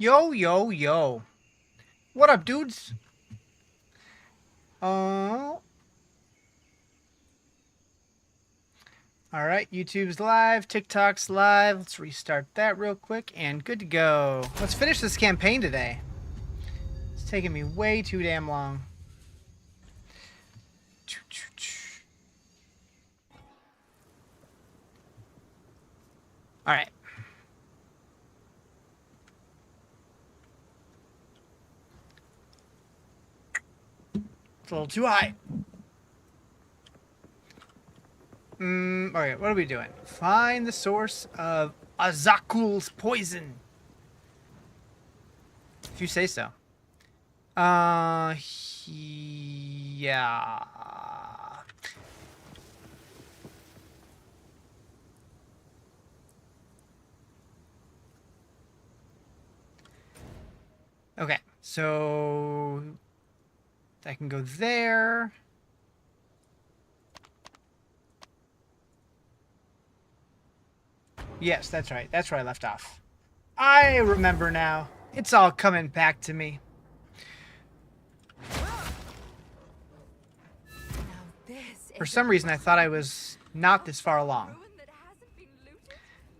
Yo, yo, yo. What up, dudes? Oh. Alright, YouTube's live, TikTok's live. Let's restart that real quick, and good to go. Let's finish this campaign today. It's taking me way too damn long. Alright. It's a little too high. Alright, what are we doing? Find the source of Azakul's poison. If you say so. Yeah. Okay, so I can go there. Yes, that's right. That's where I left off. I remember now. It's all coming back to me. For some reason, I thought I was not this far along.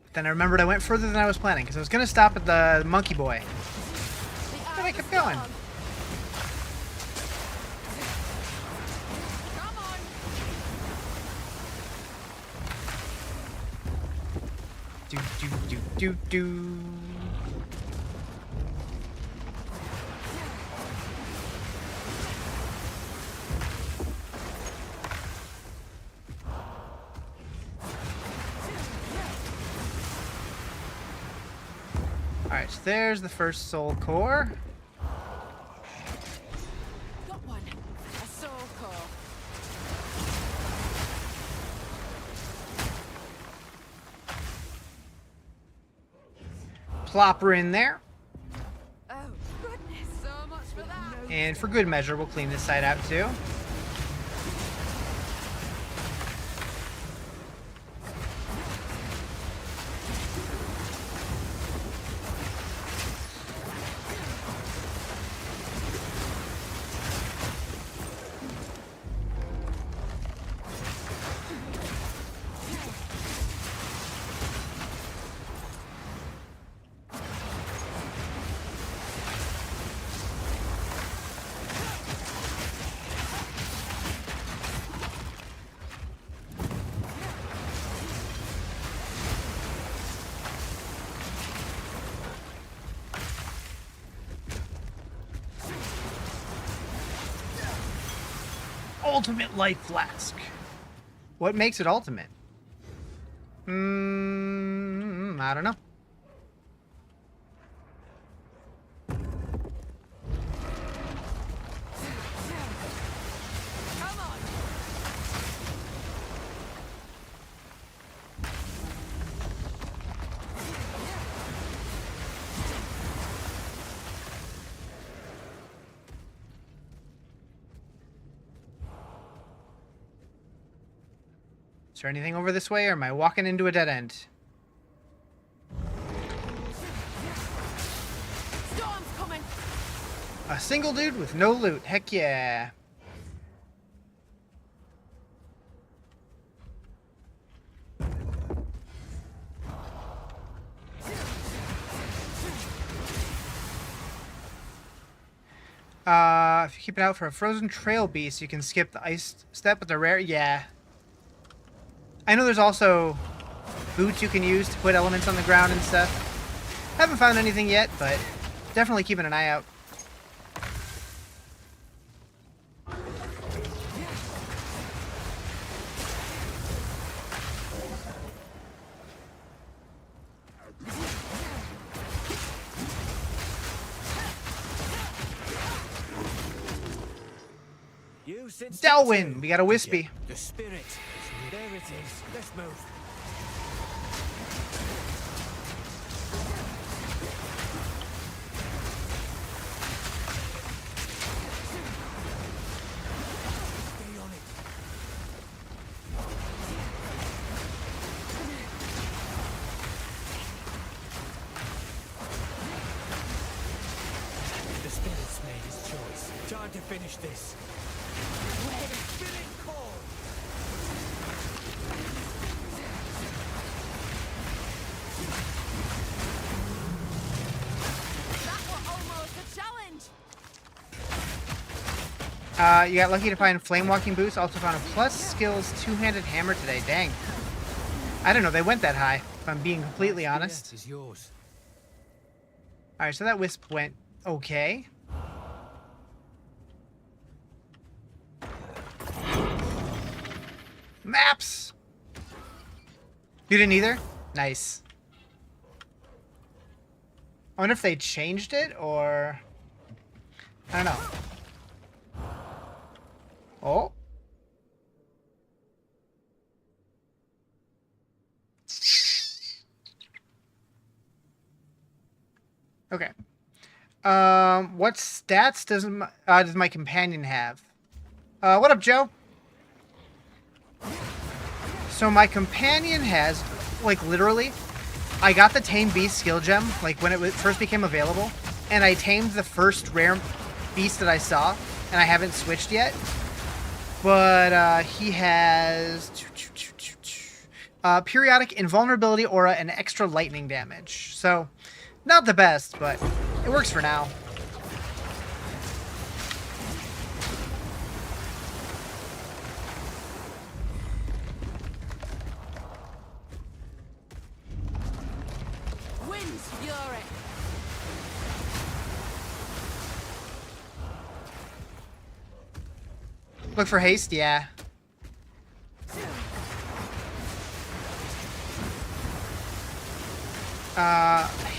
But then I remembered I went further than I was planning, because I was going to stop at the monkey boy. But I kept going. Do. Alright, so there's the first soul core. Got one. A soul core. Plop her in there. Oh, goodness. So much for that. And for good measure, we'll clean this side out too. Ultimate life flask. What makes it ultimate? I don't know. Come on. Is there anything over this way, or am I walking into a dead end? Storm's coming. A single dude with no loot. Heck yeah. If you keep it out for a frozen trail beast, you can skip the ice step with the rare. Yeah. I know there's also boots you can use to put elements on the ground and stuff. Haven't found anything yet, but definitely keeping an eye out. Delwyn, we got a Wispy. The spirit. There it is. Let's move. Stay on it. finish this. Spinning core. That was almost a challenge. You got lucky to find flame walking boots. Also found a plus skills two-handed hammer today. Dang. I don't know they went that high, if I'm being completely honest. Is yours. Alright, so that wisp went okay. Maps! You didn't either? Nice. I wonder if they changed it, or... I don't know. Oh. Okay. What stats does my companion have? What up, Joe? So my companion has, like, literally, I got the Tame Beast skill gem, like, when it first became available, and I tamed the first rare beast that I saw, and I haven't switched yet. But, he has periodic invulnerability aura and extra lightning damage. So, not the best, but it works for now. Wind's fury. Look for haste, yeah.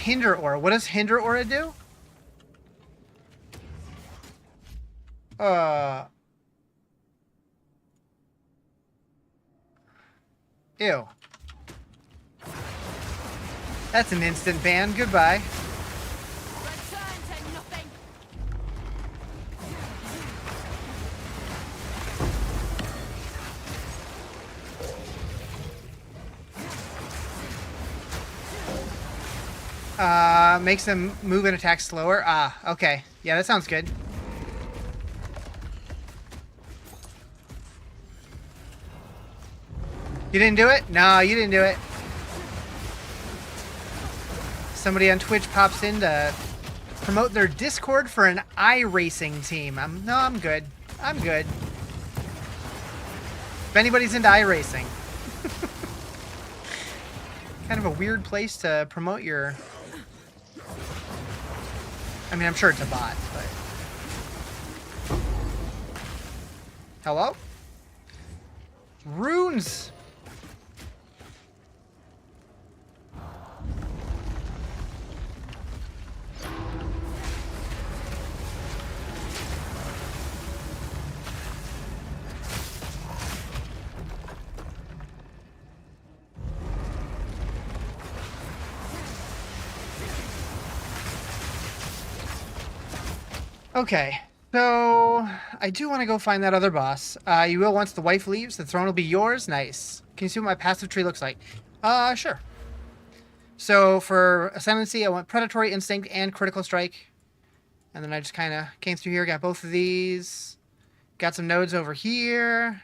Hinder aura. What does hinder aura do? Ew. That's an instant ban. Goodbye. Return to nothing. Makes them move and attack slower. Ah, okay. Yeah, that sounds good. You didn't do it? No, you didn't do it. Somebody on Twitch pops in to promote their Discord for an iRacing team. I'm good. I'm good. If anybody's into iRacing. Kind of a weird place to promote your... I mean, I'm sure it's a bot, but... Hello? Runes! Okay, so I do want to go find that other boss. You will once the wife leaves. The throne will be yours. Nice. Can you see what my passive tree looks like? Sure. So for Ascendancy, I went Predatory Instinct and Critical Strike. And then I just kind of came through here, got both of these. Got some nodes over here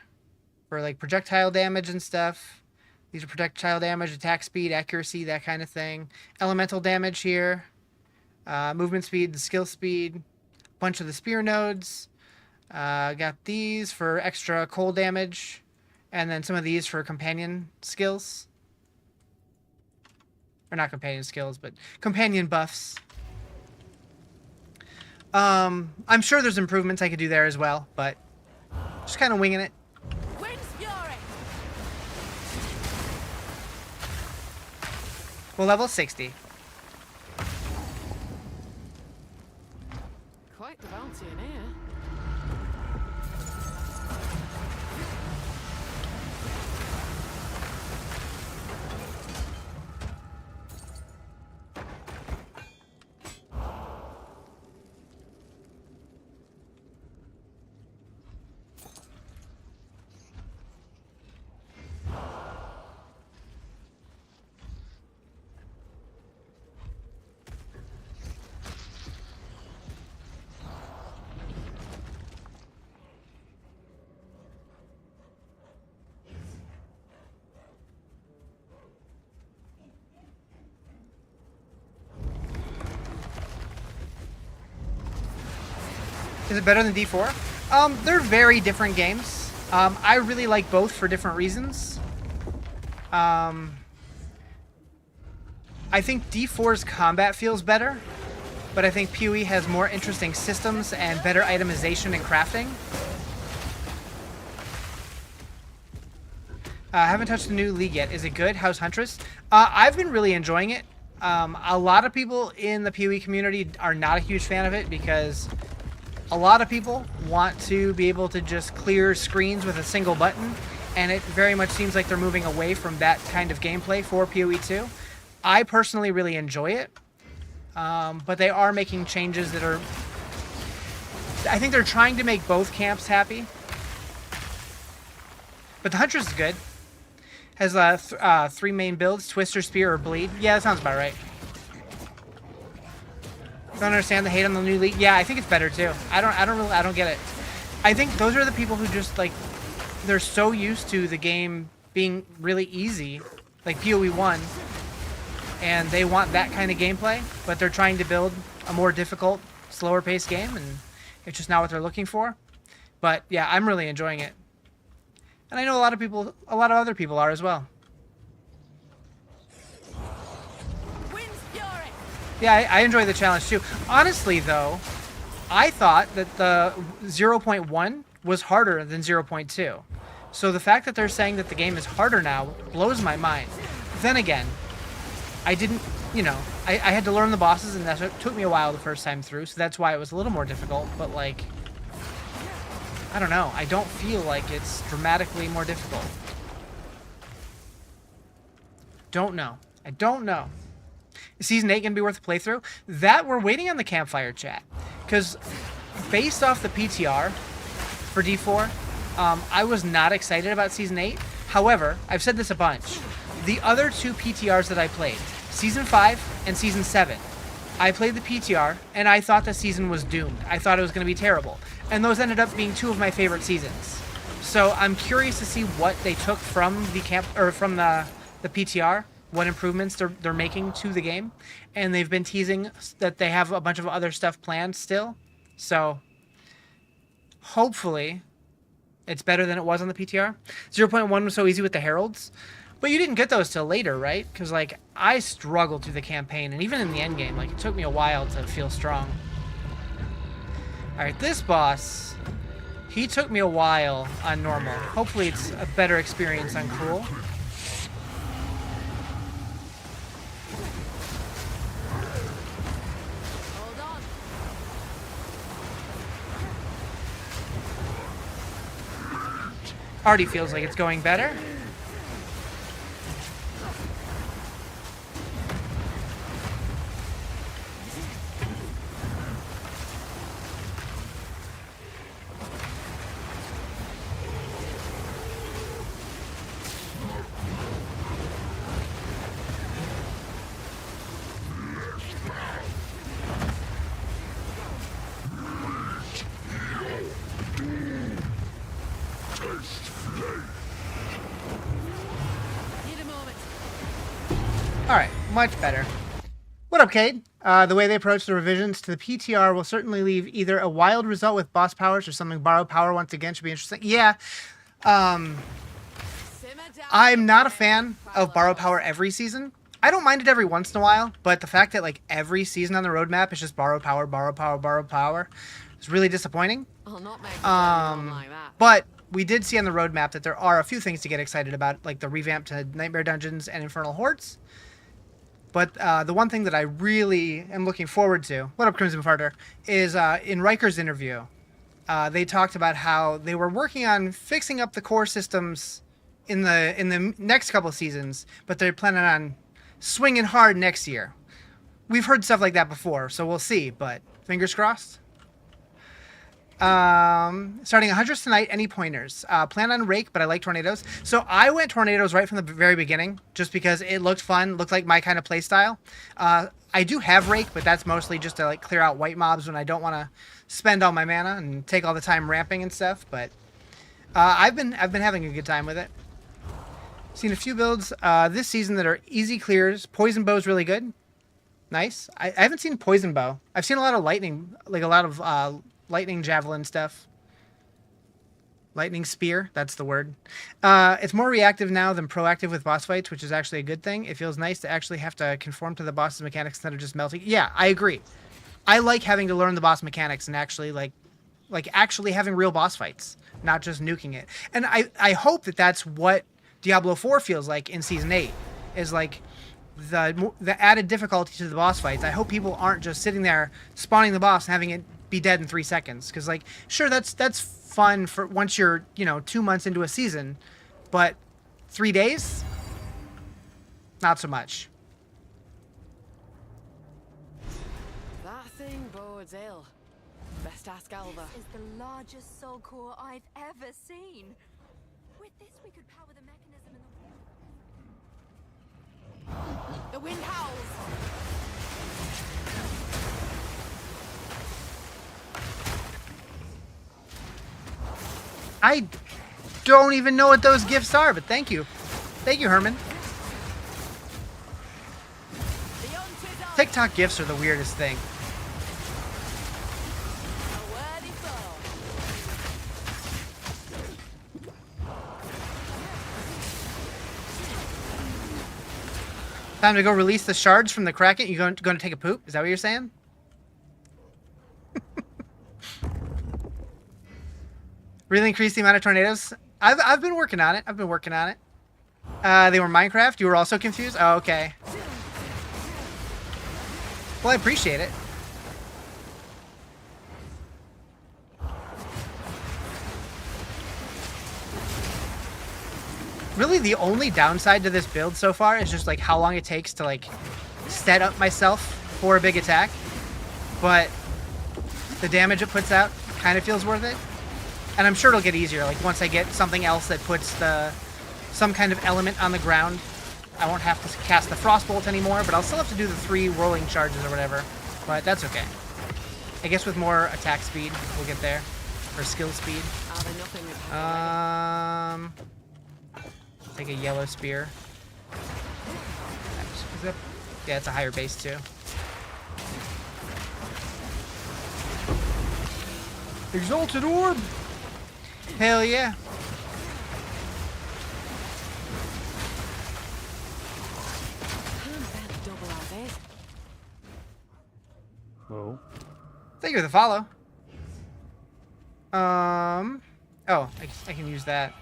for like projectile damage and stuff. These are projectile damage, attack speed, accuracy, that kind of thing. Elemental damage here. Movement speed, the skill speed. Bunch of the spear nodes. Got these for extra cold damage. And then some of these for companion skills. Or not companion skills, but companion buffs. I'm sure there's improvements I could do there as well, but just kind of winging it. Wind's fury. Well, level 60. Quite the bounty in here. Is it better than D4? They're very different games. I really like both for different reasons. I think D4's combat feels better, but I think PoE has more interesting systems and better itemization and crafting. I haven't touched the new league yet. Is it good? How's Huntress? I've been really enjoying it. A lot of people in the PoE community are not a huge fan of it because a lot of people want to be able to just clear screens with a single button, and it very much seems like they're moving away from that kind of gameplay for PoE 2. I personally really enjoy it, but they are making changes that are... I think they're trying to make both camps happy. But the Huntress is good. Has 3 main builds: Twister, Spear, or Bleed. Yeah, that sounds about right. Don't understand the hate on the new league. Yeah, I think it's better too. I don't get it. I think those are the people who just like, they're so used to the game being really easy, like PoE 1, and they want that kind of gameplay, but they're trying to build a more difficult, slower paced game, and it's just not what they're looking for. But yeah, I'm really enjoying it. And I know a lot of other people are as well. Yeah, I enjoy the challenge too. Honestly, though, I thought that the 0.1 was harder than 0.2. So the fact that they're saying that the game is harder now blows my mind. Then again, I didn't, I had to learn the bosses, and that took me a while the first time through, so that's why it was a little more difficult, but like... I don't know. I don't feel like it's dramatically more difficult. Don't know. I don't know. Is Season 8 going to be worth a playthrough? That, we're waiting on the campfire chat. Because based off the PTR for D4, I was not excited about Season 8. However, I've said this a bunch. The other 2 PTRs that I played, Season 5 and Season 7, I played the PTR, and I thought the season was doomed. I thought it was going to be terrible. And those ended up being 2 of my favorite seasons. So I'm curious to see what they took from the PTR, what improvements they're making to the game. And they've been teasing that they have a bunch of other stuff planned still. So hopefully it's better than it was on the PTR. 0.1 was so easy with the heralds. But you didn't get those till later, right? Because, like, I struggled through the campaign, and even in the endgame, like, it took me a while to feel strong. Alright, this boss, he took me a while on normal. Hopefully it's a better experience on cruel. Hold on. Already feels like it's going better. Alright, much better. What up, Cade? The way they approach the revisions to the PTR will certainly leave either a wild result with boss powers or something borrowed power once again should be interesting. Yeah, I'm not a fan of borrowed power every season. I don't mind it every once in a while, but the fact that like every season on the roadmap is just borrowed power, borrowed power, borrowed power is really disappointing. I'll not make like that. But we did see on the roadmap that there are a few things to get excited about, like the revamp to Nightmare Dungeons and Infernal Hordes. But the one thing that I really am looking forward to, what up, Crimson Farter, is in Riker's interview, they talked about how they were working on fixing up the core systems in the next couple of seasons, but they're planning on swinging hard next year. We've heard stuff like that before, so we'll see, but fingers crossed. Starting 100s tonight, any pointers? Plan on Rake, but I like Tornadoes. So I went Tornadoes right from the very beginning, just because it looked fun, looked like my kind of play style. I do have Rake, but that's mostly just to like clear out white mobs when I don't want to spend all my mana and take all the time ramping and stuff. But I've been having a good time with it. Seen a few builds this season that are easy clears. Poison Bow is really good. Nice. I haven't seen Poison Bow. I've seen a lot of lightning, like a lot of lightning javelin stuff. Lightning spear, that's the word. It's more reactive now than proactive with boss fights, which is actually a good thing. It feels nice to actually have to conform to the boss's mechanics instead of just melting. Yeah, I agree. I like having to learn the boss mechanics and actually like actually having real boss fights, not just nuking it. And I hope that that's what Diablo 4 feels like in Season 8, is like the added difficulty to the boss fights. I hope people aren't just sitting there spawning the boss and having it be dead in 3 seconds. Because, like, sure, that's fun for once you're, 2 months into a season, but 3 days? Not so much. That thing bodes ill. Best ask Alva. This is the largest soul core I've ever seen. With this, we could power the mechanism in The wind howls. I don't even know what those gifts are, but thank you. Thank you, Herman. The hunt is on. TikTok gifts are the weirdest thing. A worthy foe. Time to go release the shards from the Kraken. You going to take a poop? Is that what you're saying? Really increase the amount of tornadoes? I've been working on it. They were Minecraft. You were also confused? Oh, okay. Well, I appreciate it. Really, the only downside to this build so far is just like how long it takes to like set up myself for a big attack. But the damage it puts out kind of feels worth it. And I'm sure it'll get easier. Like once I get something else that puts some kind of element on the ground, I won't have to cast the Frostbolt anymore, but I'll still have to do the 3 rolling charges or whatever. But that's okay. I guess with more attack speed, we'll get there. Or skill speed. Take a yellow spear. Yeah, it's a higher base too. Exalted Orb! Hell yeah. Oh. Thank you for the follow. Oh, I can use that.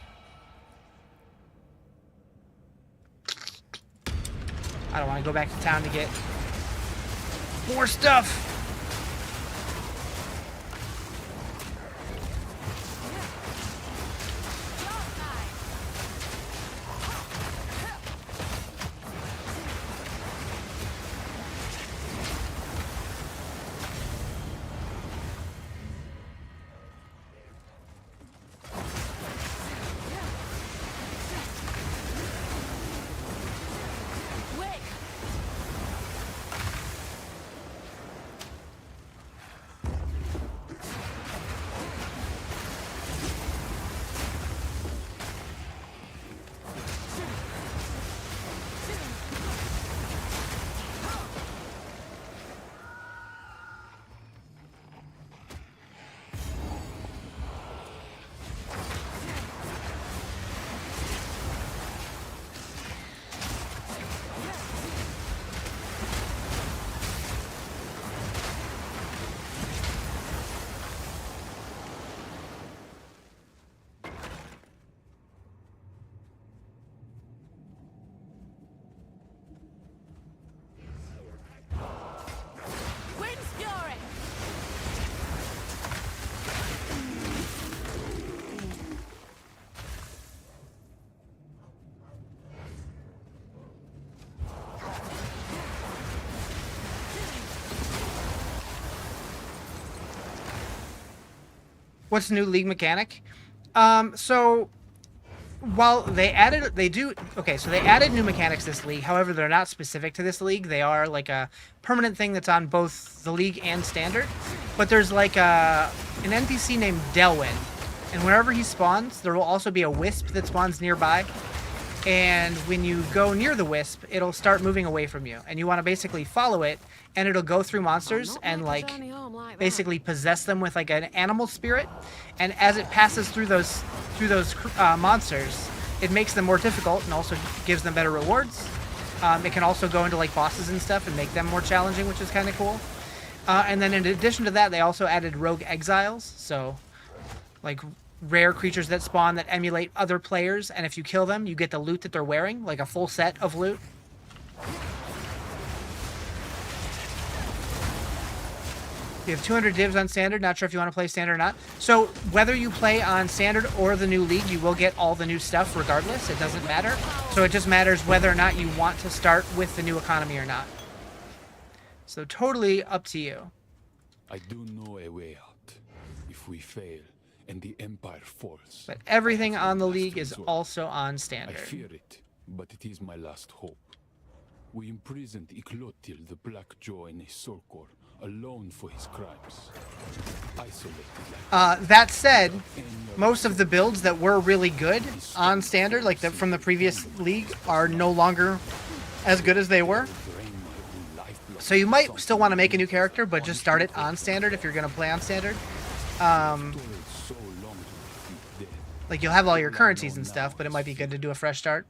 I don't want to go back to town to get more stuff. What's the new league mechanic? So while they added new mechanics this league. However, they're not specific to this league. They are like a permanent thing that's on both the league and standard. But there's like an NPC named Delwyn, and wherever he spawns, there will also be a wisp that spawns nearby. And when you go near the wisp, it'll start moving away from you. And you want to basically follow it, and it'll go through monsters and, like, basically possess them with, like, an animal spirit. And as it passes through those monsters, it makes them more difficult and also gives them better rewards. It can also go into, like, bosses and stuff and make them more challenging, which is kind of cool. And then in addition to that, they also added rogue exiles. So, like, rare creatures that spawn that emulate other players, and if you kill them, you get the loot that they're wearing, like a full set of loot. You have 200 divs on standard. Not sure if you want to play standard or not. So whether you play on standard or the new league, you will get all the new stuff regardless. It doesn't matter. So it just matters whether or not you want to start with the new economy or not. So totally up to you. I do know a way out. If we fail and the Empire falls. But everything on the league is also on I standard. fear it, but it is my last hope. We imprisoned Iklotil, the Black Jaw, in a Sorkor, alone for his crimes. Isolated. That said, most of the builds that were really good on standard, like from the previous league, are no longer as good as they were. So you might still want to make a new character, but just start it on standard if you're going to play on standard. Like, you'll have all your currencies and stuff, but it might be good to do a fresh start.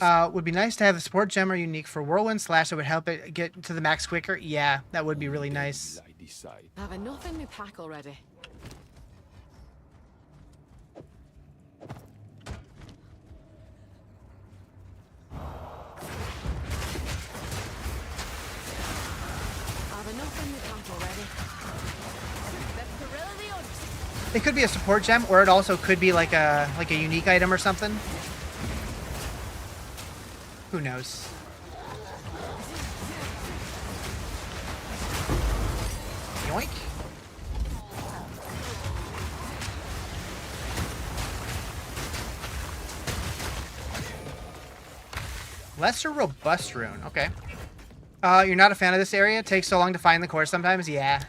Would be nice to have a support gem or unique for Whirlwind / it would help it get to the max quicker. Yeah, that would be really nice. I have enough in my pack already. It could be a support gem, or it also could be like a unique item or something. Who knows? Yoink. Lesser robust rune. Okay. You're not a fan of this area? It takes so long to find the core sometimes? Yeah.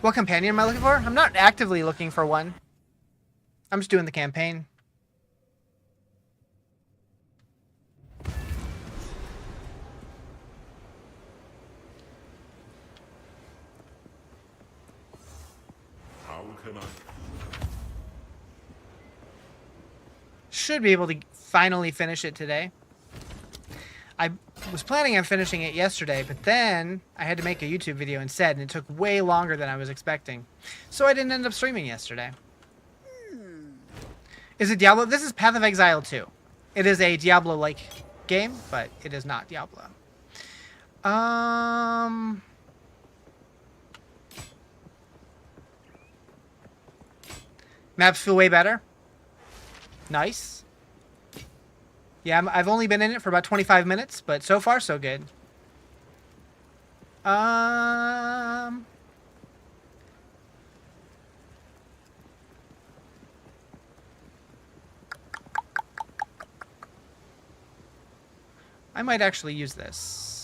What companion am I looking for? I'm not actively looking for one. I'm just doing the campaign. How can I? Should be able to finally finish it today. I was planning on finishing it yesterday, but then I had to make a YouTube video instead, and it took way longer than I was expecting. So I didn't end up streaming yesterday. Is it Diablo? This is Path of Exile 2. It is a Diablo-like game, but it is not Diablo. Maps feel way better. Nice. Yeah, I've only been in it for about 25 minutes, but so far so good. I might actually use this.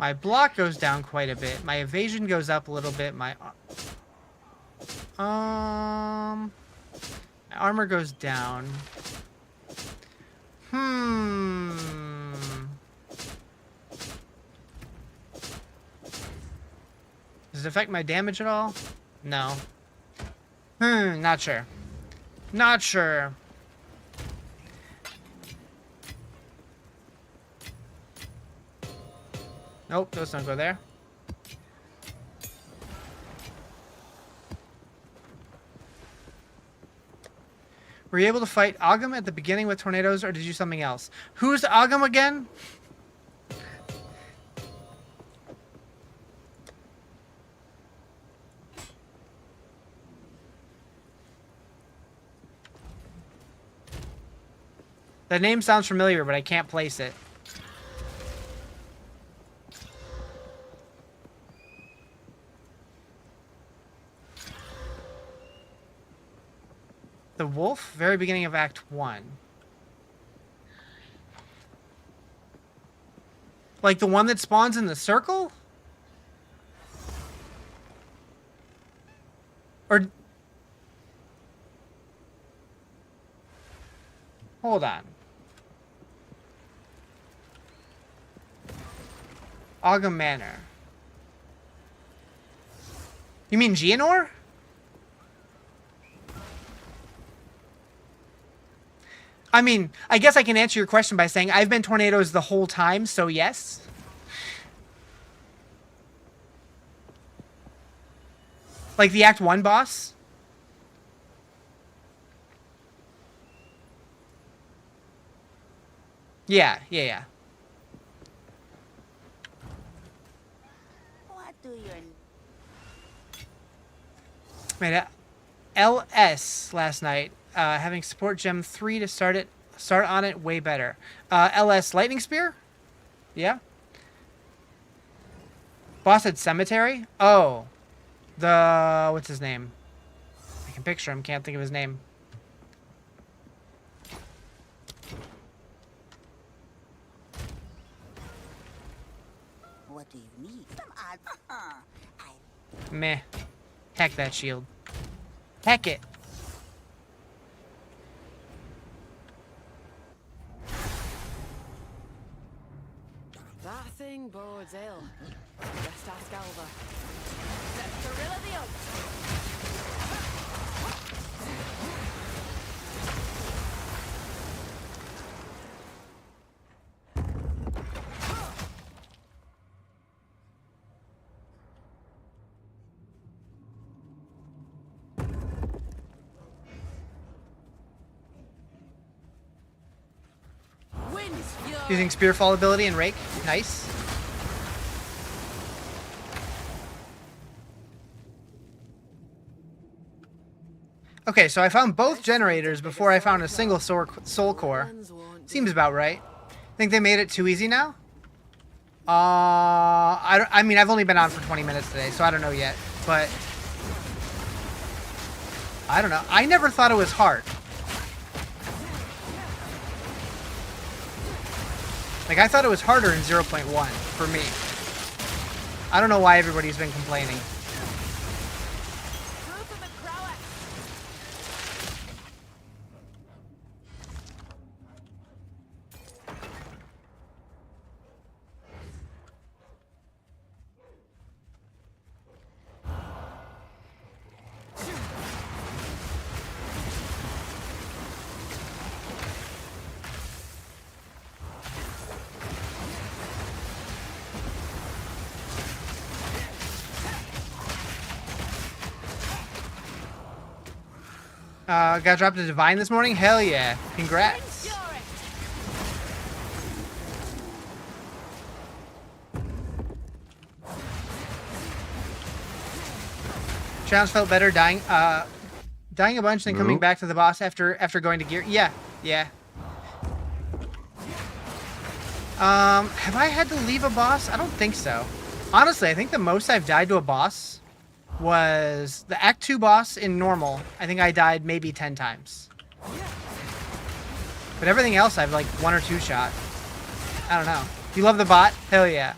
My block goes down quite a bit. My evasion goes up a little bit. My armor goes down. Does it affect my damage at all? No. Not sure. Not sure. Nope, those don't go there. Were you able to fight Ogum at the beginning with tornadoes, or did you do something else? Who's Ogum again? The name sounds familiar, but I can't place it. The wolf? Very beginning of Act 1. Like the one that spawns in the circle? Or... Hold on. Ogum Manor. You mean Geonor? I mean, I guess I can answer your question by saying I've been tornadoes the whole time, so yes. Like the Act 1 boss? Yeah. What do you... Made LS last night. Having support gem 3 to start on it way better. LS Lightning Spear? Yeah. Boss at Cemetery? Oh. What's his name? I can picture him, can't think of his name. What do you need? Meh. Heck that shield. Heck it. That thing bodes ill. Best ask Alva. Let's gorilla the oak. Wind's fury. Using Spearfall ability and Rake. Nice. Okay, so I found both generators before I found a single soul core. Seems about right. Think they made it too easy now? I mean, I've only been on for 20 minutes today, so I don't know yet. But I don't know. I never thought it was hard. Like, I thought it was harder in 0.1 for me. I don't know why everybody's been complaining. Proof of the Crowax. Got dropped a Divine this morning? Hell yeah. Congrats. Fury. Challenge felt better dying a bunch than coming back to the boss after going to gear. Yeah. Have I had to leave a boss? I don't think so. Honestly, I think the most I've died to a boss was the Act 2 boss in normal. I think I died maybe 10 times. But everything else I've like 1 or 2 shot. I don't know. You love the bot? Hell yeah.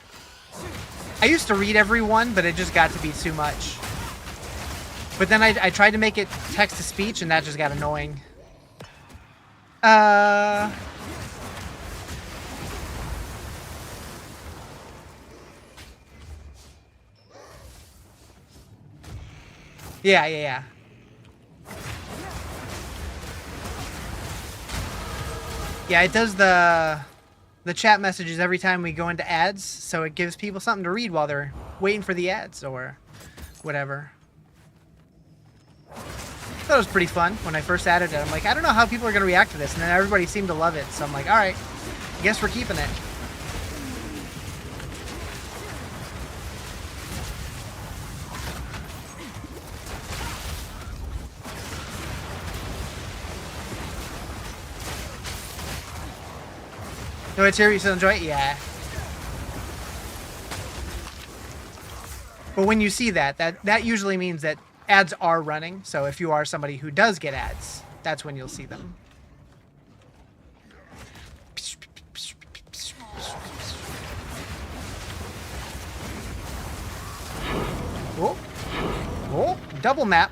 I used to read every one, but it just got to be too much. But then I tried to make it text to speech, and that just got annoying. Yeah. Yeah, it does the chat messages every time we go into ads, so it gives people something to read while they're waiting for the ads or whatever. That was pretty fun when I first added it. I'm like, I don't know how people are going to react to this, and then everybody seemed to love it, so I'm like, alright, I guess we're keeping it. No, it's here. You still enjoy it? Yeah. But when you see that usually means that ads are running. So if you are somebody who does get ads, that's when you'll see them. double map.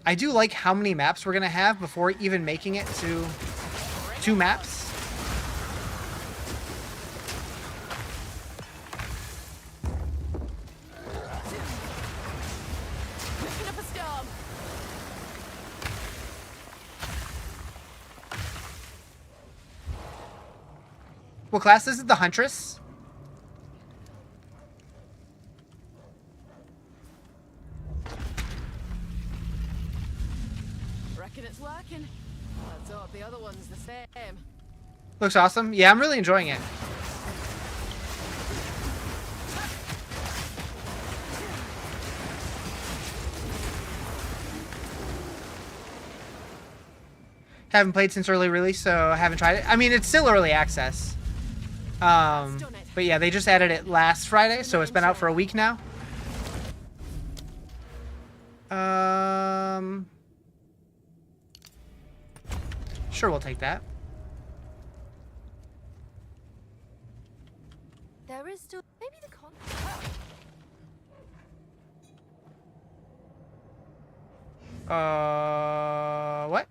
I do like how many maps we're going to have before even making it to 2 maps. Picking up a storm. What class is it? The Huntress? Reckon it's working. Let's hope the other one's the same. Looks awesome. Yeah, I'm really enjoying it. Haven't played since early release, so I haven't tried it. I mean, it's still early access. But yeah, they just added it last Friday, so it's been out for a week now. Sure, we'll take that. There is still maybe the con. What?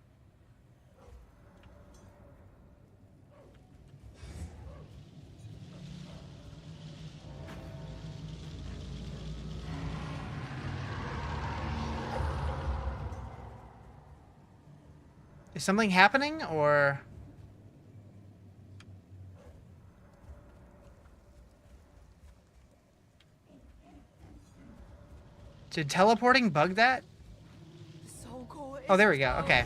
Is something happening, or? Did teleporting bug that? Oh, there we go. Okay.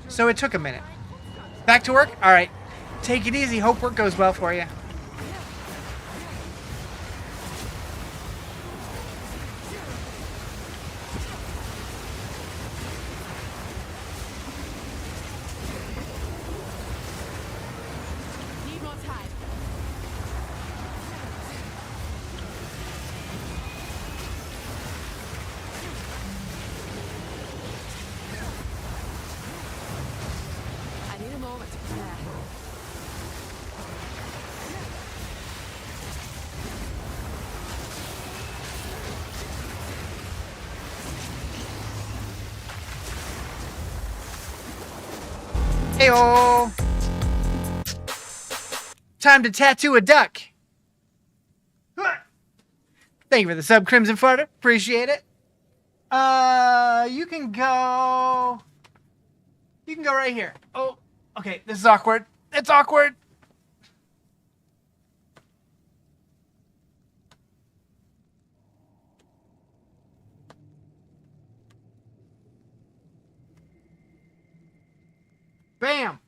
So it took a minute. Back to work? Alright. Take it easy. Hope work goes well for you. Need more time. I need a moment to prepare. Heyo! Time to tattoo a duck. Thank you for the sub, Crimson Farter. Appreciate it. You can go. You can go right here. Oh, okay. This is awkward. It's awkward. Bam.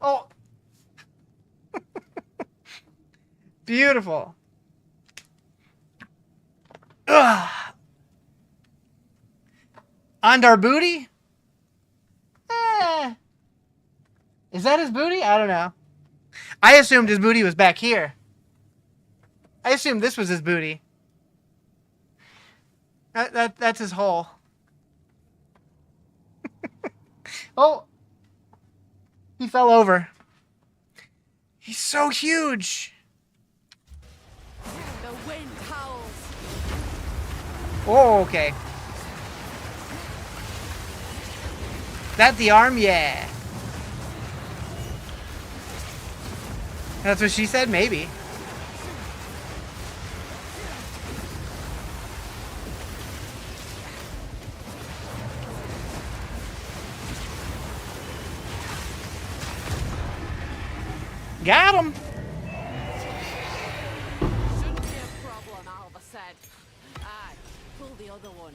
Oh. Beautiful. On our booty? Is that his booty? I don't know. I assumed his booty was back here. I assumed this was his booty. That's his hole. Oh. He fell over. He's so huge. The wind howls. Oh, okay. That the arm? Yeah. That's what she said? Maybe. Got him. Shouldn't be a problem, Alva said. Aye, pull the other one.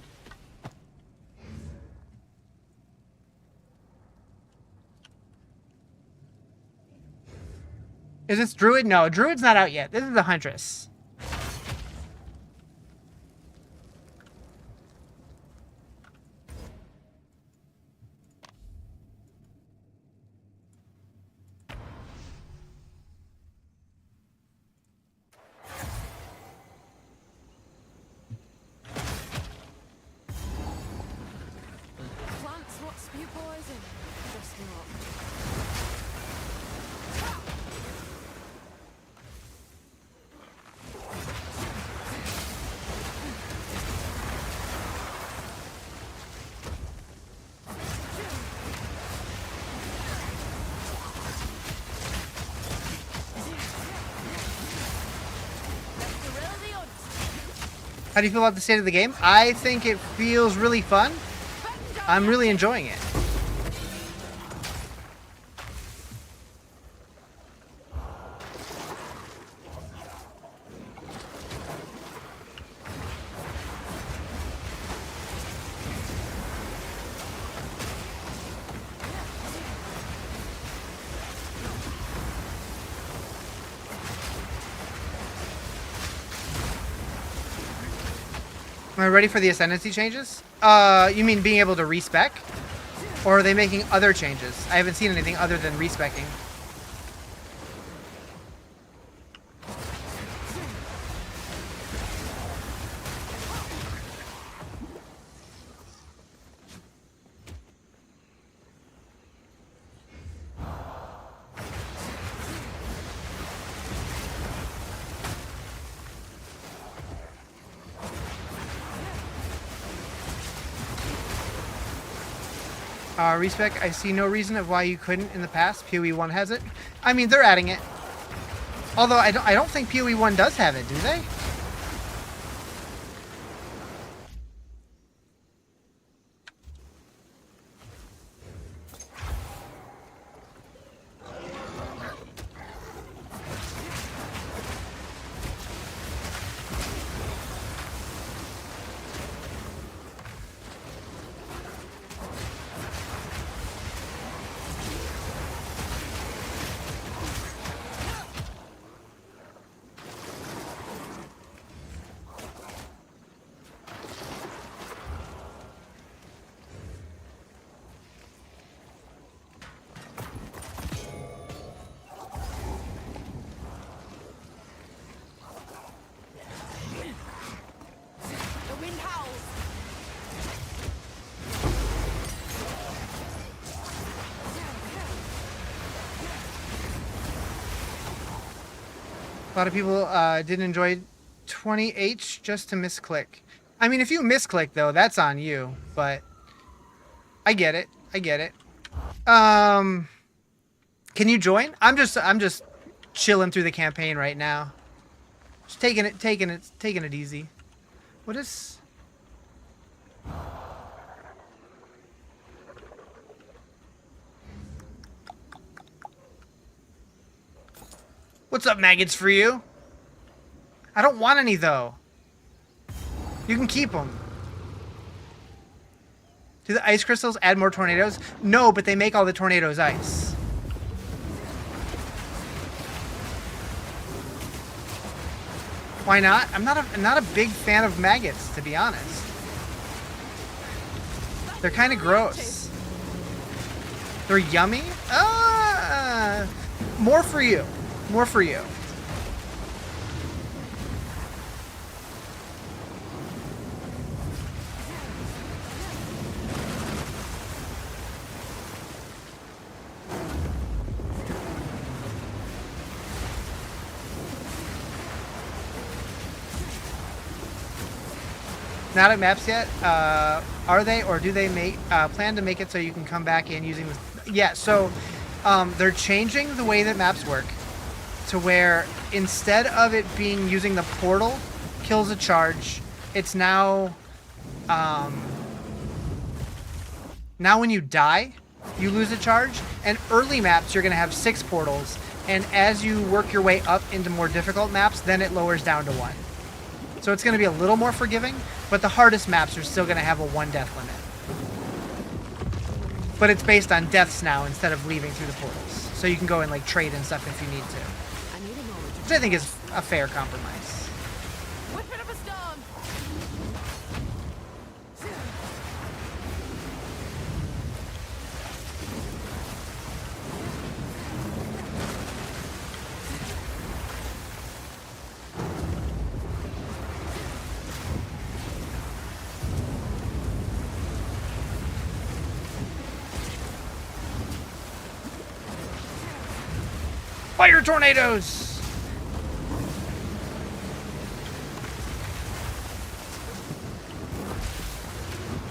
Is this Druid? No, Druid's not out yet. This is the Huntress. Plants what spew poison? Just not. How do you feel about the state of the game? I think it feels really fun. I'm really enjoying it. Am I ready for the Ascendancy changes? You mean being able to respec? Or are they making other changes? I haven't seen anything other than respecking. Respec, I see no reason of why you couldn't in the past. PoE 1 has it. I mean, they're adding it. Although I don't think PoE 1 does have it, do they? A lot of people didn't enjoy 20H just to misclick. I mean, if you misclick though, that's on you. But I get it. I get it. Can you join? I'm just chilling through the campaign right now. Just taking it easy. What is? What's up, maggots for you? I don't want any, though. You can keep them. Do the ice crystals add more tornadoes? No, but they make all the tornadoes ice. Why not? I'm not a big fan of maggots, to be honest. They're kind of gross. They're yummy? More for you. More for you. Not at maps yet. Are they, or do they plan to make it so you can come back in using the... Yeah, so they're changing the way that maps work to where instead of it being using the portal kills a charge, it's now now when you die, you lose a charge. And early maps, you're going to have 6 portals. And as you work your way up into more difficult maps, then it lowers down to 1. So it's going to be a little more forgiving, but the hardest maps are still going to have a 1 death limit. But it's based on deaths now instead of leaving through the portals. So you can go and like trade and stuff if you need to. Which I think is a fair compromise. Whipping up a stone. Fire tornadoes!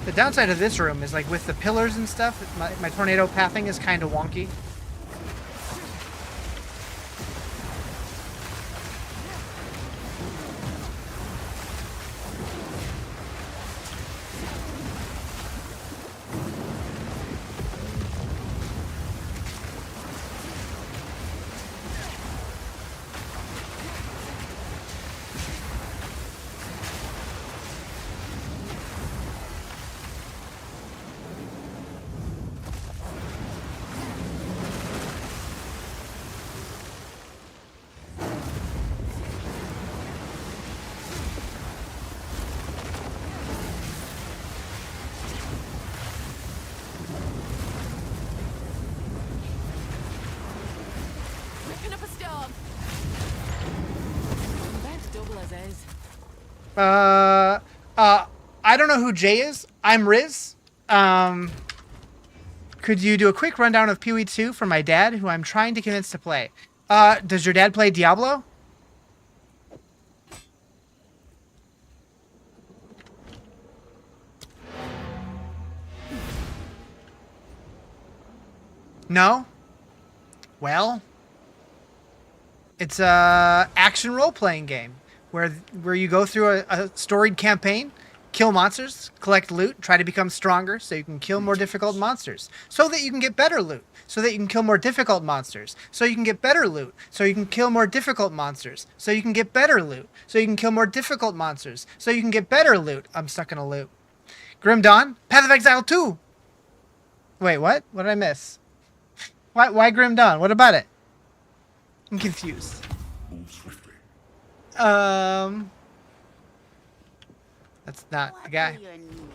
The downside of this room is like with the pillars and stuff, my tornado pathing is kind of wonky. is. I don't know who Jay is. I'm Riz. Could you do a quick rundown of Pee-wee 2 for my dad, who I'm trying to convince to play? Does your dad play Diablo? No? Well, it's a action role-playing game where you go through a storied campaign, kill monsters, collect loot, try to become stronger so you can kill more difficult monsters, so that you can get better loot, so that you can kill more difficult monsters, so you can get better loot, so you can kill more difficult monsters, so you can get better loot, so you can kill more difficult monsters, so you can get better loot. I'm stuck in a loop. Grim Dawn? Path of Exile 2! Wait, what? What did I miss? Why Grim Dawn? What about it? I'm confused. Move swiftly. That's not What the guy. do you need?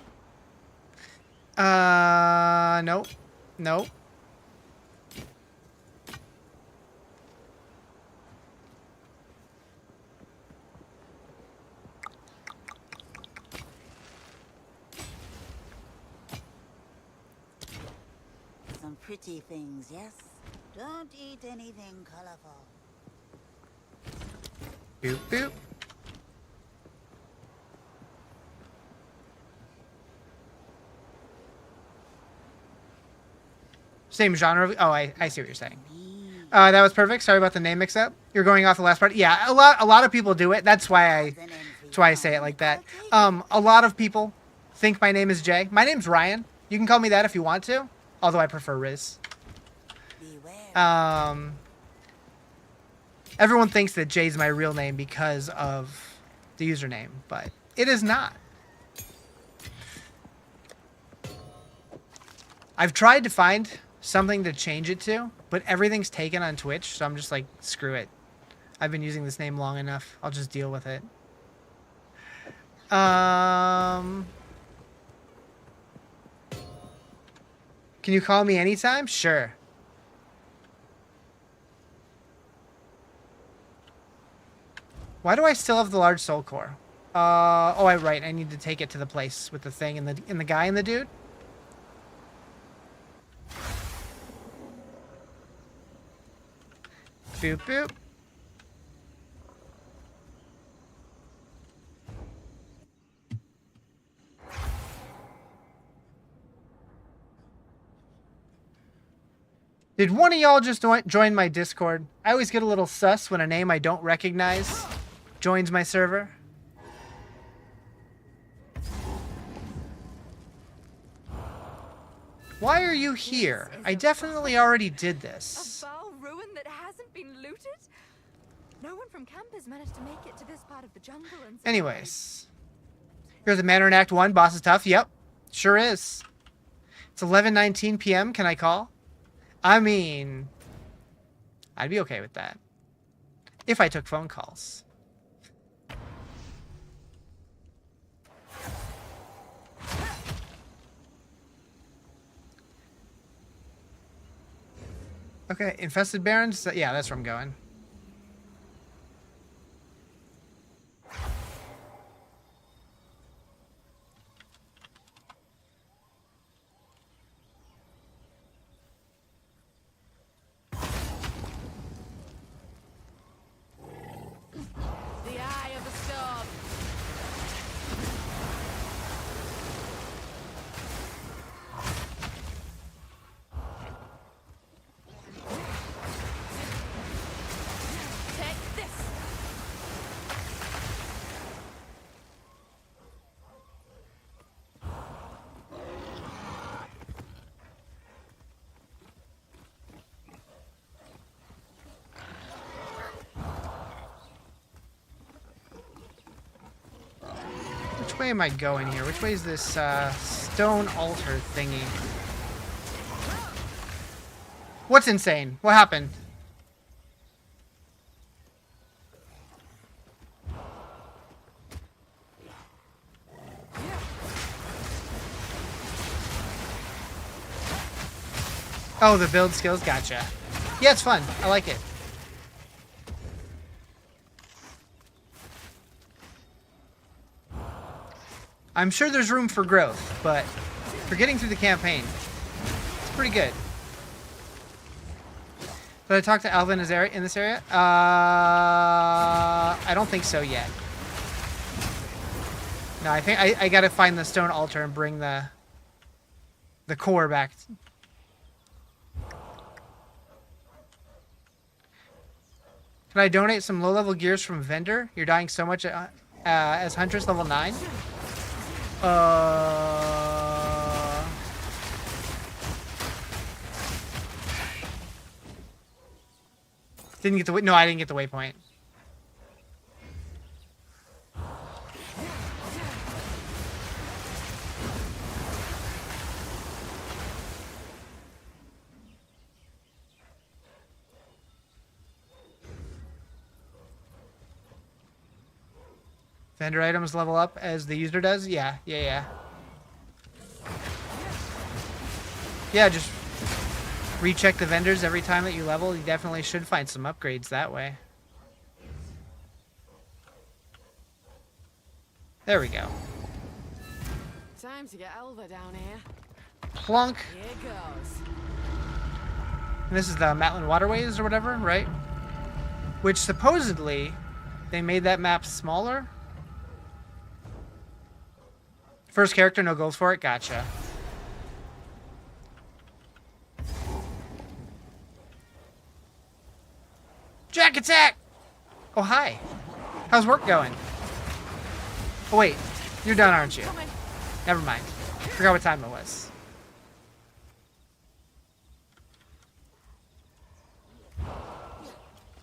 Nope. Nope. Some pretty things, yes? Don't eat anything colorful. Boop, boop. Same genre of... Oh, I see what you're saying. That was perfect. Sorry about the name mix-up. You're going off the last part. Yeah, a lot of people do it. That's why I say it like that. A lot of people think my name is Jay. My name's Ryan. You can call me that if you want to, although I prefer Riz. Everyone thinks that Jay's my real name because of the username, but it is not. I've tried to find something to change it to, but everything's taken on Twitch, so I'm just like, screw it. I've been using this name long enough. I'll just deal with it. Can you call me anytime? Sure. Why do I still have the large soul core? Oh, right. I need to take it to the place with the thing and the guy and the dude. Boop, boop. Did one of y'all just join my Discord? I always get a little sus when a name I don't recognize joins my server. Why are you here? I definitely already did this. A foul ruin that hasn't been looted? No one from camp has managed to make it to this part of the jungle and survive. Anyways. Here's a Manor in Act 1. Boss is tough. Yep. Sure is. It's 11:19 p.m. Can I call? I mean, I'd be okay with that. If I took phone calls. Okay, Infested Barrens? Yeah, that's where I'm going. The eye of the storm. Take this. Which way am I going here? Which way is this stone altar thingy? What's insane? What happened? Oh, the build skills? Gotcha. Yeah, it's fun. I like it. I'm sure there's room for growth, but for getting through the campaign, it's pretty good. Did I talk to Alvin in this area? I don't think so yet. No, I think I gotta find the stone altar and bring the core back. Can I donate some low-level gears from vendor? You're dying so much as Huntress level 9? Didn't get the no, I didn't get the waypoint. Vendor items level up as the user does? Yeah. Yeah, just recheck the vendors every time that you level. You definitely should find some upgrades that way. There we go. Time to get Elva down here. Plunk. Here goes. And this is the Matland Waterways or whatever, right? Which supposedly they made that map smaller. First character, no goals for it. Gotcha. Jack attack! Oh, hi. How's work going? Oh, wait. You're done, aren't you? Never mind. Forgot what time it was.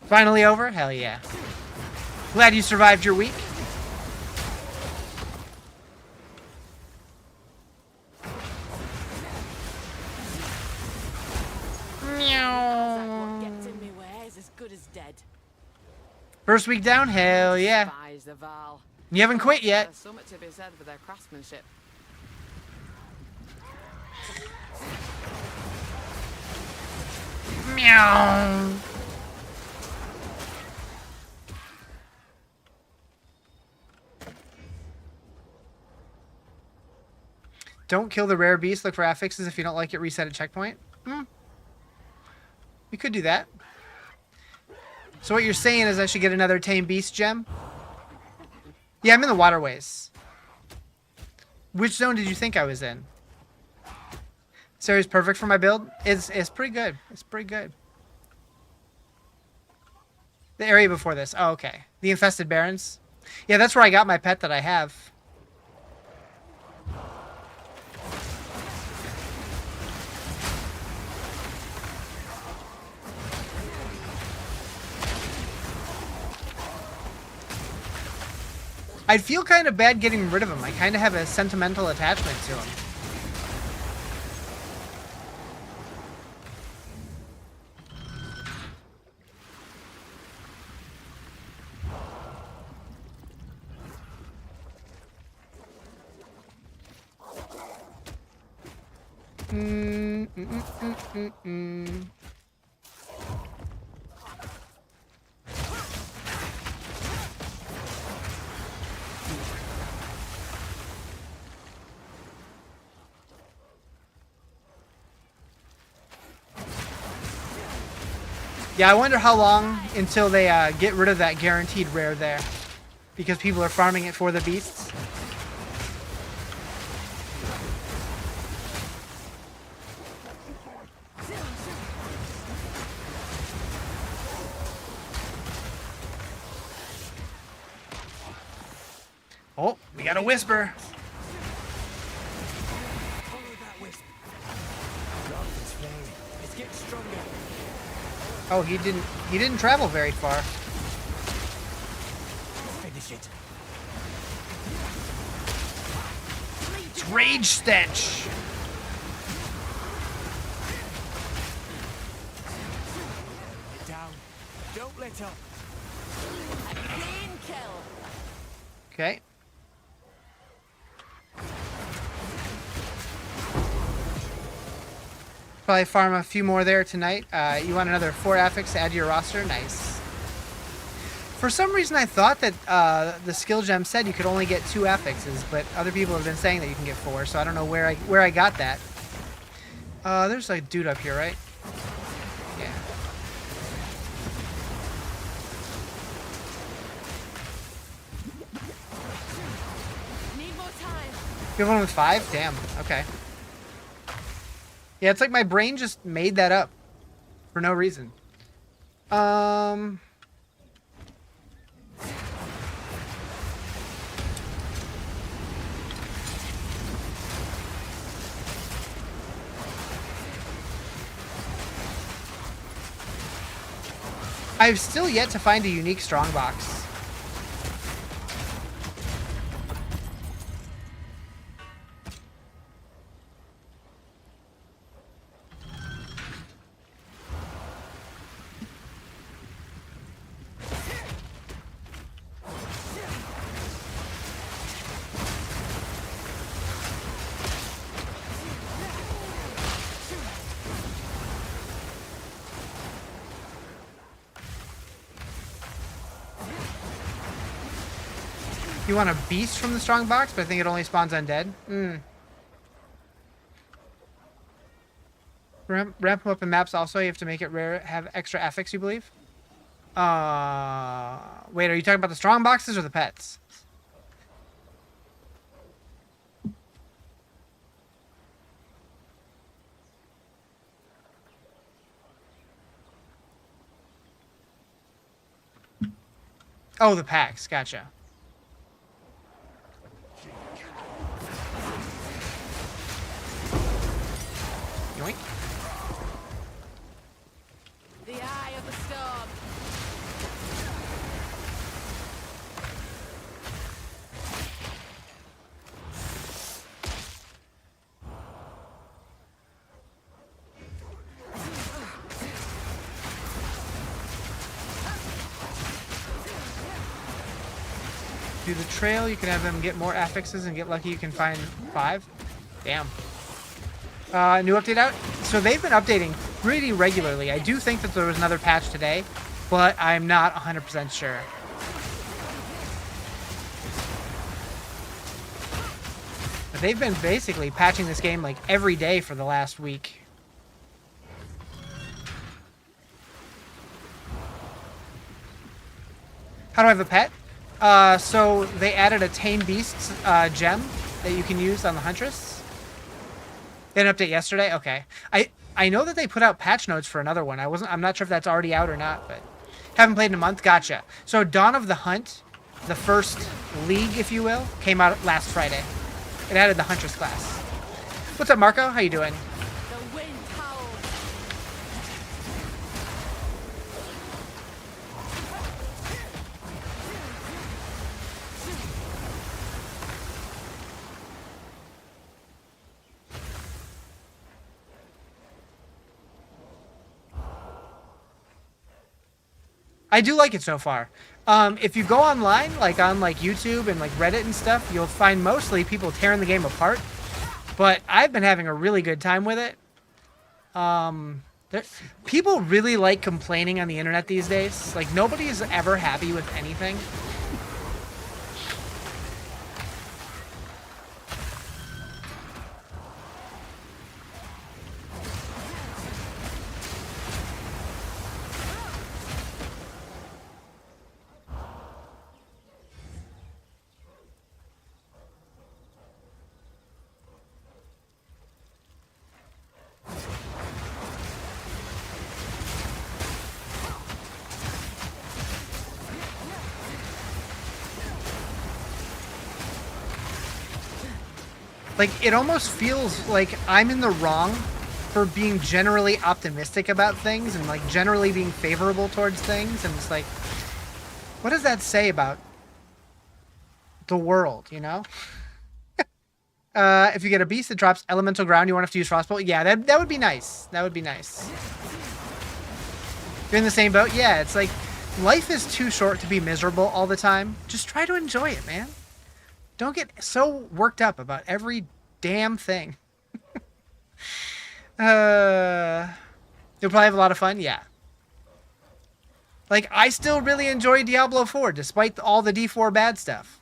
Finally over? Hell yeah. Glad you survived your week. What gets in me way is as good as dead. First week down? Hell yeah. Despise the Val. You haven't quit yet. There's so much to be said for their craftsmanship. Meow. Don't kill the rare beast. Look for affixes. If you don't like it, reset a checkpoint. We could do that. So what you're saying is I should get another tame beast gem? Yeah, I'm in the waterways. Which zone did you think I was in? This area's perfect for my build. It's pretty good. It's pretty good. The area before this. Oh, okay. The Infested Barrens. Yeah, that's where I got my pet that I have. I'd feel kind of bad getting rid of him. I kind of have a sentimental attachment to him. Yeah, I wonder how long until they get rid of that guaranteed rare there. Because people are farming it for the beasts. Oh, we got a whisper. Follow that wisp. God, it's fairy. It's getting stronger. Oh, he didn't travel very far. Finish it. It's Rage Stench. Get down. Don't let up. Clean kill. Okay. Probably farm a few more there tonight. You want another 4 affix to add to your roster? Nice. For some reason, I thought that the skill gem said you could only get 2 affixes, but other people have been saying that you can get 4, so I don't know where I got that. There's a dude up here, right? Yeah. Need more time. You have one with 5? Damn. Okay. Yeah, it's like my brain just made that up for no reason. I've still yet to find a unique strongbox. You want a beast from the strongbox, but I think it only spawns undead. Ramp them up in maps also. You have to make it rare, have extra affix, you believe? Wait, are you talking about the strong boxes or the pets? Oh, the packs. Gotcha. Yoink. The eye of the storm. Do the trail, you can have them get more affixes and get lucky you can find 5. Damn. New update out? So they've been updating pretty regularly. I do think that there was another patch today, but I'm not 100% sure. But they've been basically patching this game like every day for the last week. How do I have a pet? So they added a Tame Beasts gem that you can use on the Huntress. They had an update yesterday? Okay. I know that they put out patch notes for another one. I'm not sure if that's already out or not, but haven't played in a month. Gotcha. So Dawn of the Hunt, the first league, if you will, came out last Friday. It added the Huntress class. What's up, Marco? How you doing? The wind howls. I do like it so far. If you go online, like on YouTube and like Reddit and stuff, you'll find mostly people tearing the game apart. But I've been having a really good time with it. People really like complaining on the internet these days. Like nobody is ever happy with anything. Like, it almost feels like I'm in the wrong for being generally optimistic about things and, like, generally being favorable towards things. And it's like, what does that say about the world, you know? If you get a beast that drops elemental ground, you won't have to use frostbolt. Yeah, that would be nice. That would be nice. You're in the same boat? Yeah, it's like, life is too short to be miserable all the time. Just try to enjoy it, man. Don't get so worked up about every damn thing. You'll probably have a lot of fun. Yeah. Like, I still really enjoy Diablo 4, despite all the D4 bad stuff.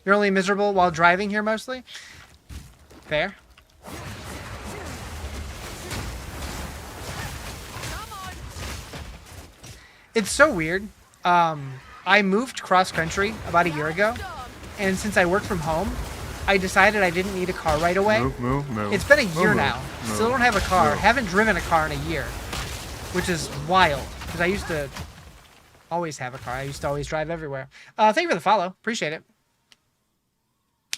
You're only miserable while driving here, mostly? Fair. It's so weird. I moved cross-country about a year ago, and since I work from home, I decided I didn't need a car right away. Move. It's been a year now. Still don't have a car. Move. Haven't driven a car in a year, which is wild, because I used to always have a car. I used to always drive everywhere. Thank you for the follow. Appreciate it.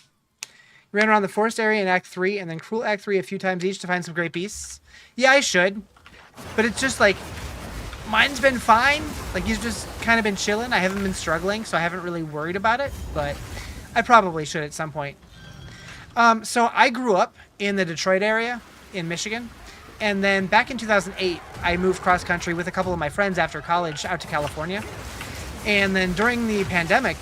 You ran around the forest area in Act 3 and then Cruel Act 3 a few times each to find some great beasts. Yeah, I should. But it's just like, mine's been fine. Like, he's just kind of been chilling. I haven't been struggling, so I haven't really worried about it. But I probably should at some point. So I grew up in the Detroit area in Michigan. And then back in 2008, I moved cross-country with a couple of my friends after college out to California. And then during the pandemic,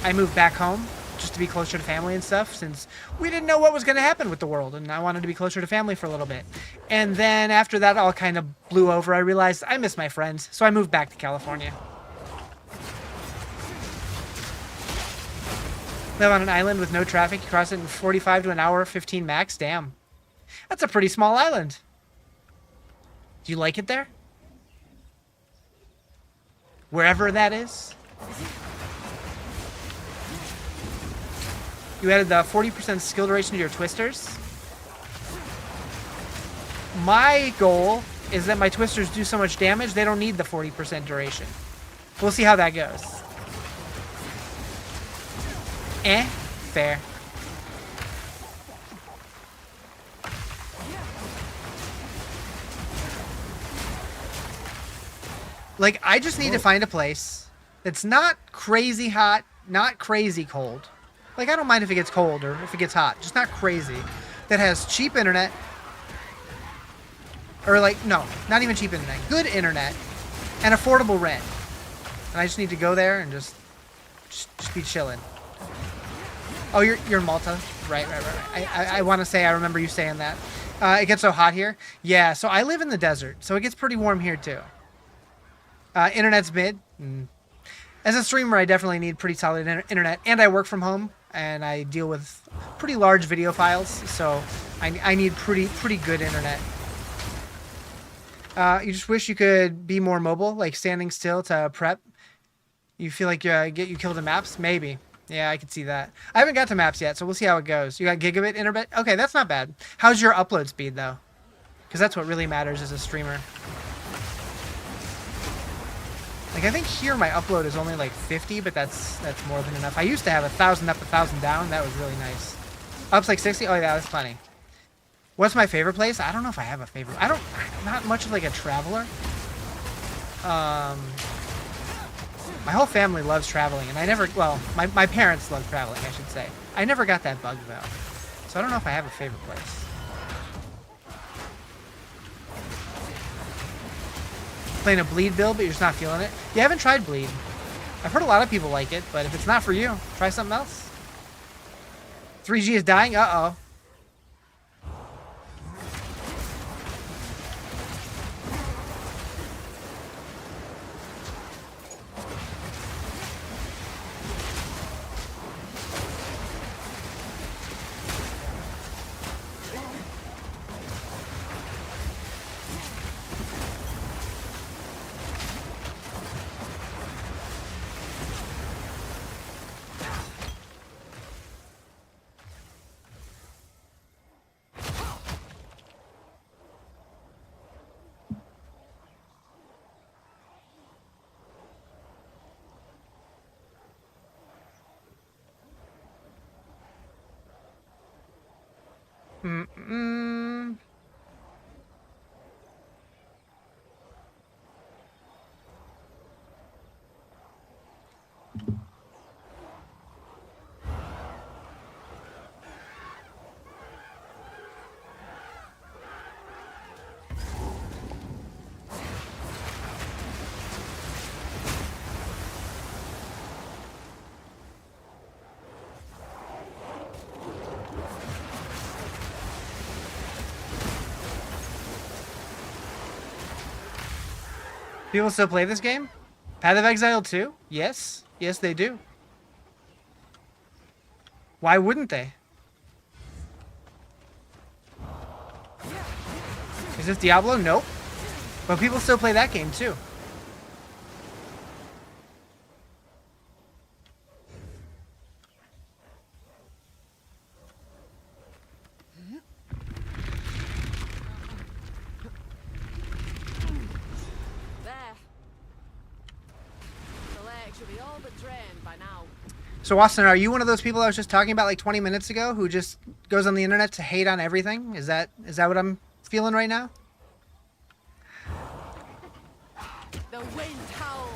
I moved back home just to be closer to family and stuff, since we didn't know what was going to happen with the world, and I wanted to be closer to family for a little bit. And then after that all kind of blew over, I realized I miss my friends, so I moved back to California. Live on an island with no traffic. You cross it in 45 to an hour, 15 max. Damn. That's a pretty small island. Do you like it there? Wherever that is? You added the 40% skill duration to your twisters. My goal is that my twisters do so much damage, they don't need the 40% duration. We'll see how that goes. Fair. Like, I just need to find a place that's not crazy hot, not crazy cold. Like, I don't mind if it gets cold or if it gets hot. Just not crazy. That has cheap internet. Or, like, no, not even cheap internet. Good internet. And affordable rent. And I just need to go there and just be chilling. Oh, you're in Malta? Right. I want to say I remember you saying that. It gets so hot here. Yeah, so I live in the desert. So it gets pretty warm here, too. Internet's mid. As a streamer, I definitely need pretty solid internet. And I work from home. And I deal with pretty large video files, so I need pretty good internet. You just wish you could be more mobile, like standing still to prep. You feel like you killed in maps? Maybe. Yeah, I can see that. I haven't got to maps yet, so we'll see how it goes. You got gigabit internet? Okay, that's not bad. How's your upload speed, though? Because that's what really matters as a streamer. Like, I think here my upload is only like 50, but that's more than enough. I used to have 1,000 up, 1,000 down. That was really nice. Up's like 60? Oh, yeah, that's plenty. What's my favorite place? I don't know if I have a favorite. I'm not much of like a traveler. My whole family loves traveling, and I never, well, my parents love traveling, I should say. I never got that bug, though. So I don't know if I have a favorite place. Playing a bleed build, but you're just not feeling it. You haven't tried bleed. I've heard a lot of people like it, but if it's not for you, try something else. 3G is dying? Uh-oh. People still play this game? Path of Exile 2? Yes. Yes, they do. Why wouldn't they? Is this Diablo? Nope. But people still play that game too. There. The lake should be all but drained by now. So Austin, are you one of those people I was just talking about like 20 minutes ago who just goes on the internet to hate on everything? Is that what I'm feeling right now? The wind howls.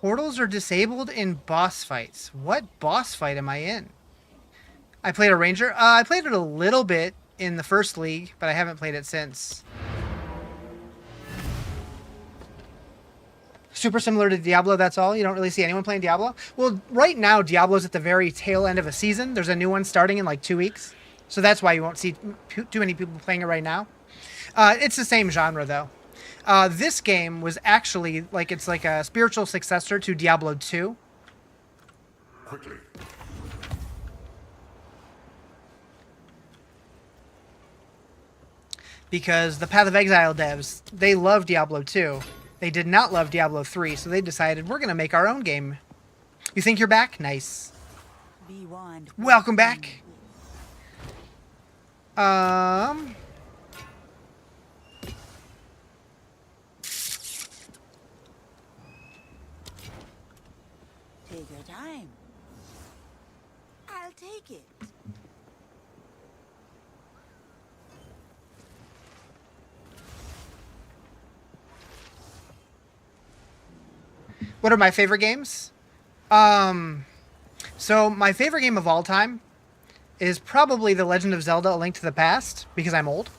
Portals are disabled in boss fights. What boss fight am I in? I played a ranger. I played it a little bit in the first league, but I haven't played it since. Super similar to Diablo, that's all? You don't really see anyone playing Diablo? Well, right now, Diablo's at the very tail end of a season. There's a new one starting in like 2 weeks. So that's why you won't see too many people playing it right now. It's the same genre, though. This game was actually, like, it's like a spiritual successor to Diablo 2. Quickly. Because the Path of Exile devs, they love Diablo 2. They did not love Diablo 3, so they decided, we're going to make our own game. You think you're back? Nice. Be warned. Welcome back. Take your time. I'll take it. What are my favorite games? So my favorite game of all time is probably The Legend of Zelda: A Link to the Past, because I'm old.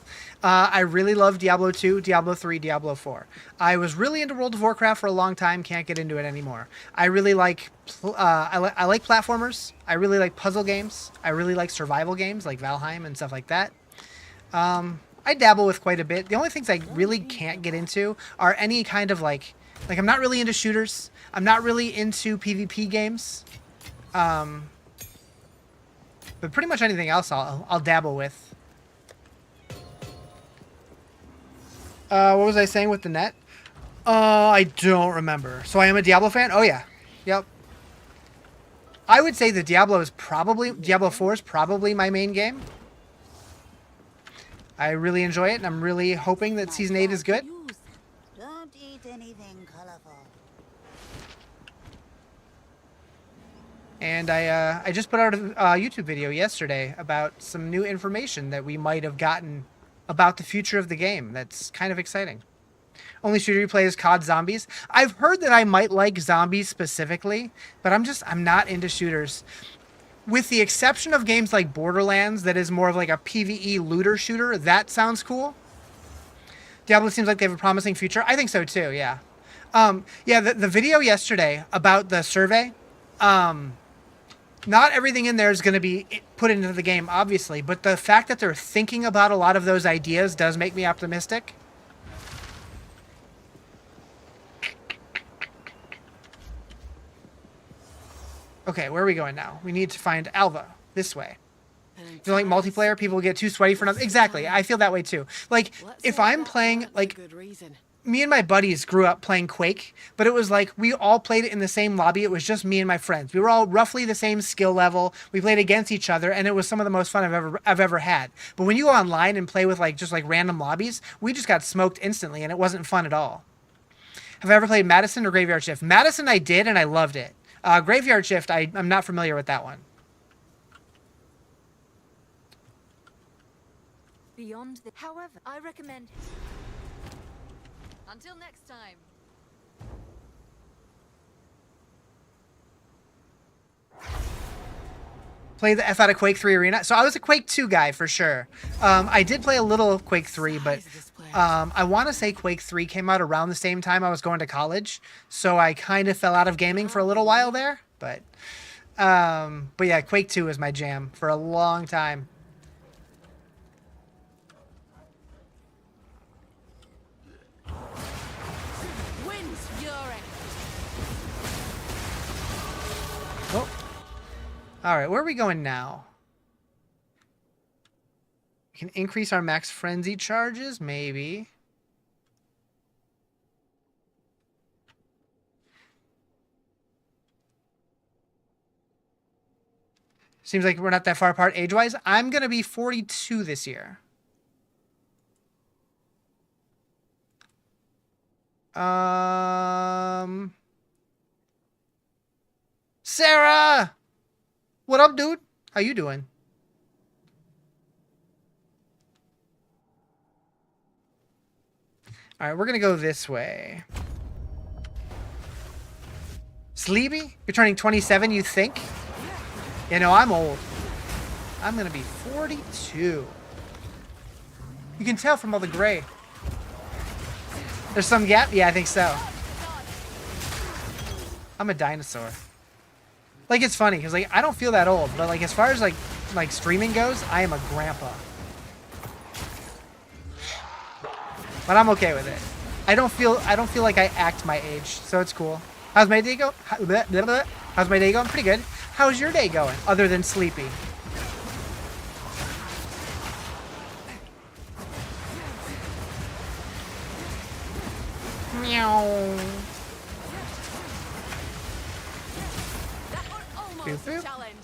I really love Diablo 2, Diablo 3, Diablo 4. I was really into World of Warcraft for a long time, can't get into it anymore. I really like, I like platformers. I really like puzzle games. I really like survival games like Valheim and stuff like that. I dabble with quite a bit. The only things I really can't get into are any kind of like I'm not really into shooters. I'm not really into PvP games. But pretty much anything else I'll dabble with. What was I saying with the net? I don't remember. So I am a Diablo fan? Oh yeah. Yep. I would say that Diablo 4 is probably my main game. I really enjoy it, and I'm really hoping that Season 8 is good. Don't eat anything colorful. And I just put out a YouTube video yesterday about some new information that we might have gotten about the future of the game. That's kind of exciting. Only shooter you play is COD Zombies. I've heard that I might like zombies specifically, but I'm not into shooters. With the exception of games like Borderlands, that is more of like a PvE looter shooter, that sounds cool. Diablo seems like they have a promising future. I think so too, yeah. Yeah, the video yesterday about the survey, not everything in there is going to be put into the game, obviously, but the fact that they're thinking about a lot of those ideas does make me optimistic. Okay, where are we going now? We need to find Alva. This way. If you like multiplayer, people get too sweaty for nothing. Exactly, I feel that way too. Like, if I'm playing, like, me and my buddies grew up playing Quake, but it was like we all played it in the same lobby. It was just me and my friends. We were all roughly the same skill level. We played against each other, and it was some of the most fun I've ever had. But when you go online and play with just random lobbies, we just got smoked instantly, and it wasn't fun at all. Have I ever played Madison or Graveyard Shift? Madison I did, and I loved it. Graveyard Shift, I'm not familiar with that one. Beyond the... However, I recommend... Until next time. Play the F out of Quake 3 Arena. So I was a Quake 2 guy for sure. I did play a little of Quake 3, but I want to say Quake 3 came out around the same time I was going to college, so I kind of fell out of gaming for a little while there. But yeah, Quake 2 is my jam for a long time. Wind's fury. Oh. All right, where are we going now? We can increase our max frenzy charges, maybe. Seems like we're not that far apart age-wise. I'm going to be 42 this year. Sarah! What up, dude? How you doing? All right, we're going to go this way. Sleepy? You're turning 27, you think? You know, I'm old. I'm going to be 42. You can tell from all the gray. There's some gap? Yeah, I think so. I'm a dinosaur. Like, it's funny, because, like, I don't feel that old. But, like, as far as, like streaming goes, I am a grandpa. But I'm okay with it. I don't feel like I act my age, so it's cool. How's my day go? How's my day going? Pretty good. How's your day going, other than sleepy? Meow. That was almost Boop, boop. a challenge.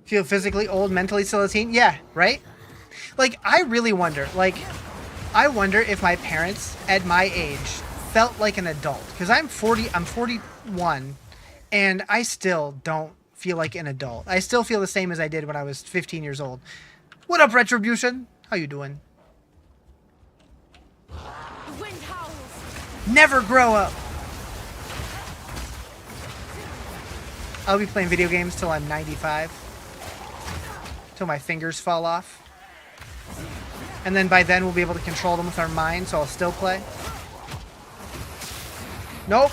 Feel physically old, mentally still a teen? Yeah, right? Like, I really wonder, I wonder if my parents at my age felt like an adult. Because I'm 41, and I still don't feel like an adult. I still feel the same as I did when I was 15 years old. What up, Retribution? How you doing? The wind howls. Never grow up! I'll be playing video games till I'm 95. Till my fingers fall off. And then by then we'll be able to control them with our mind, so I'll still play. Nope.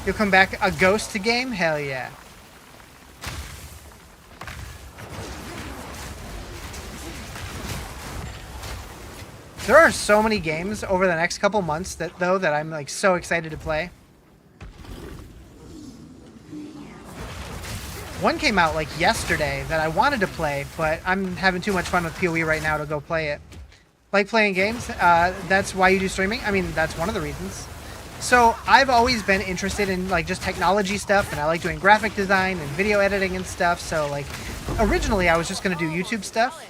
You'll come back a ghost to game? Hell yeah. There are so many games over the next couple months that I'm like so excited to play. One came out like yesterday that I wanted to play, but I'm having too much fun with PoE right now to go play it. Like playing games? That's why you do streaming? I mean, that's one of the reasons. So I've always been interested in like just technology stuff, and I like doing graphic design and video editing and stuff. So like originally I was just going to do YouTube stuff.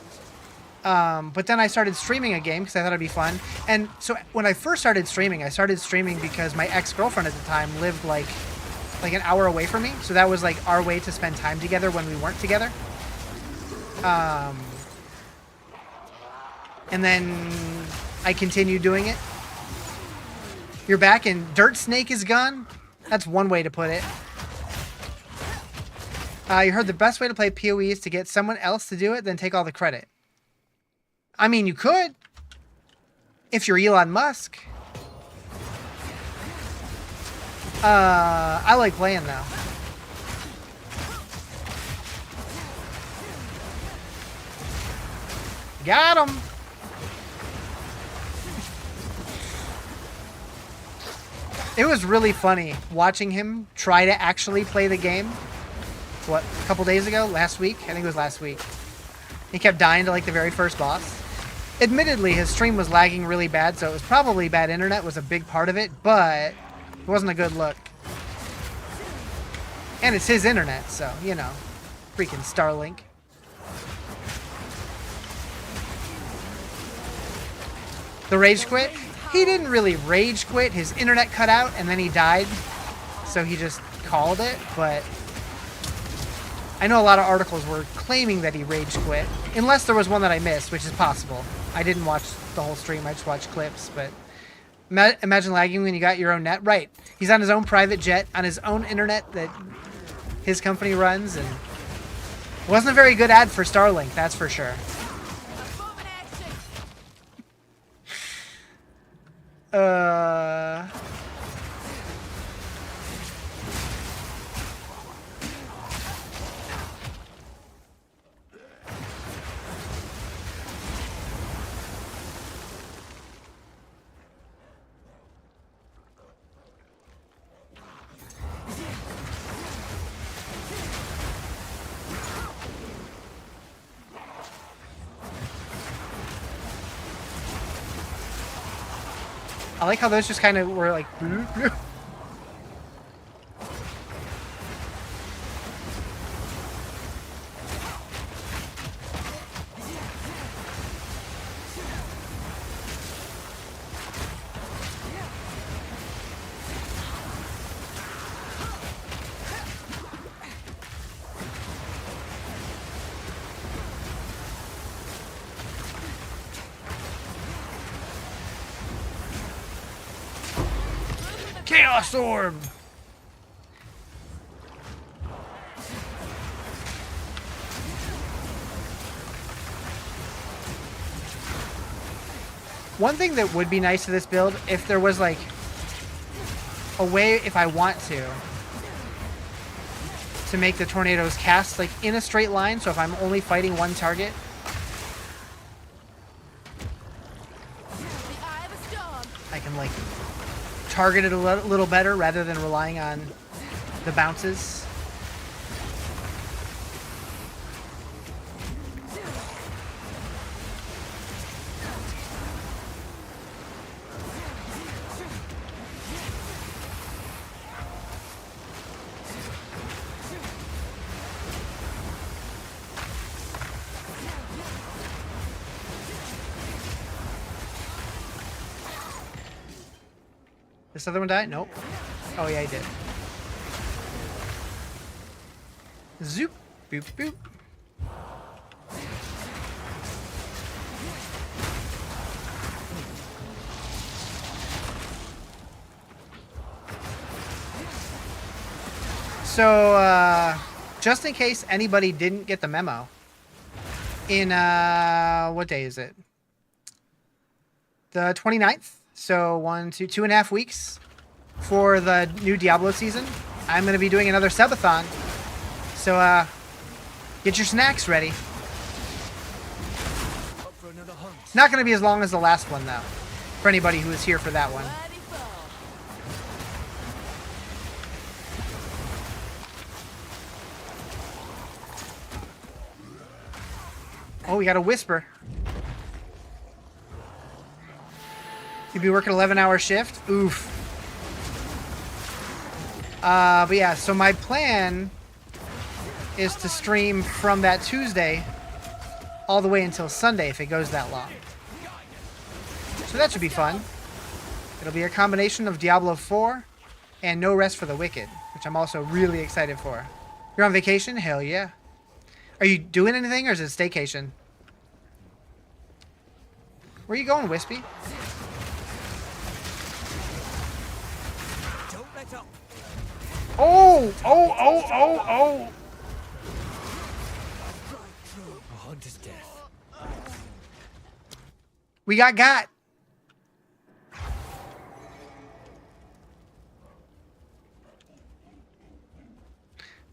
But then I started streaming a game because I thought it'd be fun. And so when I first started streaming because my ex-girlfriend at the time lived like an hour away from me. So that was like our way to spend time together when we weren't together. And then I continued doing it. You're back and Dirt Snake is gone? That's one way to put it. You heard the best way to play PoE is to get someone else to do it, then take all the credit. I mean, you could. If you're Elon Musk. I like playing though. Got him. It was really funny watching him try to actually play the game. What, a couple days ago? Last week? I think it was last week. He kept dying to like the very first boss. Admittedly, his stream was lagging really bad, so it was probably bad internet was a big part of it, but it wasn't a good look. And it's his internet, so, you know, freaking Starlink. The rage quit? He didn't really rage quit. His internet cut out, and then he died. so he just called it, but I know a lot of articles were claiming that he rage quit, unless there was one that I missed, which is possible. I didn't watch the whole stream, I just watched clips, but imagine lagging when you got your own net. Right, he's on his own private jet, on his own internet that his company runs, and wasn't a very good ad for Starlink, that's for sure. I like how those just kind of were like... Chaos Orb! One thing that would be nice to this build, if there was like a way, if I want to make the tornadoes cast like in a straight line, so if I'm only fighting one target, I can like target it a little better rather than relying on the bounces. This other one died? Nope. Oh yeah, he did. Zoop. Boop boop. So, just in case anybody didn't get the memo, in, what day is it? The 29th? So 2.5 weeks for the new Diablo season. I'm going to be doing another subathon. So, get your snacks ready. Not going to be as long as the last one, though, for anybody who was here for that one. Oh, we got a whisper. You'd be working 11-hour shift? Oof. But yeah, so my plan is to stream from that Tuesday all the way until Sunday if it goes that long. So that should be fun. It'll be a combination of Diablo 4 and No Rest for the Wicked, which I'm also really excited for. You're on vacation? Hell yeah. Are you doing anything or is it staycation? Where are you going, Wispy? Oh! Oh! Oh! Oh! Oh! We got.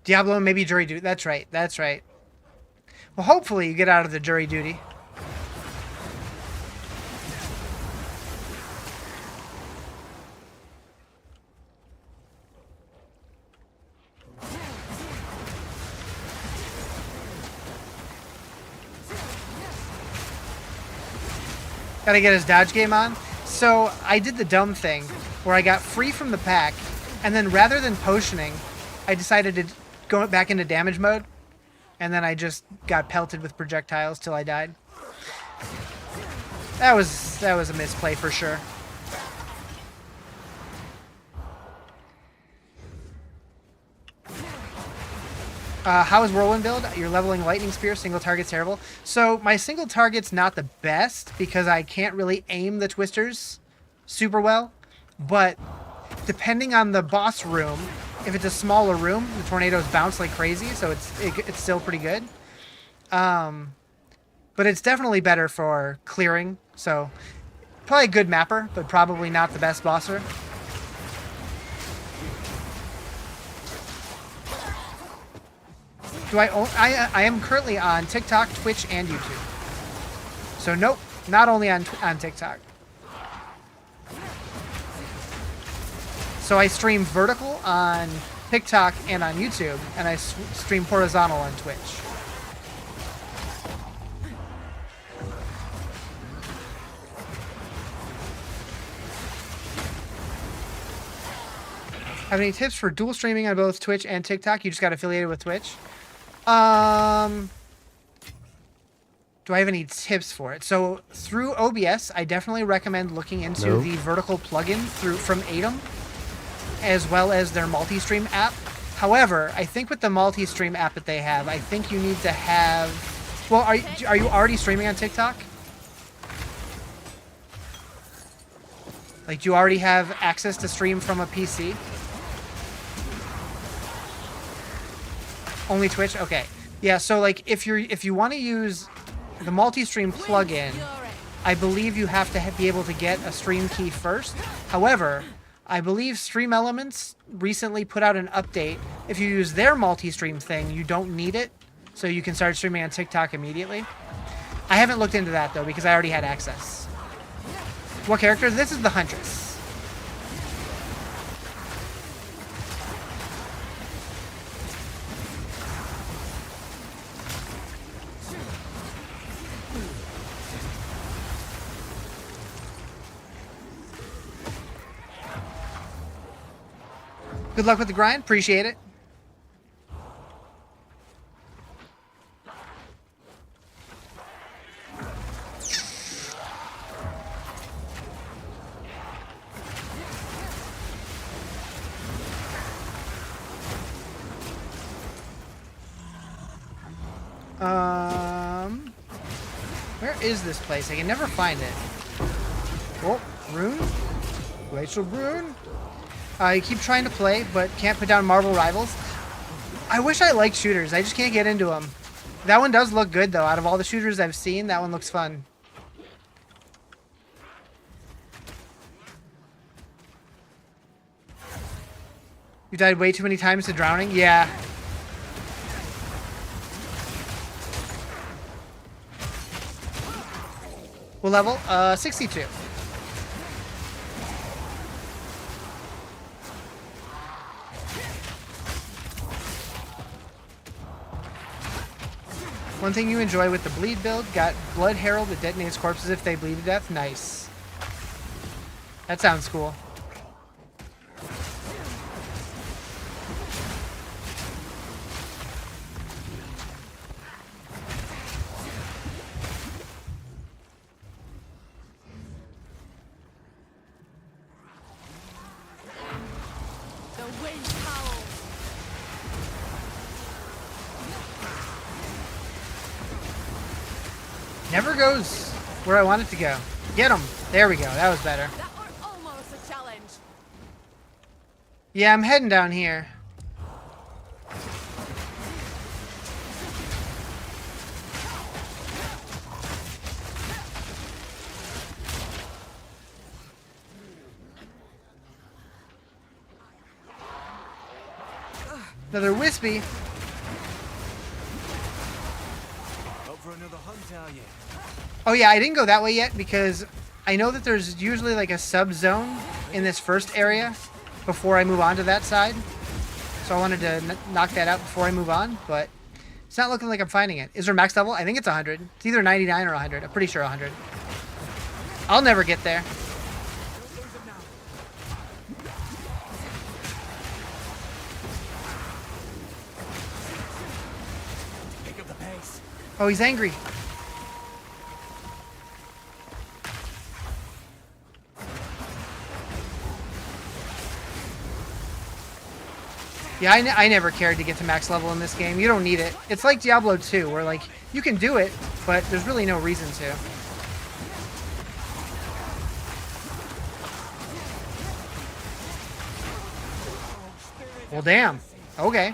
Diablo and maybe jury duty. That's right. That's right. Well, hopefully you get out of the jury duty. Gotta get his dodge game on. So I did the dumb thing where I got free from the pack, and then rather than potioning, I decided to go back into damage mode, and then I just got pelted with projectiles till I died. That was a misplay for sure. How is Whirlwind build? You're leveling Lightning Spear, single target's terrible. So my single target's not the best because I can't really aim the twisters super well. But depending on the boss room, if it's a smaller room, the tornadoes bounce like crazy, so it's still pretty good. But it's definitely better for clearing, so probably a good mapper, but probably not the best bosser. I am currently on TikTok, Twitch, and YouTube. So nope, not only on TikTok. So I stream vertical on TikTok and on YouTube, and I stream horizontal on Twitch. Have any tips for dual streaming on both Twitch and TikTok? You just got affiliated with Twitch. Do I have any tips for it? So through OBS, I definitely recommend looking into the vertical plugin from Atom, as well as their multi-stream app. However, I think with the multi-stream app that they have, I think you need to have... Well, are you already streaming on TikTok? Like, do you already have access to stream from a PC? Only Twitch? Okay. Yeah, so like if you want to use the multi-stream plugin, I believe you have to be able to get a stream key first. However, I believe Stream Elements recently put out an update. If you use their multi-stream thing, you don't need it, so you can start streaming on TikTok immediately. I haven't looked into that though because I already had access. What character? This is the Huntress. Good luck with the grind. Appreciate it. Where is this place? I can never find it. Oh, rune? Glacial rune? I keep trying to play, but can't put down Marvel Rivals. I wish I liked shooters. I just can't get into them. That one does look good, though. Out of all the shooters I've seen, that one looks fun. You died way too many times to drowning? Yeah. What level? 62. One thing you enjoy with the bleed build, got Blood Herald that detonates corpses if they bleed to death. Nice. That sounds cool. Never goes where I want it to go. Get him. There we go. That was better. That was almost a challenge. Yeah, I'm heading down here. Another wispy. Oh yeah, I didn't go that way yet because I know that there's usually like a sub-zone in this first area before I move on to that side. So I wanted to knock that out before I move on, but it's not looking like I'm finding it. Is there max level? I think it's 100. It's either 99 or 100. I'm pretty sure 100. I'll never get there. Oh, he's angry. Yeah, I never cared to get to max level in this game. You don't need it. It's like Diablo 2, where like you can do it, but there's really no reason to. Well, damn. Okay.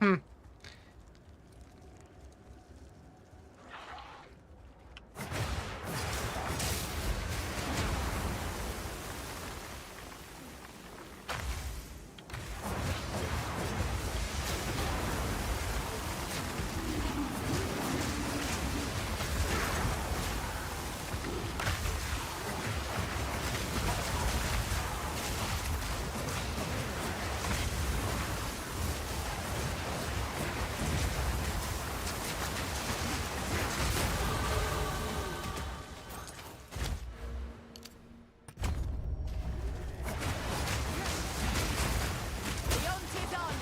Hmm. The hunt is on.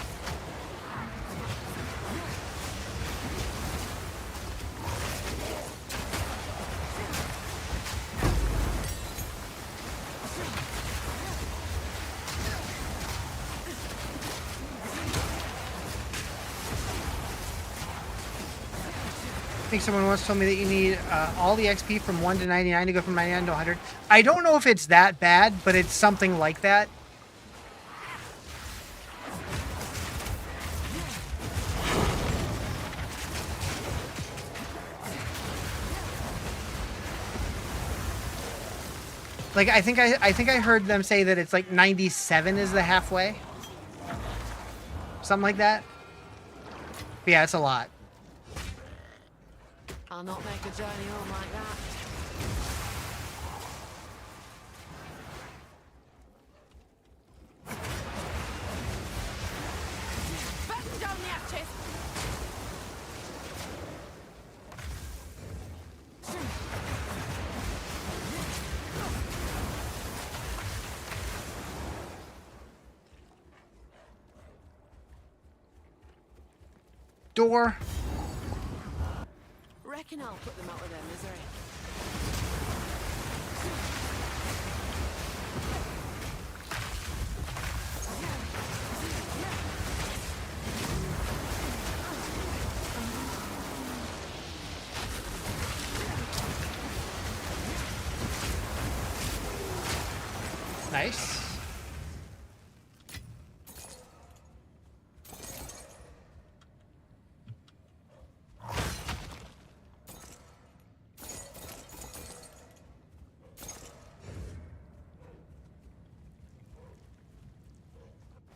I think someone once told me that you need all the XP from 1 to 99 to go from 99 to 100. I don't know if it's that bad, but it's something like that. Like I think I heard them say that it's like 97 is the halfway. Something like that. But yeah, it's a lot. I'll not make a journey home like that. Batten down the hatches. Door. Reckon I'll put them out of their misery. Nice.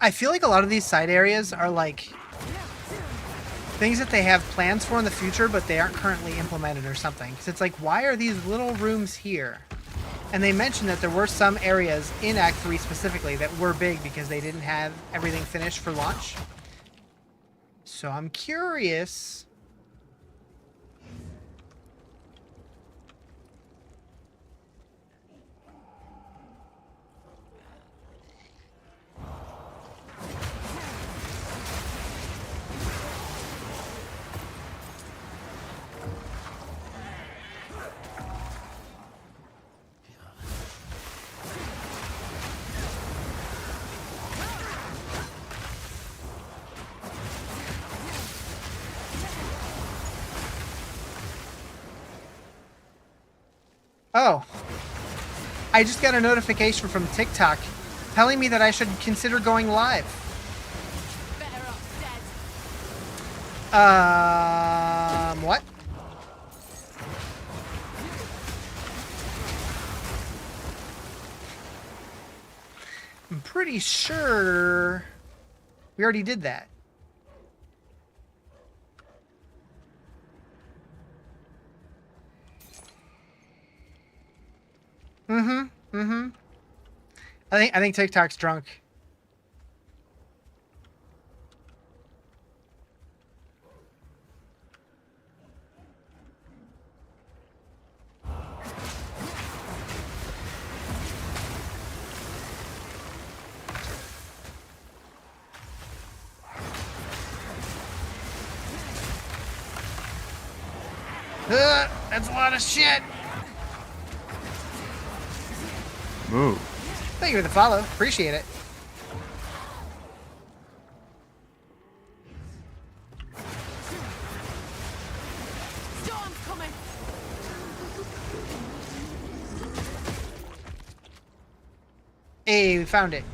I feel like a lot of these side areas are like things that they have plans for in the future, but they aren't currently implemented or something. Because it's like, why are these little rooms here? And they mentioned that there were some areas in Act 3 specifically that were big because they didn't have everything finished for launch. So I'm curious. Oh, I just got a notification from TikTok telling me that I should consider going live. Better off dead. What? I'm pretty sure we already did that. I think TikTok's drunk. That's a lot of shit. Move. Thank you for the follow. Appreciate it. Storm's coming. Hey, we found it.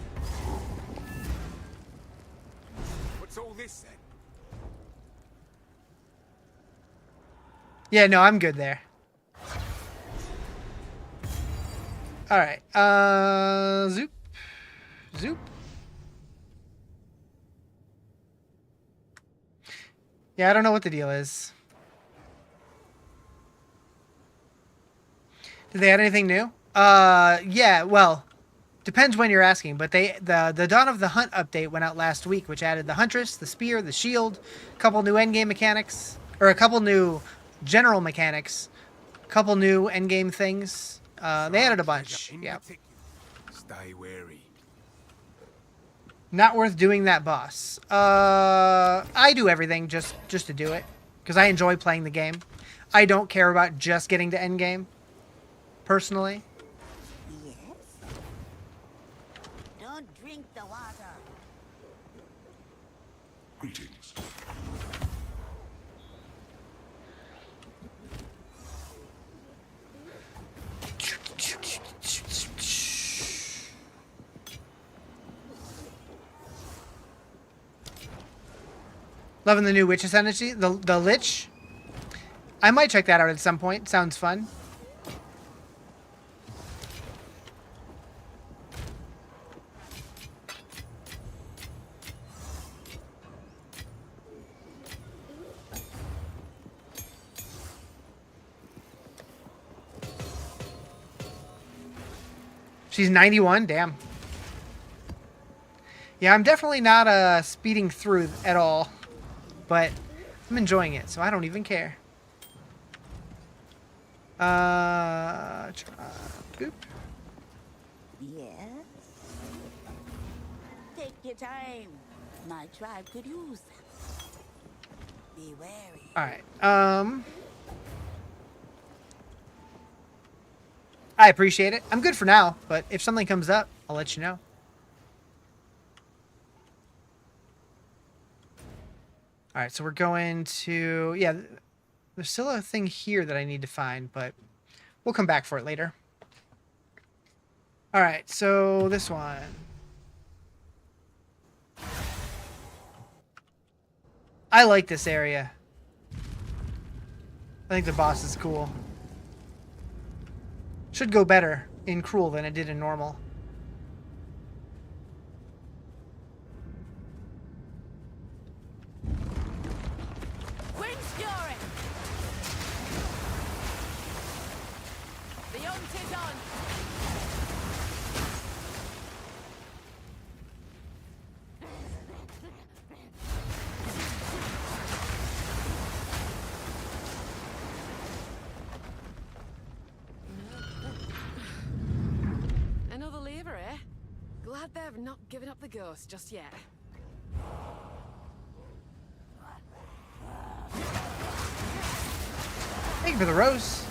What's all this then? Yeah, no, I'm good there. All right. Zoop. Zoop. Yeah, I don't know what the deal is. Did they add anything new? Yeah, well, depends when you're asking, but the Dawn of the Hunt update went out last week, which added the Huntress, the Spear, the Shield, a couple new endgame mechanics, or a couple new general mechanics, a couple new endgame things. They added a bunch. In Yeah. particular. Stay wary. Not worth doing that boss. I do everything just to do it, because I enjoy playing the game. I don't care about just getting to endgame, personally. Yes? Don't drink the water. Greetings. Loving the new Witch Ascendancy. The Lich. I might check that out at some point. Sounds fun. She's 91? Damn. Yeah, I'm definitely not speeding through at all. But I'm enjoying it, so I don't even care. Boop. Yes? Take your time. My tribe could use them. Be wary. Alright, I appreciate it. I'm good for now, but if something comes up, I'll let you know. Alright, so we're going to... Yeah, there's still a thing here that I need to find, but we'll come back for it later. Alright, so this one. I like this area. I think the boss is cool. Should go better in Cruel than it did in Normal. Wind's fury. The hunt is on. Another lever, eh? Glad they've not given up the ghost just yet. Thank you for the rose.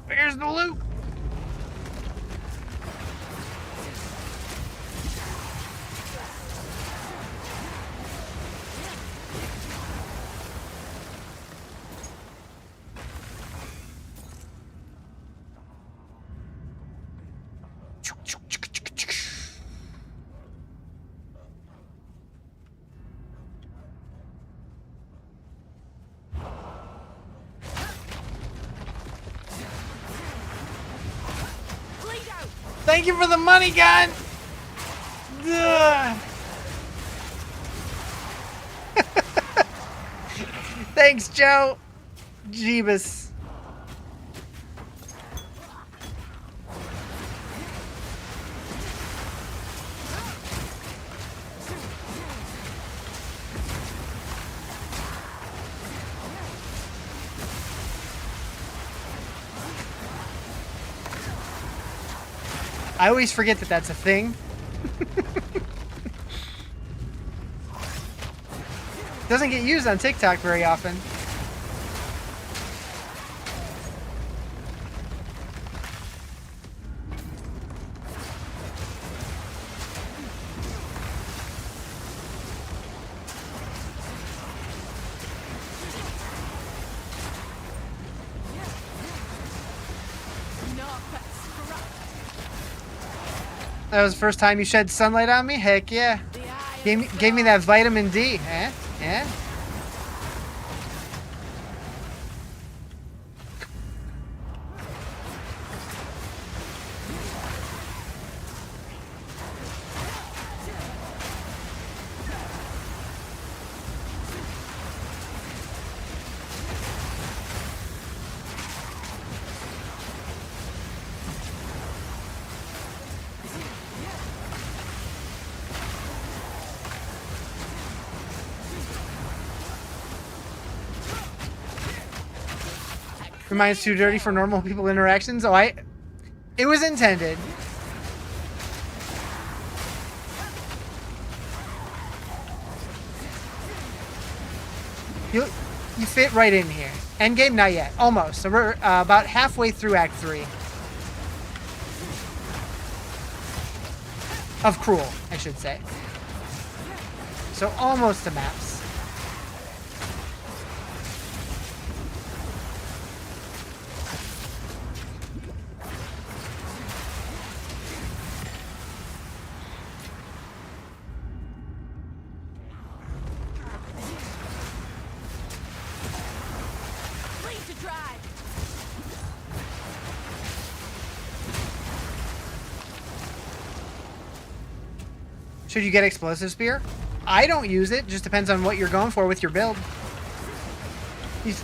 Where's the loot? Thank you for the money, gun! Ugh. Thanks, Joe! Jeebus. I always forget that that's a thing. Doesn't get used on TikTok very often. That was the first time you shed sunlight on me? Heck yeah. Gave me that vitamin D, eh? Eh? Reminds too dirty for normal people interactions. Oh, it was intended. You fit right in here. Endgame, not yet. Almost. So we're about halfway through Act 3. Of Cruel, I should say. So almost to maps. Should you get Explosive Spear? I don't use it. Just depends on what you're going for with your build.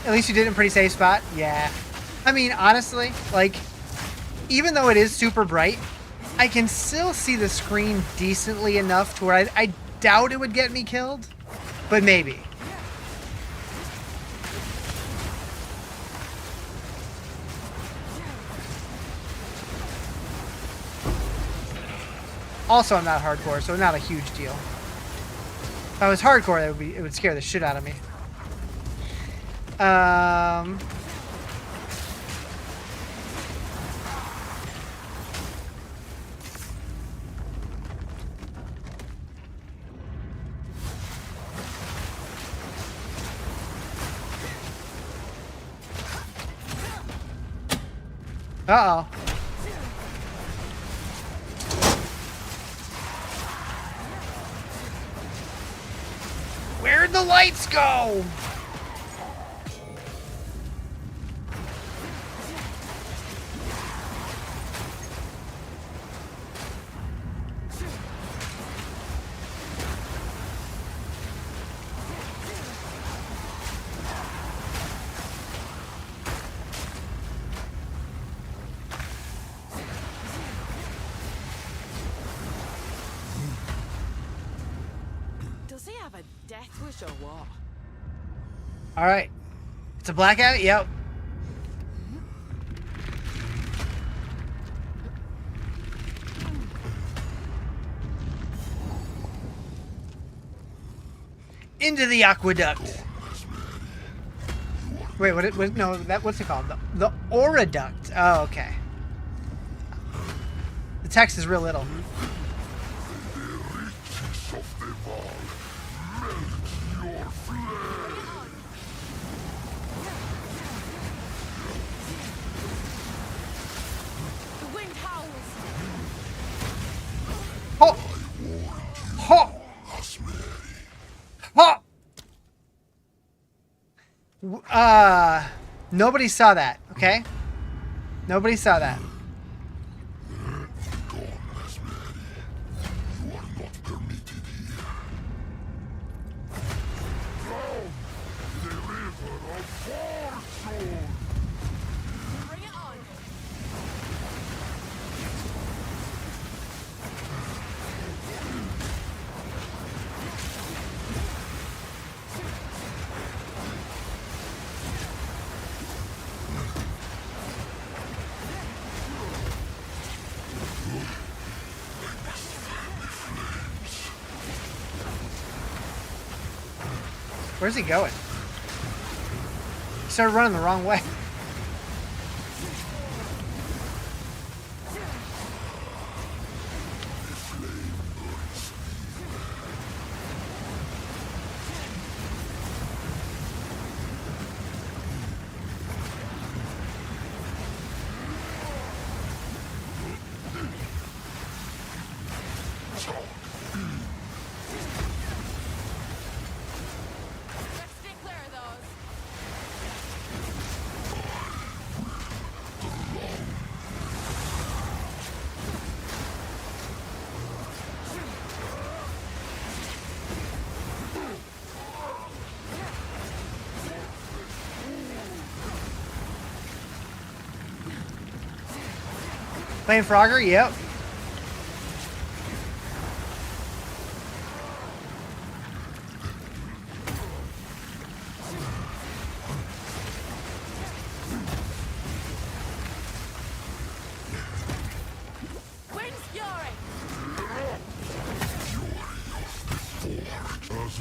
At least you did it in a pretty safe spot. Yeah. I mean, honestly, like, even though it is super bright, I can still see the screen decently enough to where I doubt it would get me killed. But maybe. Also, I'm not hardcore, so not a huge deal. If I was hardcore, it would scare the shit out of me. Uh-oh. Where'd the lights go? Does he have a death wish or what? All right. It's a blackout? Yep. Into the aqueduct. Wait, what? No, what's it called? The Auraduct. Oh, okay. The text is real little. Ho! Ho! Ho! Nobody saw that, okay? Nobody saw that. Where's he going? He started running the wrong way. Let's stay clear of those. Playing Frogger? Yep. Wind's fury.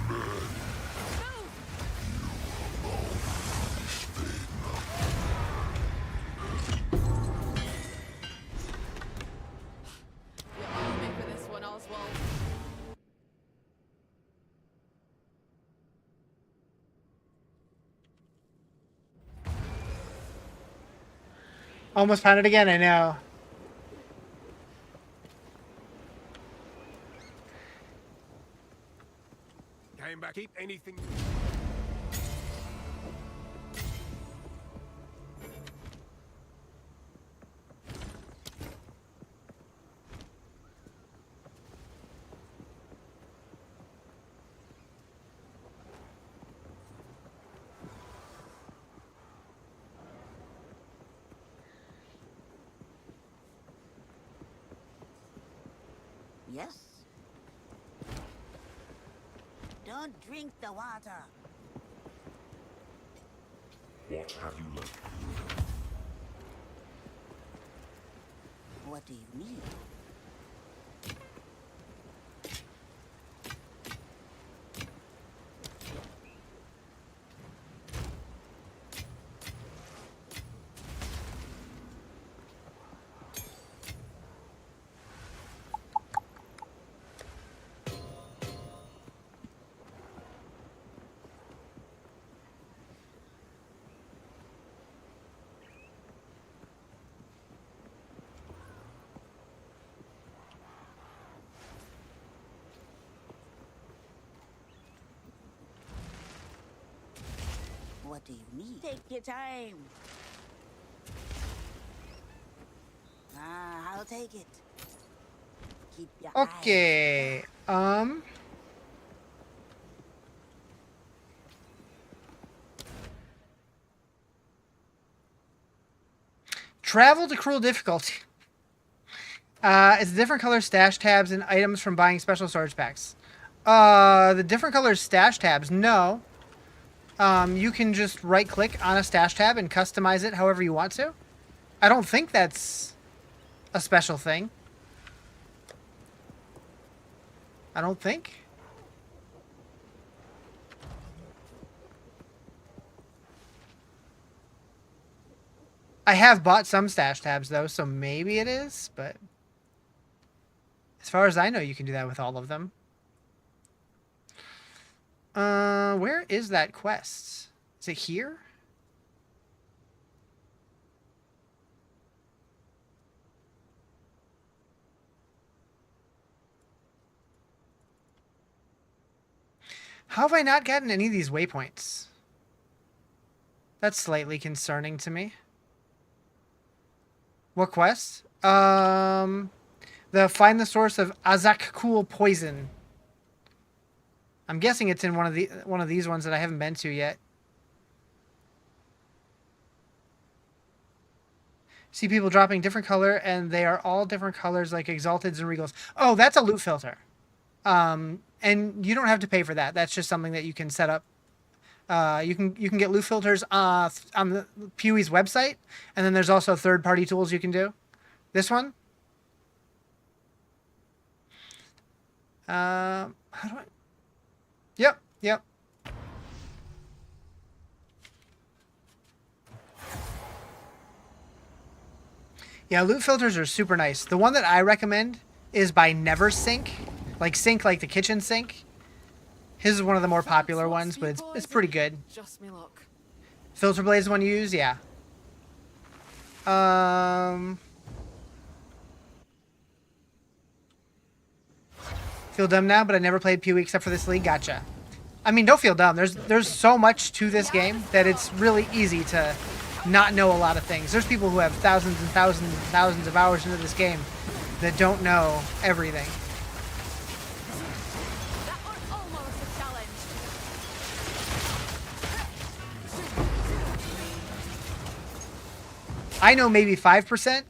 Move. You'll owe me for this one, Oswald. Almost found it again, I know. Came back. Keep anything. Yes? Don't drink the water. What have you learned? What do you mean? What do you mean? Take your time. I'll take it. Keep your eyes. Okay. Travel to cruel difficulty. It's different color stash tabs and items from buying special storage packs. The different color stash tabs, no. You can just right click on a stash tab and customize it however you want to. I don't think that's a special thing. I don't think. I have bought some stash tabs though, so maybe it is, but as far as I know, you can do that with all of them. Where is that quest? Is it here? How have I not gotten any of these waypoints? That's slightly concerning to me. What quest? The find the source of Azak-Cool poison. I'm guessing it's in one of these ones that I haven't been to yet. See people dropping different color, and they are all different colors, like Exalteds and Regals. Oh, that's a loot filter. And you don't have to pay for that. That's just something that you can set up. You can get loot filters on the Pewie's website, and then there's also third-party tools you can do. This one. How do I? Yep. Yeah, loot filters are super nice. The one that I recommend is by Never Sink. Like sink like the kitchen sink. His is one of the more popular ones, but it's pretty good. Just me luck. Filter Blaze one you use, yeah. Feel dumb now, but I never played PoE except for this league. Gotcha. I mean, don't feel dumb. There's so much to this game that it's really easy to not know a lot of things. There's people who have thousands and thousands and thousands of hours into this game that don't know everything. That was almost a challenge. I know maybe 5%.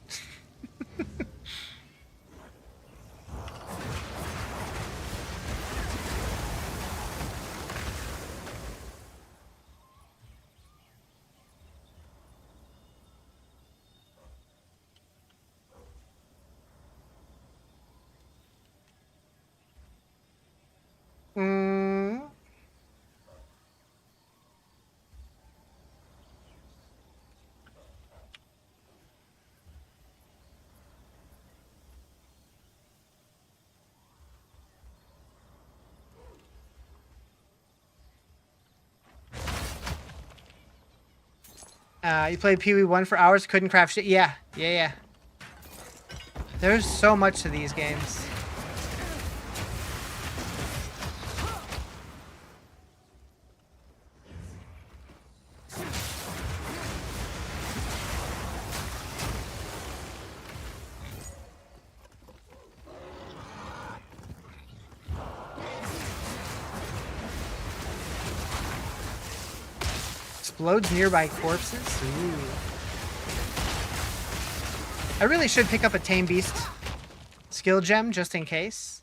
You played PoE 1 for hours, couldn't craft shit. Yeah. There's so much to these games. Explodes nearby corpses? Ooh. I really should pick up a Tame Beast skill gem just in case.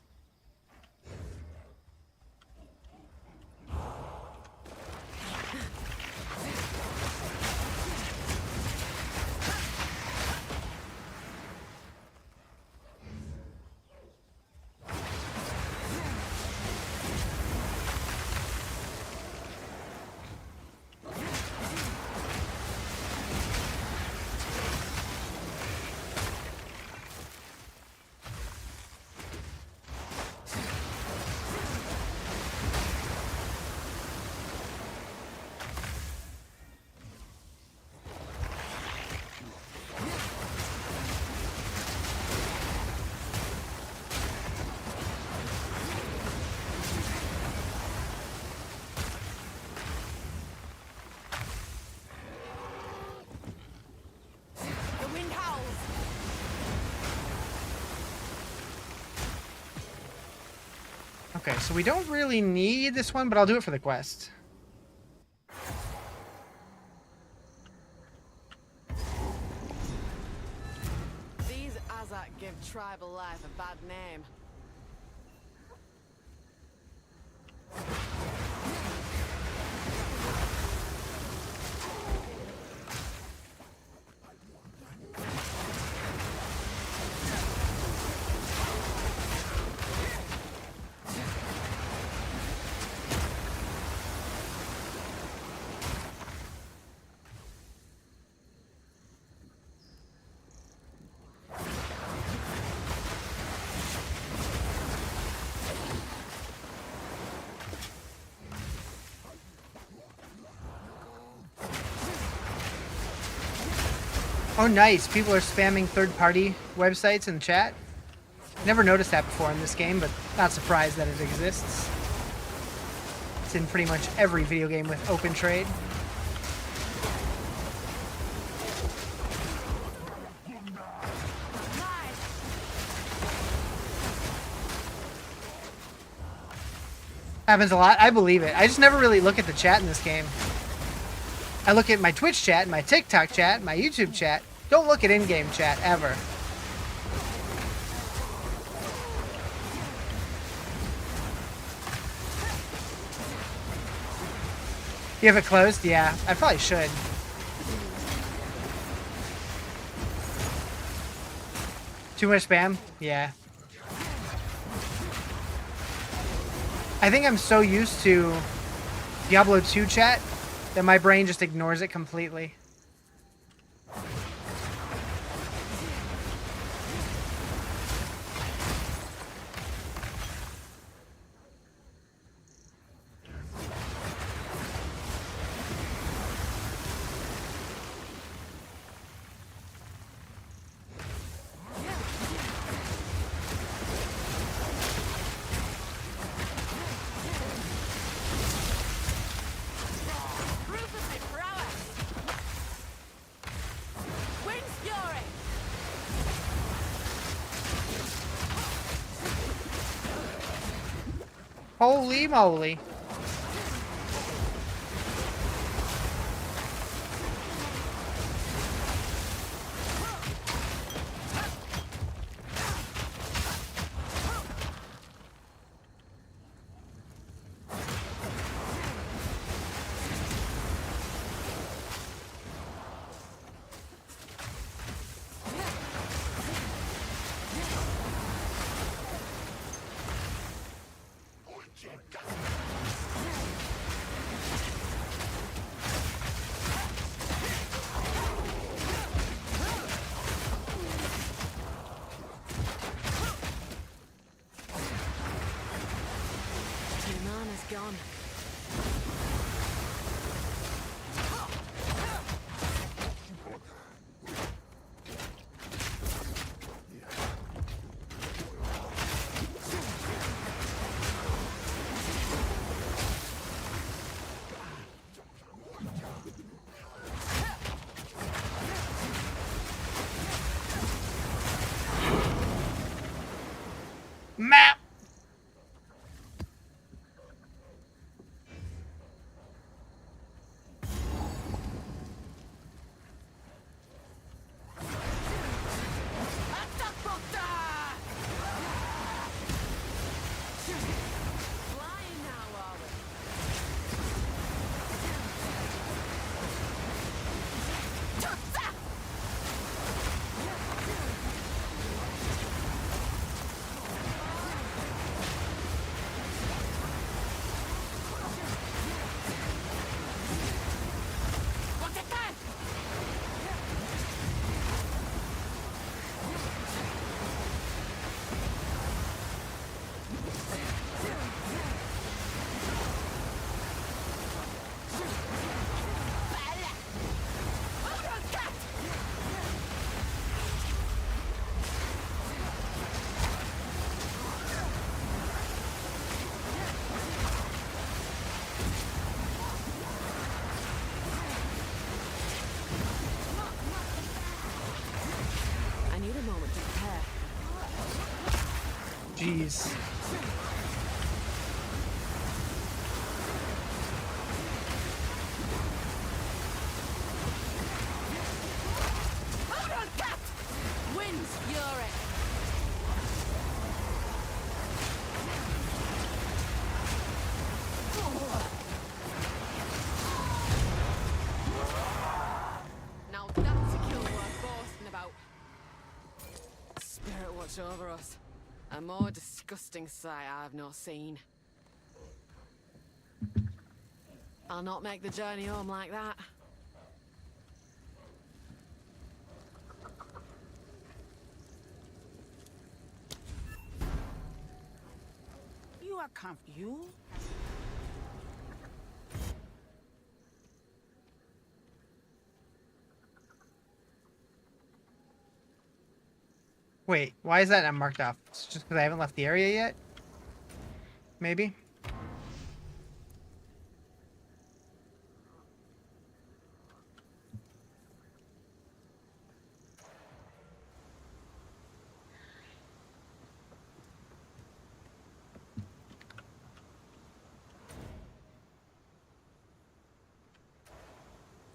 Okay, so we don't really need this one, but I'll do it for the quest. These Azak give tribal life a bad name. Oh, nice. People are spamming third-party websites in the chat. Never noticed that before in this game, but not surprised that it exists. It's in pretty much every video game with open trade. Happens a lot. I believe it. I just never really look at the chat in this game. I look at my Twitch chat, my TikTok chat, my YouTube chat. Don't look at in-game chat, ever. You have it closed? Yeah, I probably should. Too much spam? Yeah. I think I'm so used to Diablo 2 chat that my brain just ignores it completely. Holy moly. Your man is gone. Map! Flying now, are we? I need a moment to prepare. Jeez. Hold on, cat! Wind's fury. Now that's a kill worth boasting about. Spirit watch over us. A more disgusting sight I've not seen. I'll not make the journey home like that. You are confused? Wait, why is that not marked off? It's just because I haven't left the area yet? Maybe?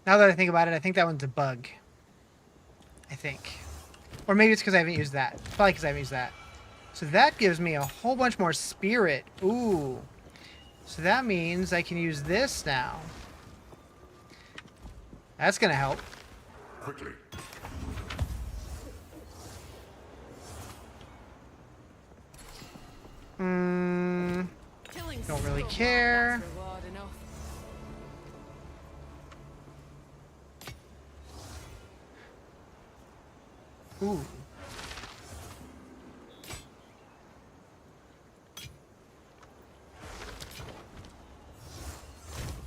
Now that I think about it, I think that one's a bug. I think. Or maybe it's because I haven't used that. Probably because I haven't used that. So that gives me a whole bunch more spirit. Ooh. So that means I can use this now. That's going to help. Quickly. Killing Don't really scum, care. that's reward enough. Ooh.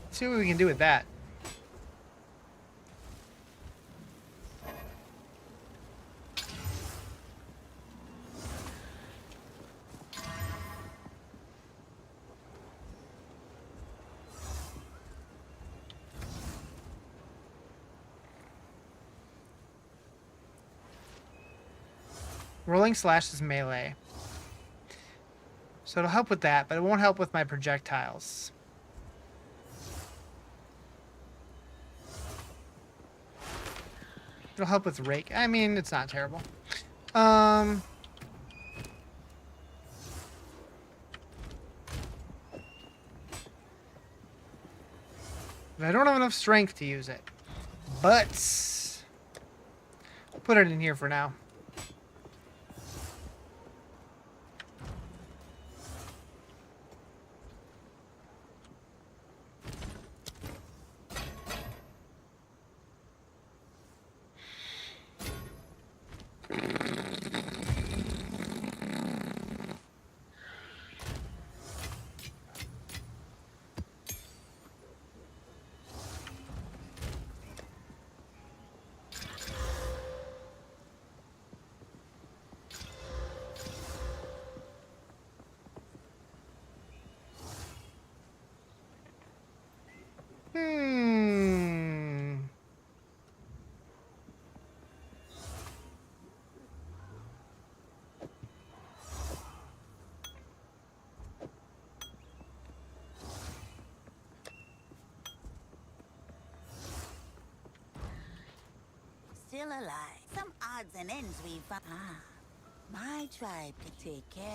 See what we can do with that. Rolling slash is melee. So it'll help with that, but it won't help with my projectiles. It'll help with rake. I mean, it's not terrible. But I don't have enough strength to use it. But I'll put it in here for now. Still alive. Some odds and ends we found. Ah, my tribe could take care.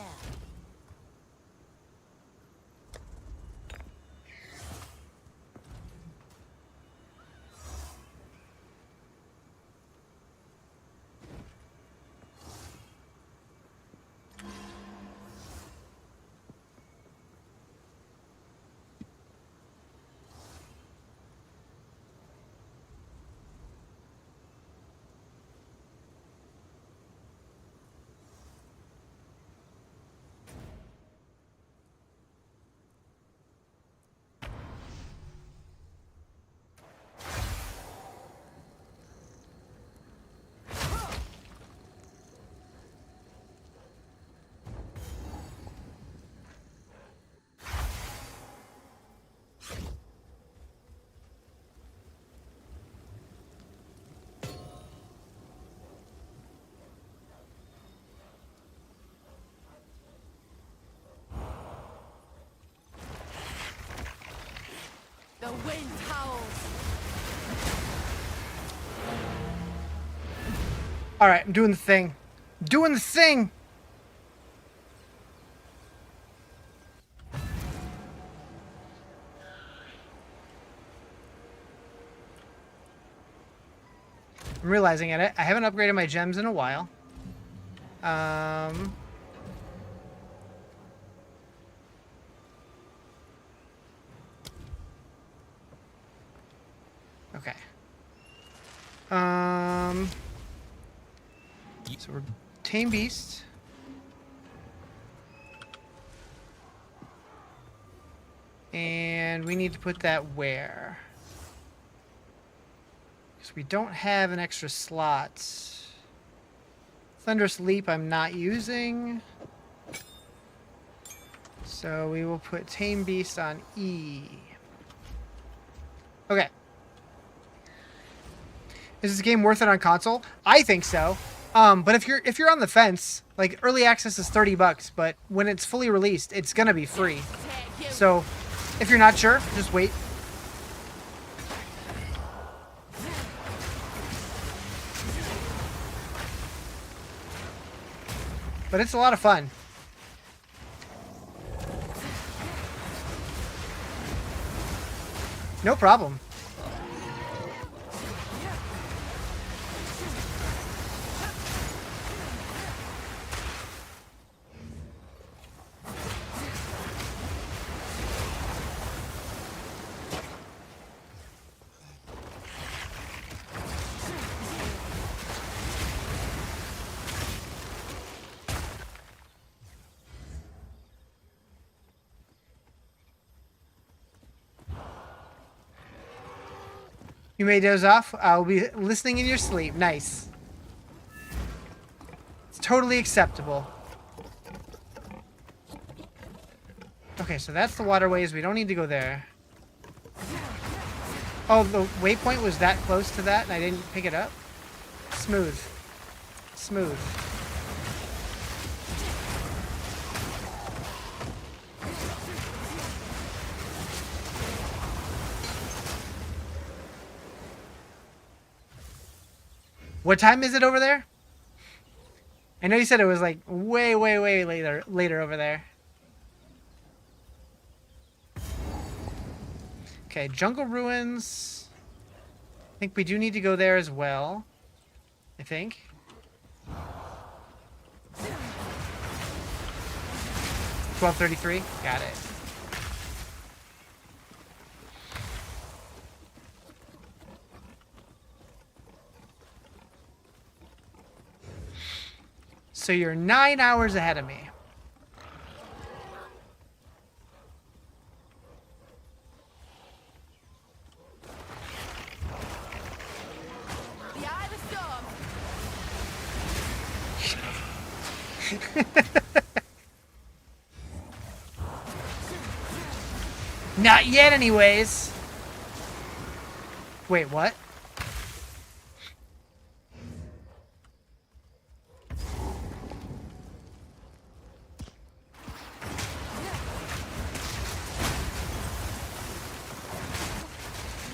The wind howls. All right, I'm doing the thing. Doing the thing. I'm realizing it. I haven't upgraded my gems in a while. Okay. So we're tame beast. And we need to put that where? Because we don't have an extra slot. Thunderous Leap I'm not using. So we will put Tame Beast on E. Okay. Is this game worth it on console? I think so. But if you're on the fence, like early access is $30, but when it's fully released, it's gonna be free. So if you're not sure, just wait. But it's a lot of fun. No problem. You may doze off. I'll be listening in your sleep. Nice. It's totally acceptable. Okay, so that's the waterways. We don't need to go there. Oh, the waypoint was that close to that and I didn't pick it up? Smooth. Smooth. What time is it over there? I know you said it was like way, way, way later over there. Okay, Jungle Ruins. I think we do need to go there as well. I think. $12.33. Got it. So you're 9 hours ahead of me. The eye of the storm. Not yet, anyways. Wait, what?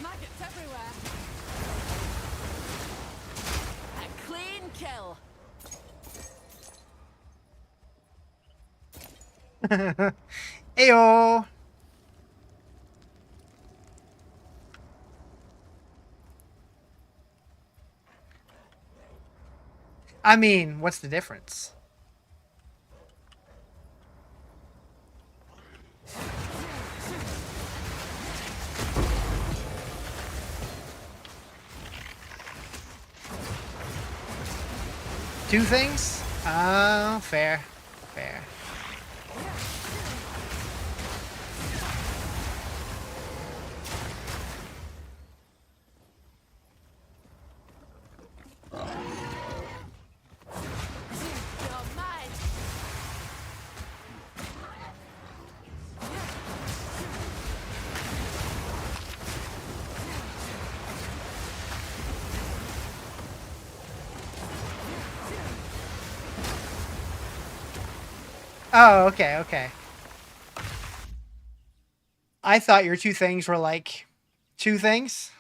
Maggots everywhere. A clean kill. Ayo. I mean, what's the difference? Two things? Oh, fair. Fair. You're mine. Oh, okay, okay. I thought your two things were like two things.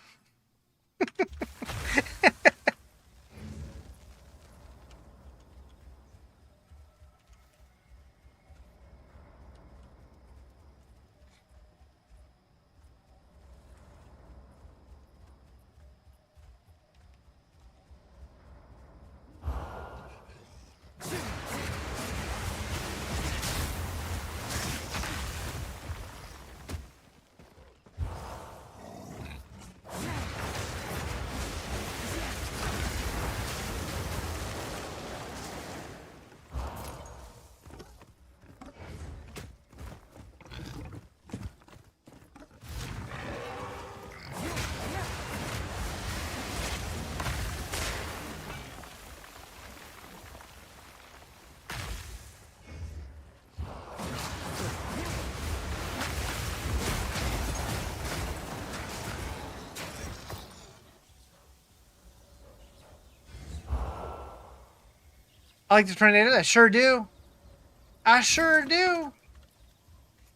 I like the tornadoes. I sure do. I sure do.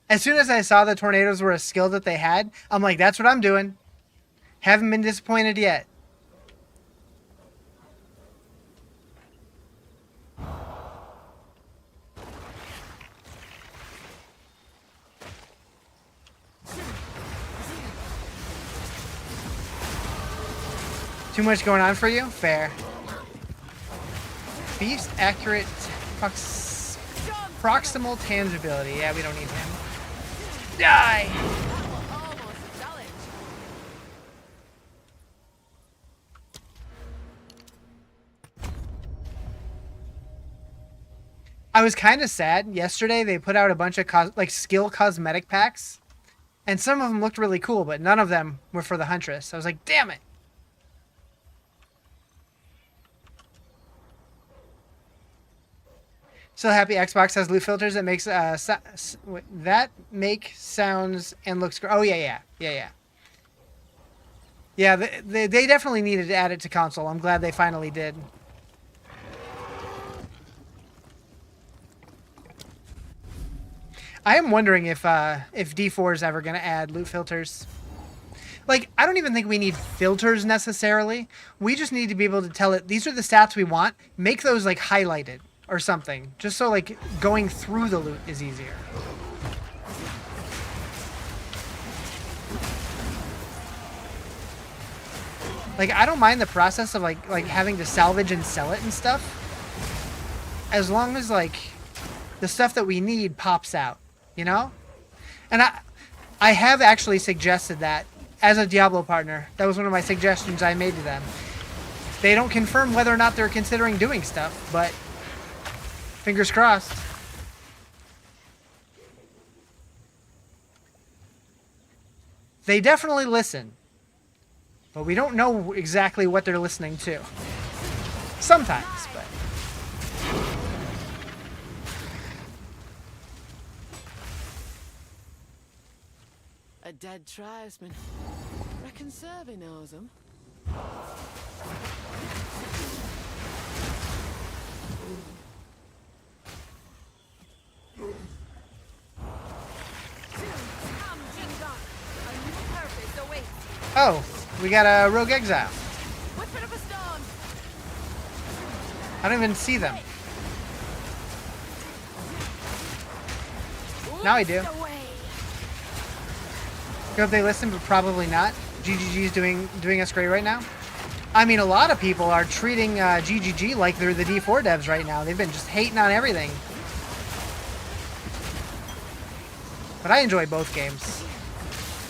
As soon as I saw the tornadoes were a skill that they had, I'm like, that's what I'm doing. Haven't been disappointed yet. Too much going on for you? Fair. Beast accurate proximal tangibility. Yeah, we don't need him. Die! Almost a challenge. I was kind of sad. Yesterday, they put out a bunch of skill cosmetic packs. And some of them looked really cool, but none of them were for the Huntress. I was like, damn it! So happy Xbox has loot filters that makes that make sounds and looks. Oh yeah. Yeah, they definitely needed to add it to console. I'm glad they finally did. I am wondering if D4 is ever going to add loot filters. Like, I don't even think we need filters necessarily. We just need to be able to tell it, these are the stats we want. Make those, like, highlighted or something. Just so, like, going through the loot is easier. Like, I don't mind the process of, like having to salvage and sell it and stuff. As long as, like, the stuff that we need pops out, you know? And I have actually suggested that as a Diablo partner. That was one of my suggestions I made to them. They don't confirm whether or not they're considering doing stuff, but fingers crossed. They definitely listen. But we don't know exactly what they're listening to. Sometimes, but... A dead tribesman. Reckon Survey knows him. Oh, we got a rogue exile. Whipping up a stone. I don't even see them. Now I do. I hope they listen, but probably not. GGG's doing us great right now. I mean, a lot of people are treating GGG like they're the D4 devs right now. They've been just hating on everything. But I enjoy both games.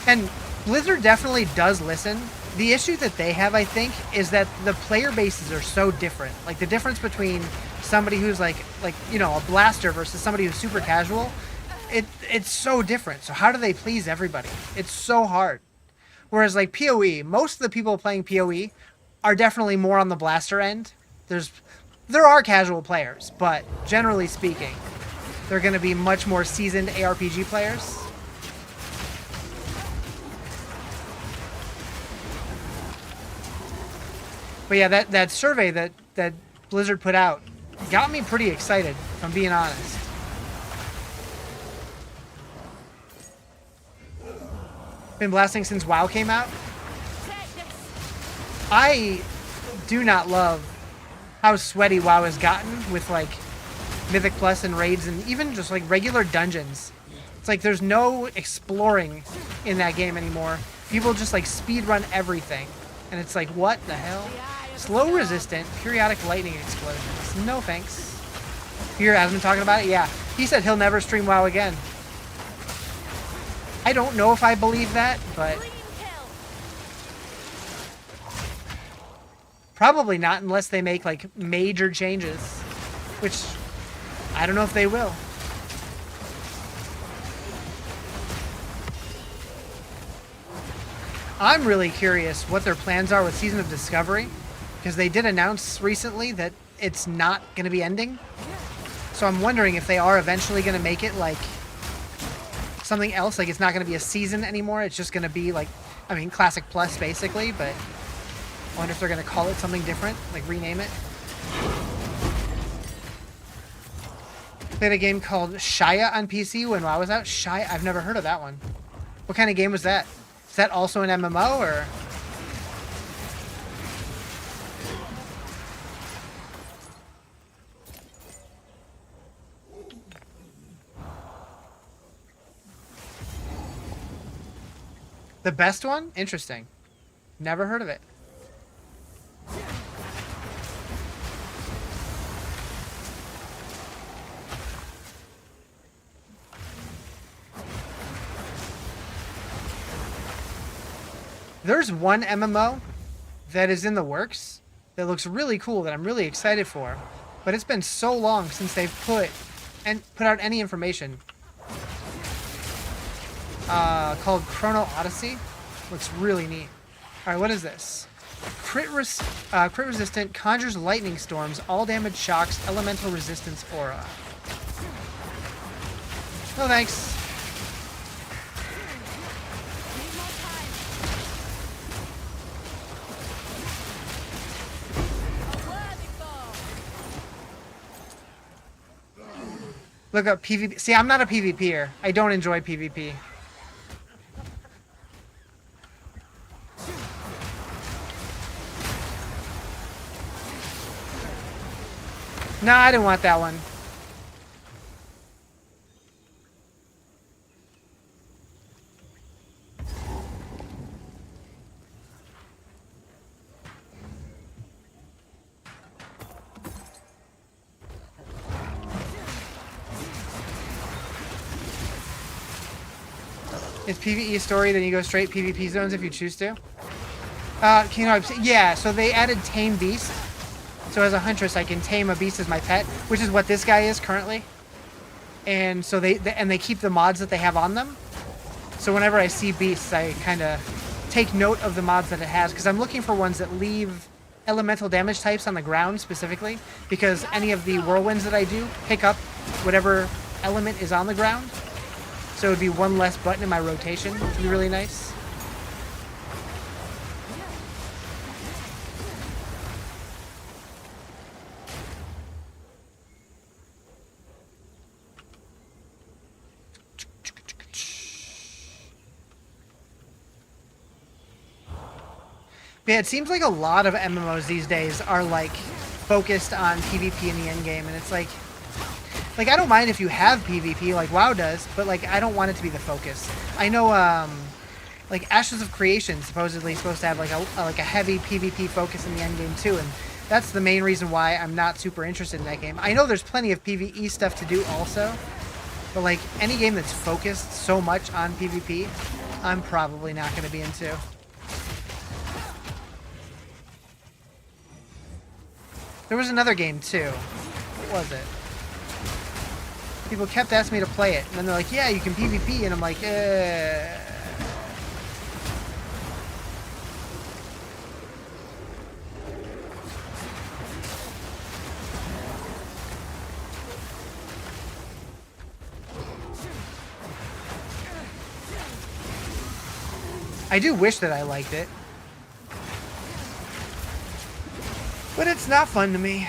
And Blizzard definitely does listen. The issue that they have, I think, is that the player bases are so different. Like, the difference between somebody who's like you know, a blaster versus somebody who's super casual, it's so different. So how do they please everybody? It's so hard. Whereas, like, PoE, most of the people playing PoE are definitely more on the blaster end. There are casual players, but generally speaking, they're going to be much more seasoned ARPG players. But yeah, that survey that Blizzard put out got me pretty excited, if I'm being honest. Been blasting since WoW came out. I do not love how sweaty WoW has gotten with, like, Mythic Plus and raids and even just, like, regular dungeons. It's like there's no exploring in that game anymore. People just, like, speedrun everything. And it's like, what the hell? Slow resistant, periodic lightning explosions. No thanks. You hear Asmund talking about it? Yeah. He said he'll never stream WoW again. I don't know if I believe that, but... probably not unless they make, like, major changes. Which, I don't know if they will. I'm really curious what their plans are with Season of Discovery, because they did announce recently that it's not going to be ending. So I'm wondering if they are eventually going to make it, like, something else. Like, it's not going to be a season anymore. It's just going to be, like, I mean, Classic Plus, basically, but I wonder if they're going to call it something different, like rename it. Played a game called Shia on PC when WoW was out. Shia? I've never heard of that one. What kind of game was that? Is that also an MMO, or...? The best one? Interesting. Never heard of it. There's one MMO that is in the works that looks really cool that I'm really excited for, but it's been so long since they've put out any information. Called Chrono Odyssey. Looks really neat. Alright, what is this? Crit resistant, conjures lightning storms, all damage shocks, elemental resistance aura. No thanks. Look up PvP. See, I'm not a PvPer. I don't enjoy PvP. No, I didn't want that one. It's PvE story, then you go straight PvP zones if you choose to. Yeah, so they added Tame Beast. So as a huntress, I can tame a beast as my pet, which is what this guy is currently. And so they keep the mods that they have on them. So whenever I see beasts, I kind of take note of the mods that it has, because I'm looking for ones that leave elemental damage types on the ground specifically, because any of the whirlwinds that I do pick up whatever element is on the ground. So it would be one less button in my rotation, which would be really nice. Yeah, it seems like a lot of MMOs these days are like focused on PvP in the end game, and it's like I don't mind if you have PvP like WoW does, but like I don't want it to be the focus. I know like Ashes of Creation supposedly supposed to have like a heavy PvP focus in the end game too, and that's the main reason why I'm not super interested in that game. I know there's plenty of PvE stuff to do also, but like any game that's focused so much on PvP, I'm probably not going to be into. There was another game too. What was it? People kept asking me to play it, and then they're like, yeah, you can PvP, and I'm like, I do wish that I liked it. But it's not fun to me.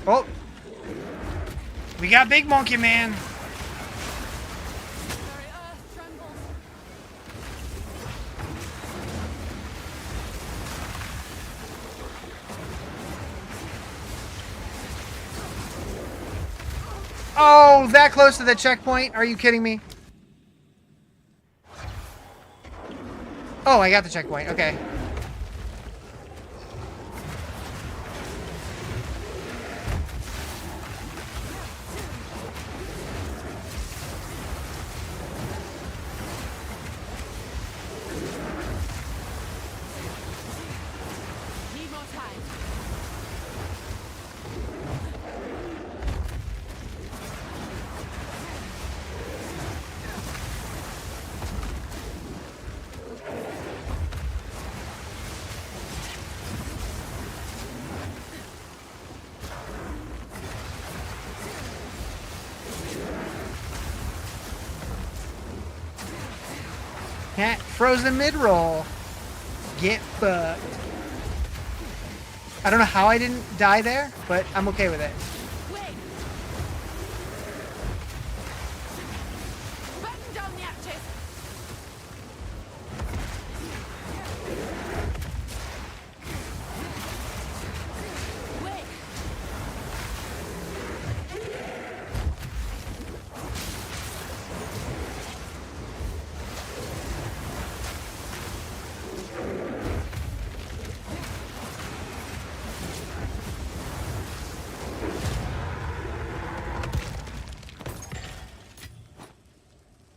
Oh! We got Big Monkey Man! Oh, that close to the checkpoint? Are you kidding me? Oh, I got the checkpoint. Okay. Need more time. Cat frozen mid-roll. Get fucked. I don't know how I didn't die there, but I'm okay with it. Wait. Button down the hatches. Wait.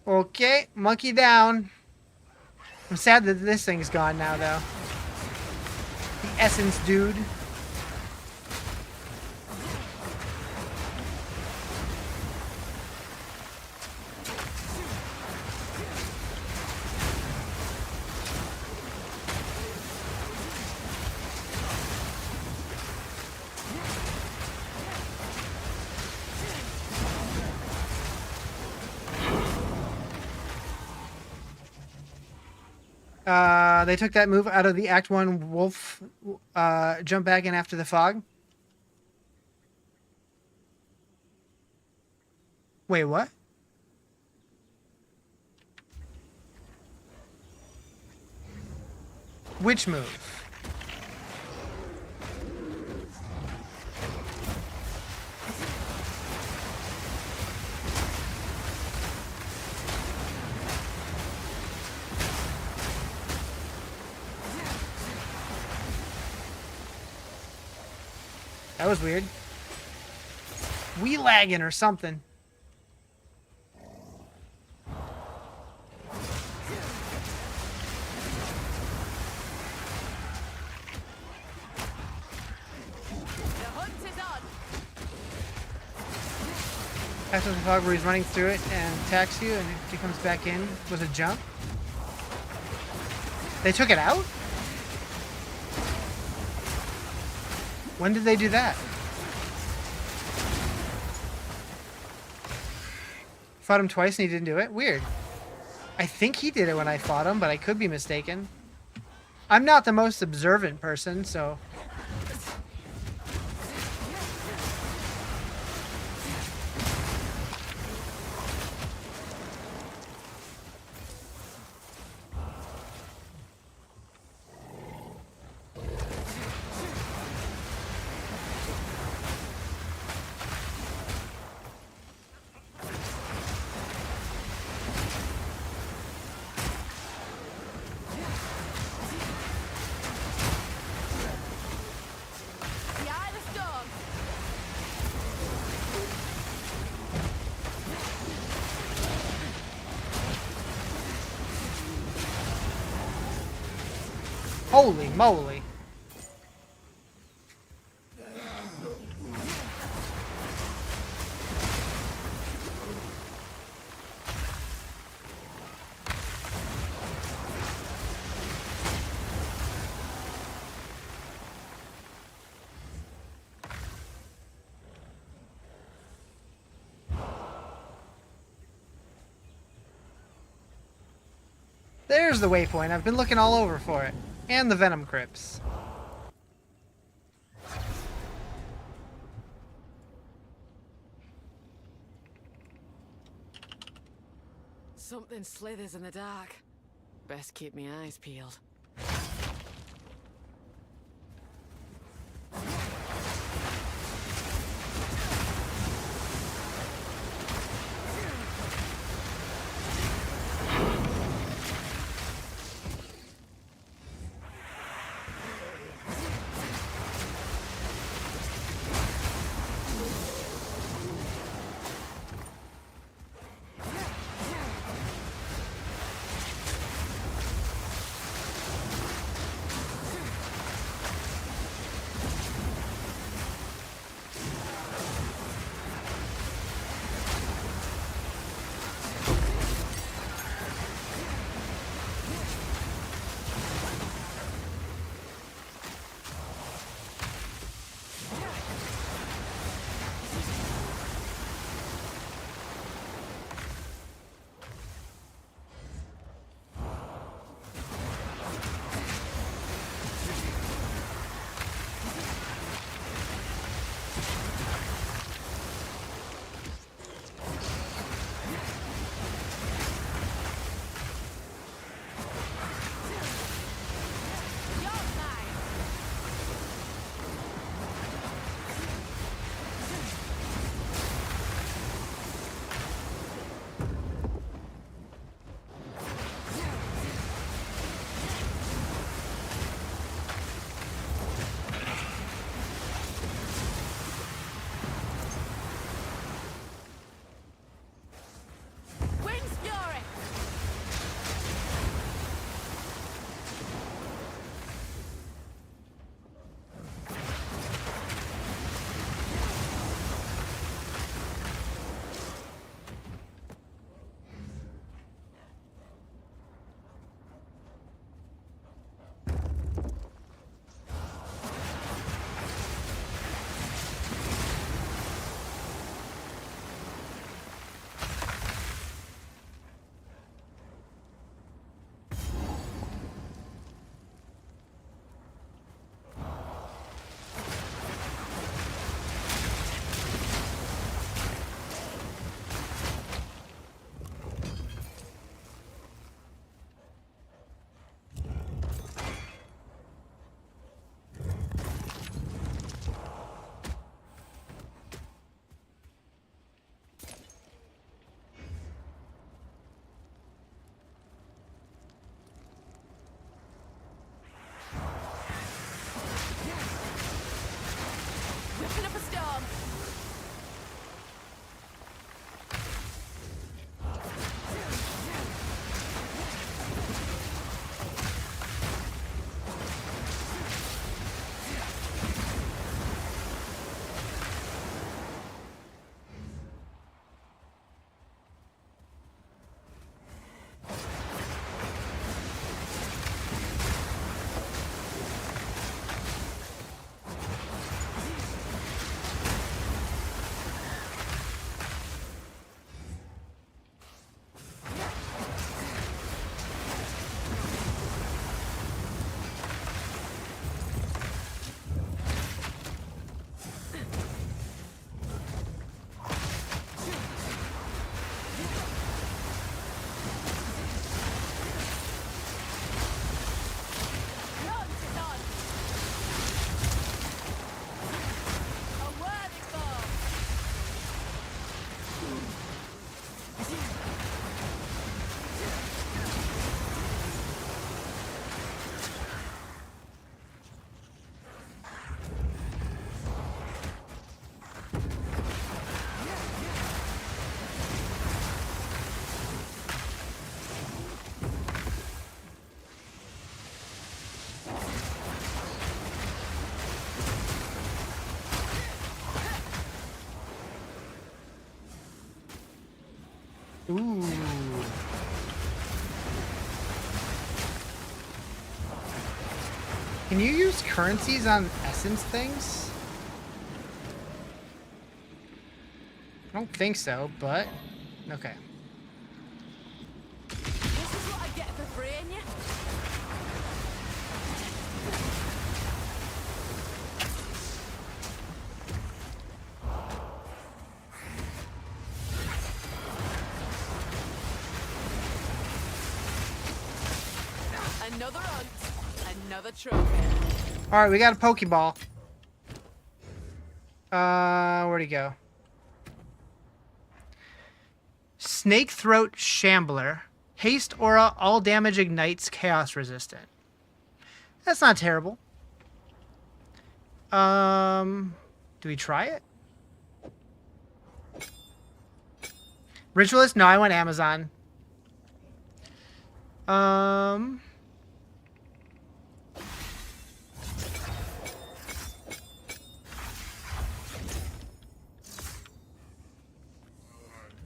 Okay, monkey down. I'm sad that this thing's gone now, though. The essence dude. They took that move out of the Act 1 wolf jump back in after the fog. Wait, what? Which move? That was weird. We lagging or something. The hunt is on. After the fog where he's running through it and attacks you, and if he comes back in with a jump. They took it out? When did they do that? Fought him twice and he didn't do it? Weird. I think he did it when I fought him, but I could be mistaken. I'm not the most observant person, so... The eye of the storm. Holy moly. There's the waypoint. I've been looking all over for it. And the Venom Crypts. Something slithers in the dark. Best keep my eyes peeled. Ooh. Can you use currencies on essence things? I don't think so, but okay. This is what I get for freeing you. Another hunt, another trophy. All right, we got a Pokeball. Where'd he go? Snake Throat Shambler. Haste Aura, all damage ignites, chaos resistant. That's not terrible. Do we try it? Ritualist? No, I went Amazon.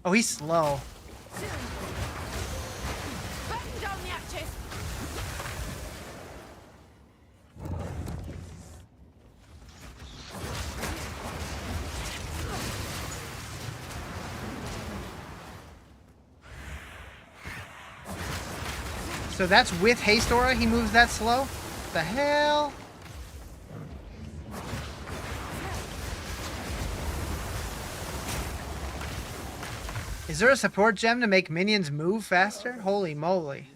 Oh, he's slow. Batten down the hatches. So that's with Haste Aura, he moves that slow? The hell? Is there a support gem to make minions move faster? Holy moly.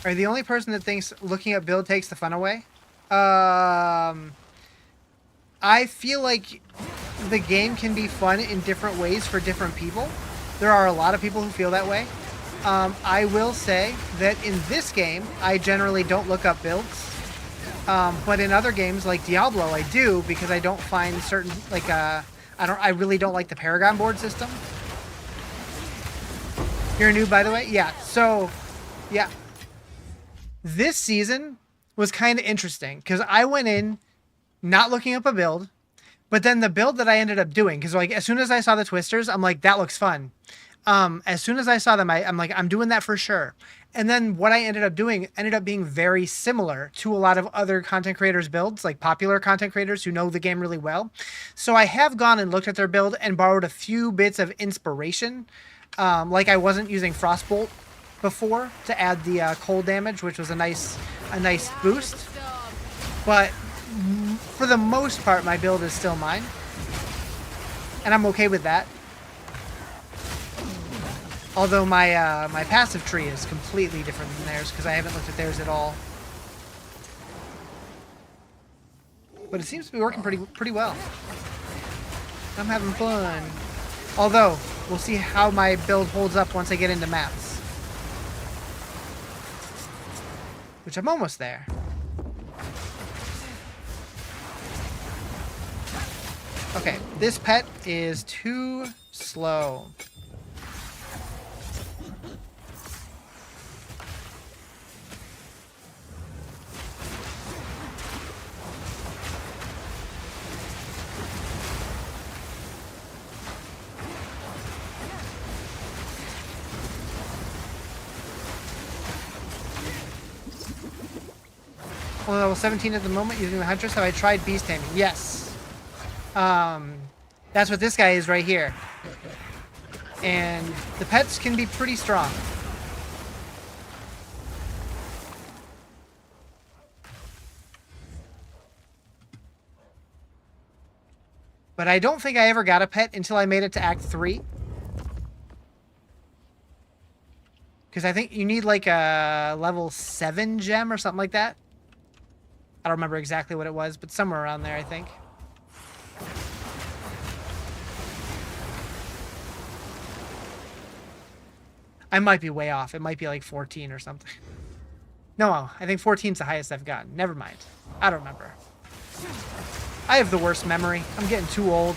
Are you the only person that thinks looking at build takes the fun away? I feel like the game can be fun in different ways for different people. There are a lot of people who feel that way. I will say that in this game, I generally don't look up builds. But in other games like Diablo, I do, because I don't find certain, like, I really don't like the Paragon board system. You're new, by the way? Yeah, so, yeah. This season was kind of interesting, because I went in not looking up a build, but then the build that I ended up doing, because like as soon as I saw the twisters, I'm like, that looks fun. As soon as I saw them, I'm like, I'm doing that for sure. And then what I ended up doing ended up being very similar to a lot of other content creators' builds, like popular content creators who know the game really well. So I have gone and looked at their build and borrowed a few bits of inspiration. Like I wasn't using Frostbolt before to add the cold damage, which was a nice boost. But for the most part, my build is still mine, and I'm okay with that. Although my my passive tree is completely different than theirs, because I haven't looked at theirs at all. But it seems to be working pretty well. I'm having fun. Although, we'll see how my build holds up once I get into maps. Which I'm almost there. Okay, this pet is too slow. Only level 17 at the moment using the Huntress. Have I tried beast taming? Yes. That's what this guy is right here. And the pets can be pretty strong. But I don't think I ever got a pet until I made it to Act 3. Because I think you need like a level 7 gem or something like that. I don't remember exactly what it was, but somewhere around there, I think. I might be way off. It might be like 14 or something. No, I think 14 is the highest I've gotten. Never mind. I don't remember. I have the worst memory. I'm getting too old.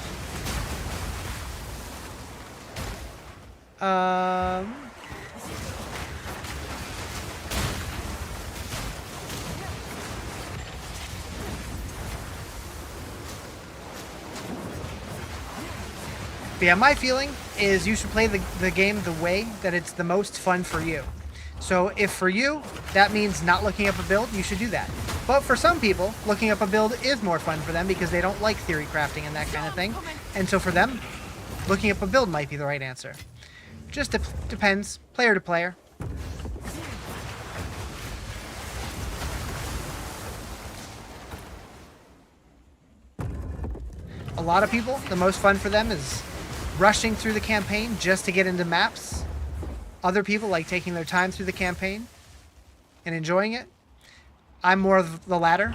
But yeah, my feeling is you should play the game the way that it's the most fun for you. So if for you, that means not looking up a build, you should do that. But for some people, looking up a build is more fun for them because they don't like theory crafting and that kind of thing. And so for them, looking up a build might be the right answer. Just depends, player to player. A lot of people, the most fun for them is rushing through the campaign just to get into maps. Other people like taking their time through the campaign and enjoying it. I'm more of the latter.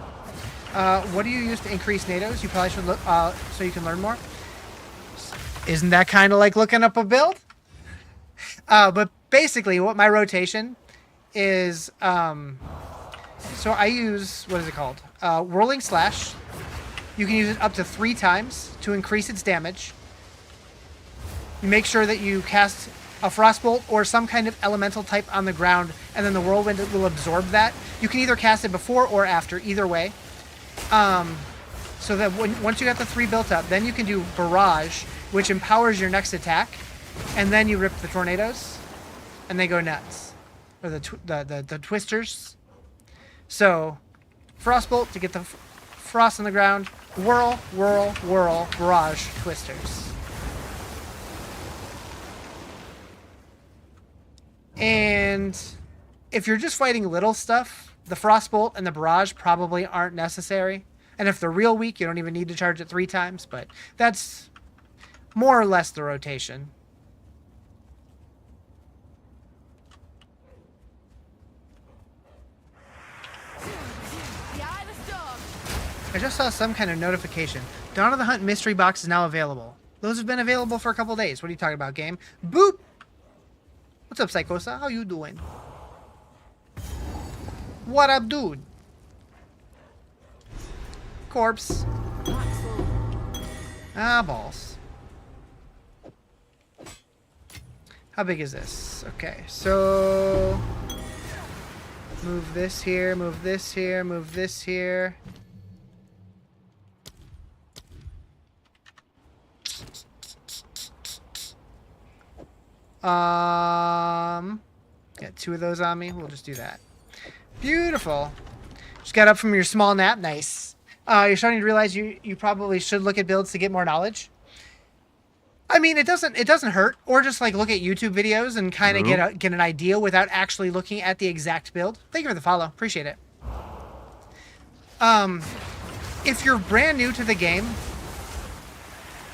What do you use to increase NATOs? You probably should look so you can learn more. Isn't that kind of like looking up a build? But basically, what my rotation is, so I use, what is it called? Whirling Slash. You can use it up to 3 times to increase its damage. You make sure that you cast a Frostbolt or some kind of elemental type on the ground, and then the Whirlwind will absorb that. You can either cast it before or after, either way. So that once you got the 3 built up, then you can do Barrage, which empowers your next attack, and then you rip the tornadoes, and they go nuts. Or the twisters. So, Frostbolt to get the frost on the ground, whirl, whirl, whirl, barrage, twisters. And if you're just fighting little stuff, the Frostbolt and the barrage probably aren't necessary. And if they're real weak, you don't even need to charge it 3 times, but that's more or less the rotation. I just saw some kind of notification. Dawn of the Hunt mystery box is now available. Those have been available for a couple days. What are you talking about, game? Boop! What's up, Psychosa? How you doing? What up, dude? Corpse. Ah, balls. How big is this? Okay, so... move this here, move this here, move this here. Got 2 of those on me. We'll just do that. Beautiful. Just got up from your small nap. Nice. You're starting to realize you probably should look at builds to get more knowledge. I mean, it doesn't hurt. Or just like look at YouTube videos and kind of get an idea without actually looking at the exact build. Thank you for the follow. Appreciate it. If you're brand new to the game,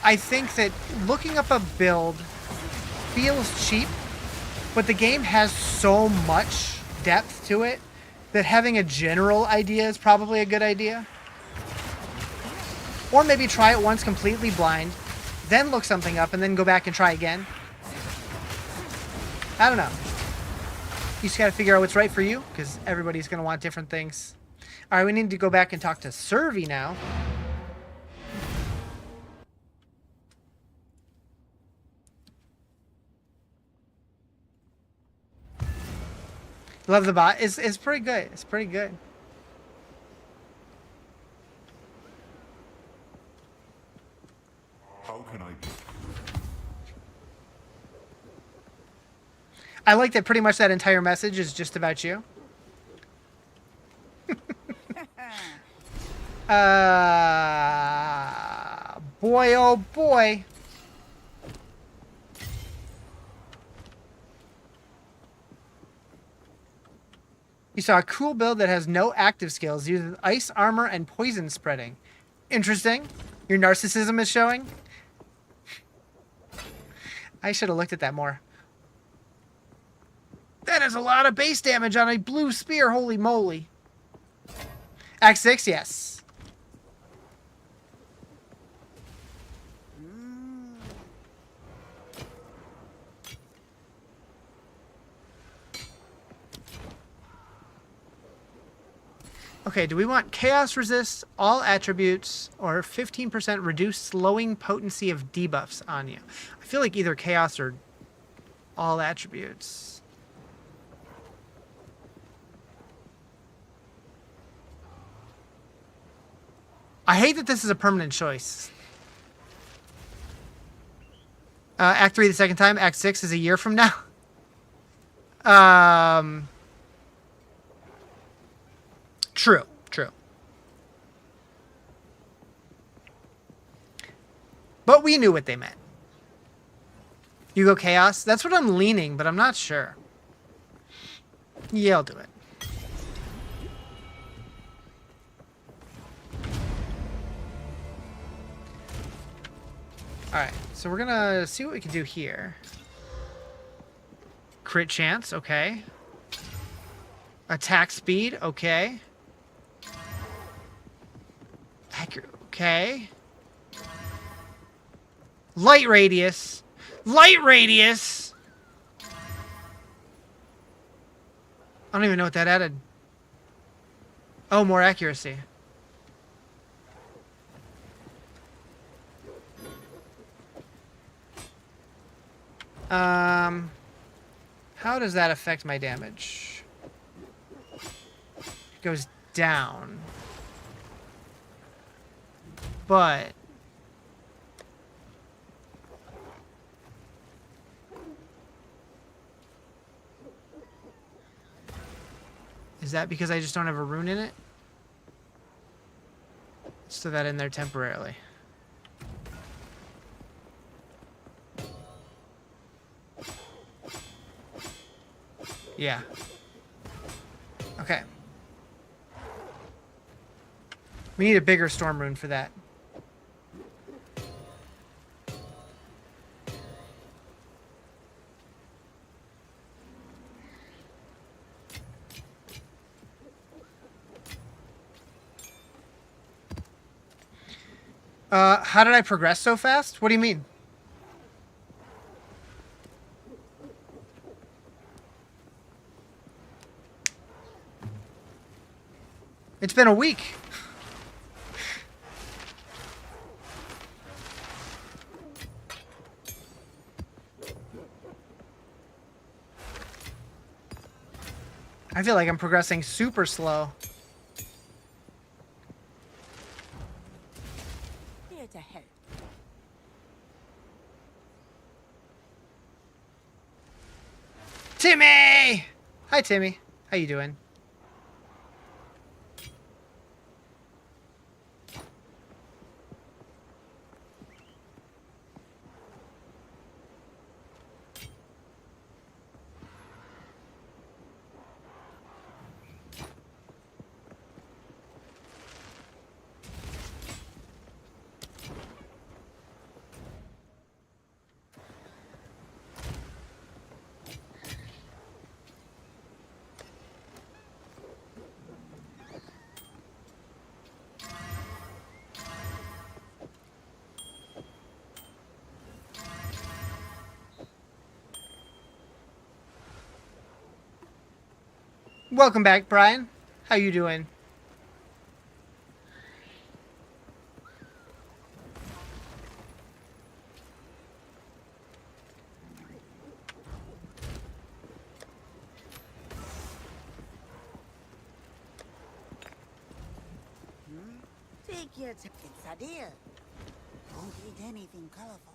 I think that looking up a build feels cheap, but the game has so much depth to it that having a general idea is probably a good idea. Or maybe try it once completely blind, then look something up, and then go back and try again. I don't know. You just gotta figure out what's right for you, because everybody's gonna want different things. Alright, we need to go back and talk to Servi now. Love the bot. It's pretty good. It's pretty good. How can I be? I like that pretty much that entire message is just about you. Boy, oh boy. You saw a cool build that has no active skills, uses ice armor and poison spreading. Interesting. Your narcissism is showing. I should have looked at that more. That is a lot of base damage on a blue spear, holy moly. Act 6, yes. Okay, do we want Chaos Resist all attributes or 15% reduced slowing potency of debuffs on you? I feel like either Chaos or all attributes. I hate that this is a permanent choice. Act 3 the second time. Act 6 is a year from now. True. But we knew what they meant. You go Chaos? That's what I'm leaning, but I'm not sure. Yeah, I'll do it. Alright, so we're gonna see what we can do here. Crit chance, okay. Attack speed, okay. Accurate, okay. Light radius. Light radius! I don't even know what that added. Oh, more accuracy. How does that affect my damage? It goes down. But is that because I just don't have a rune in it? Let's throw that in there temporarily. Yeah. Okay. We need a bigger storm rune for that. How did I progress so fast? What do you mean? It's been a week. I feel like I'm progressing super slow. Here to help. Timmy! Hi, Timmy. How you doing? Welcome back, Brian. How you doing? Take your time. It's a deal. Don't eat anything colorful.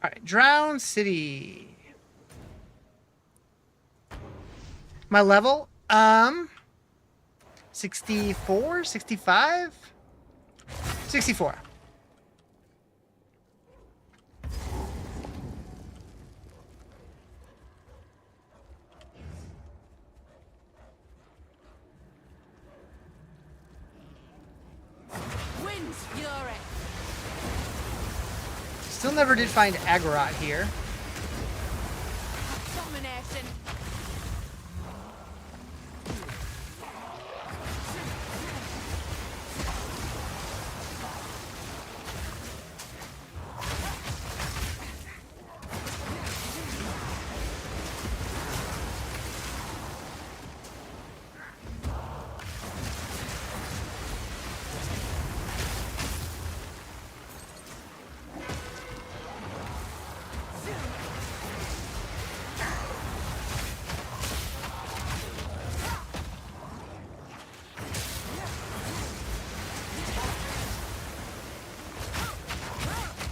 All right, Drown City. My level? 64, 65? 64. Wind fury. Still never did find Agorot here. Domination.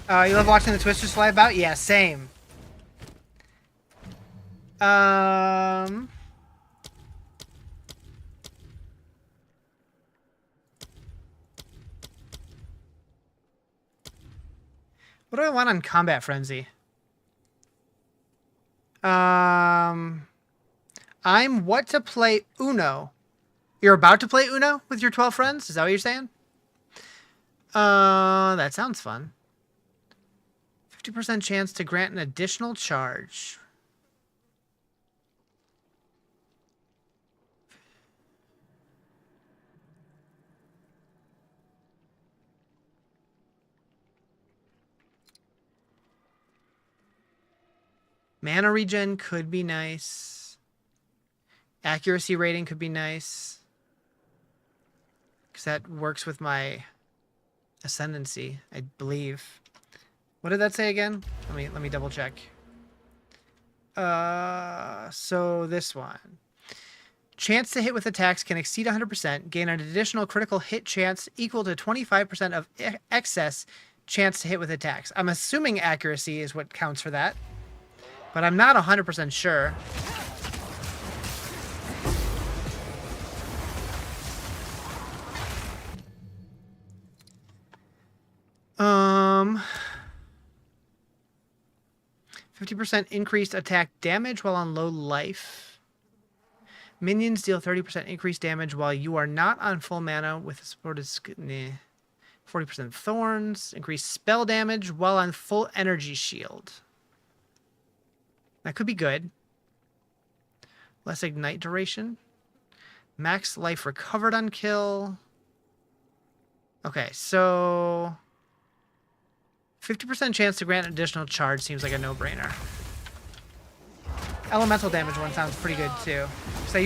You love watching the Twisters fly about? Yeah, same. What do I want on Combat Frenzy? I'm what to play Uno. You're about to play Uno with your 12 friends? Is that what you're saying? That sounds fun. 50% chance to grant an additional charge. Mana regen could be nice. Accuracy rating could be nice. Because that works with my ascendancy, I believe. What did that say again? Let me double check. So this one. Chance to hit with attacks can exceed 100%. Gain an additional critical hit chance equal to 25% of excess chance to hit with attacks. I'm assuming accuracy is what counts for that. But I'm not 100% sure. Um, 50% increased attack damage while on low life. Minions deal 30% increased damage while you are not on full mana with supported 40% thorns. Increased spell damage while on full energy shield. That could be good. Less ignite duration. Max life recovered on kill. Okay, so 50% chance to grant additional charge seems like a no-brainer. Elemental damage one sounds pretty good too. Because I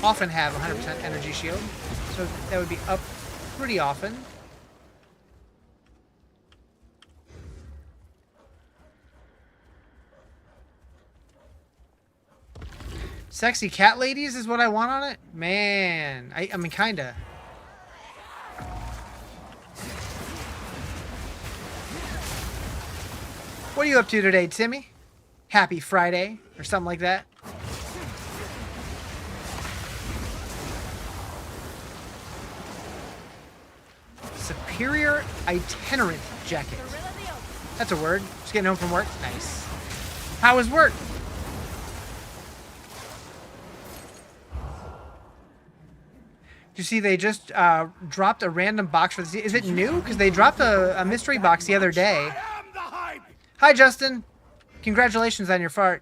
often have 100% energy shield. So that would be up pretty often. Sexy cat ladies is what I want on it? Man, I mean, kinda. What are you up to today, Timmy? Happy Friday, or something like that? Superior itinerant jacket. That's a word. Just getting home from work. Nice. How was work? You see, they just dropped a random box for this. Is it new? Because they dropped a mystery box the other day. Hi, Justin. Congratulations on your fart.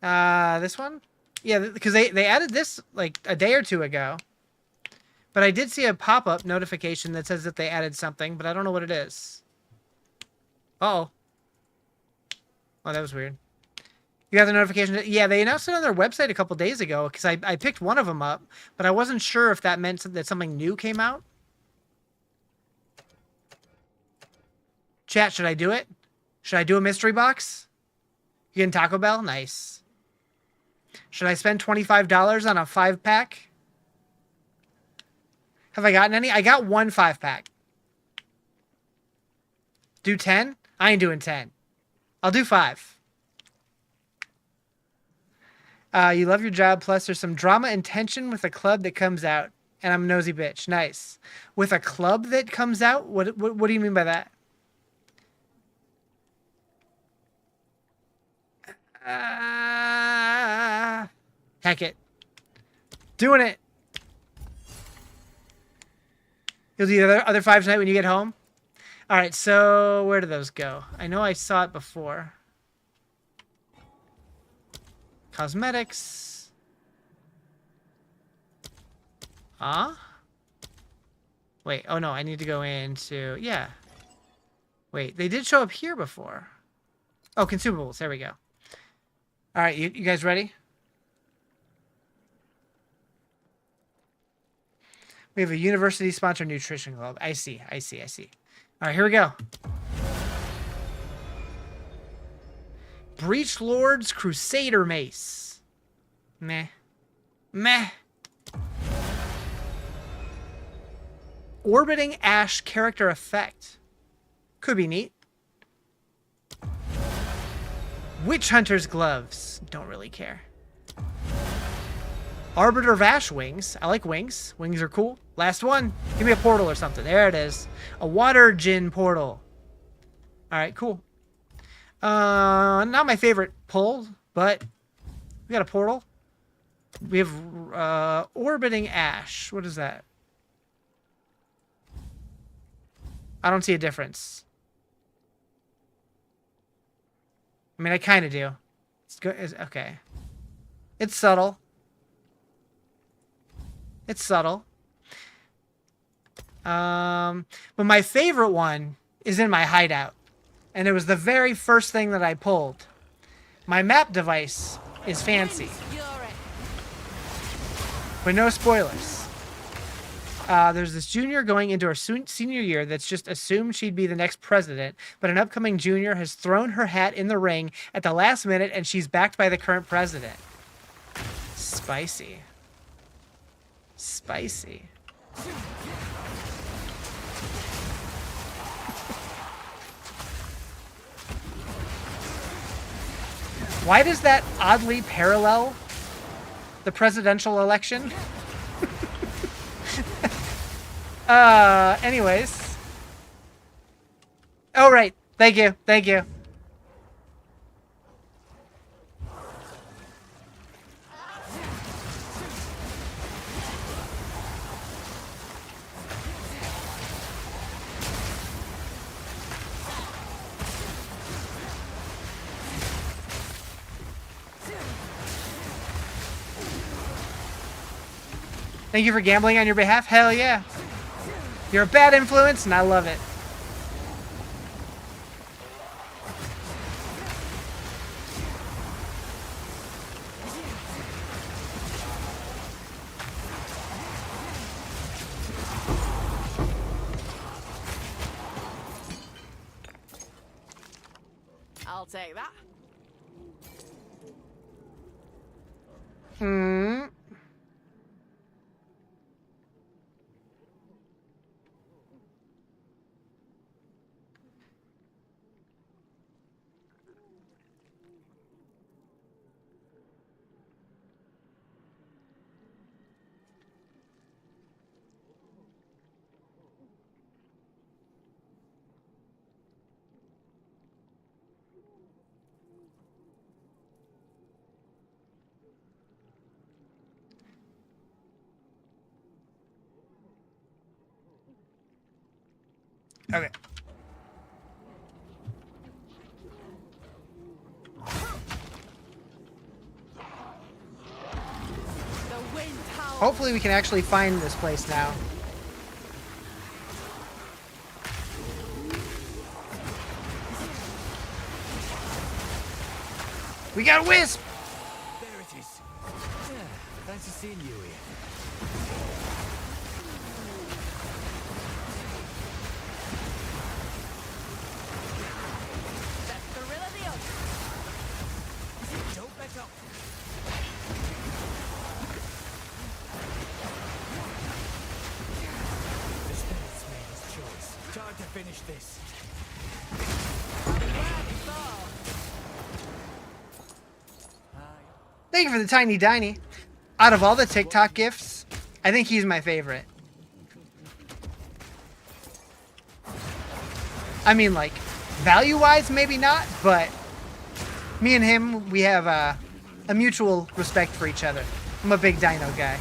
This one? Yeah, because they added this like a day or two ago. But I did see a pop-up notification that says that they added something, but I don't know what it is. Uh-oh. Oh, that was weird. You got the notification? Yeah, they announced it on their website a couple days ago because I picked one of them up, but I wasn't sure if that meant that something new came out. Chat, should I do it? Should I do a mystery box? You getting Taco Bell? Nice. Should I spend $25 on a 5-pack? Have I gotten any? I got one 5-pack. Do 10? I ain't doing 10. I'll do 5. You love your job, plus there's some drama and tension with a club that comes out. And I'm a nosy bitch. Nice. With a club that comes out? What do you mean by that? Heck it. Doing it. You'll do the other 5 tonight when you get home? Alright, so where do those go? I know I saw it before. Cosmetics. Huh? Wait, oh no, I need to go into... Yeah. Wait, they did show up here before. Oh, consumables. There we go. Alright, you guys ready? We have a university-sponsored nutrition club. I see. All right, here we go. Breach Lord's Crusader Mace. Meh. orbiting ash character effect. Could be neat. Witch Hunter's gloves. Don't really care. Arbiter of Ash wings. I like wings. Wings are cool. Last one. Give me a portal or something. There it is. A water djinn portal. Alright, cool. Not my favorite pull, but we got a portal. We have orbiting ash. What is that? I don't see a difference. I mean, I kind of do. It's good. Okay. It's subtle. It's subtle. But my favorite one is in my hideout. And it was the very first thing that I pulled. My map device is fancy. But no spoilers. There's this junior going into her senior year that's just assumed she'd be the next president, but an upcoming junior has thrown her hat in the ring at the last minute and she's backed by the current president. Spicy. Spicy. Why does that oddly parallel the presidential election? Anyways. Oh, right. Thank you. Thank you. Thank you for gambling on your behalf. Hell yeah. You're a bad influence, and I love it. I'll take that. Okay. Hopefully we can actually find this place now. We got a wisp! There it is. Yeah, fancy seeing you here. Don't back up. The spirit's made his choice. Time to finish this. Thank you for the tiny diny. Out of all the TikTok gifts, I think he's my favorite. I mean, like, value-wise, maybe not, but me and him, we have a mutual respect for each other. I'm a big dino guy.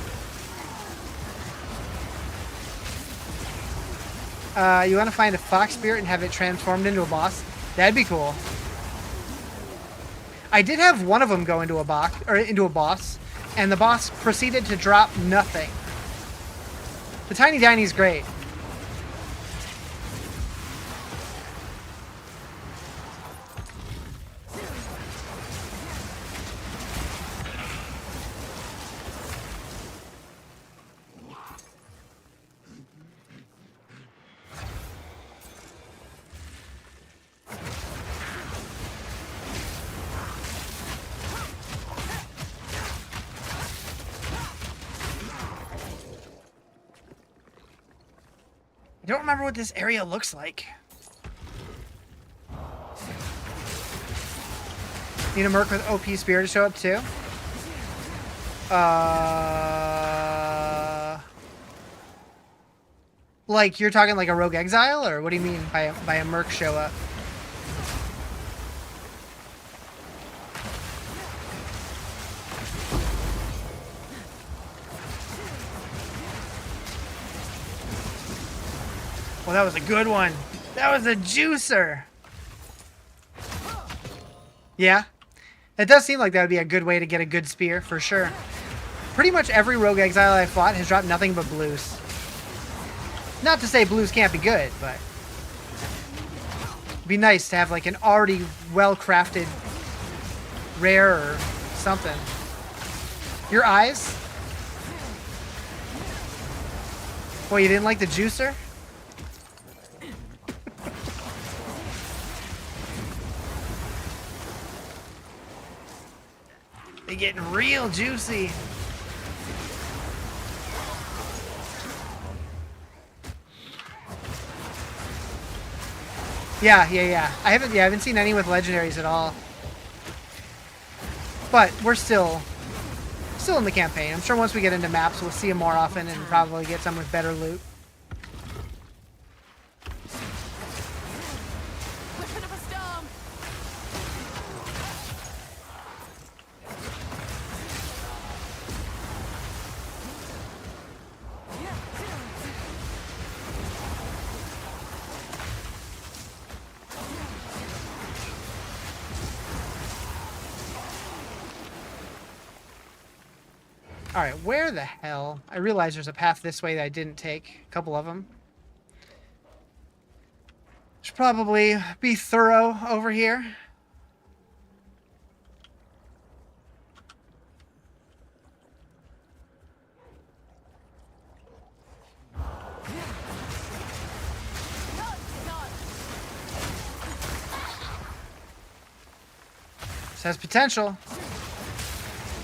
You want to find a fox spirit and have it transformed into a boss? That'd be cool. I did have one of them go into a boss, and the boss proceeded to drop nothing. The tiny diny's great. I don't remember what this area looks like. Need a merc with OP spear to show up too. Like you're talking like a rogue exile, or what do you mean by a merc show up? Well, that was a good one. That was a juicer. Yeah. It does seem like that would be a good way to get a good spear, for sure. Pretty much every rogue exile I fought has dropped nothing but blues. Not to say blues can't be good, but it'd be nice to have like an already well-crafted rare or something. Your eyes? Well, you didn't like the juicer? They're getting real juicy. Yeah. I haven't seen any with legendaries at all. But we're still in the campaign. I'm sure once we get into maps, we'll see them more often and probably get some with better loot. Whipping up a storm. Alright, where the hell? I realize there's a path this way that I didn't take. A couple of them. Should probably be thorough over here. This has potential.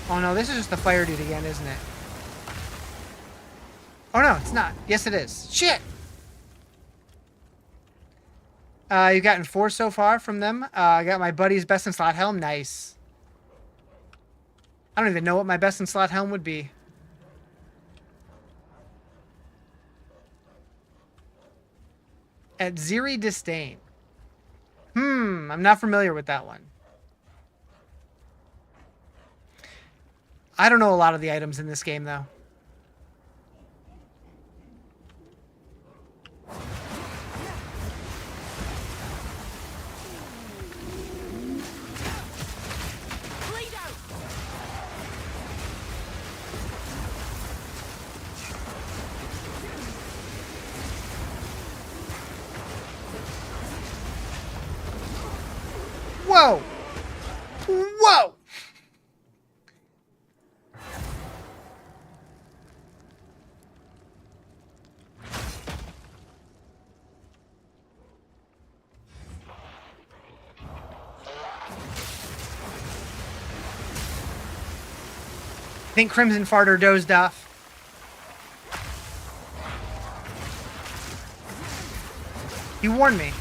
Oh no, this is just the fire dude again, isn't it? Oh no, it's not. Yes, it is. Shit! You've gotten 4 so far from them. I got my buddy's best in slot helm. Nice. I don't even know what my best in slot helm would be. At Ziri Disdain. I'm not familiar with that one. I don't know a lot of the items in this game, though. Whoa! Whoa! I think Crimson Farter dozed off. He warned me.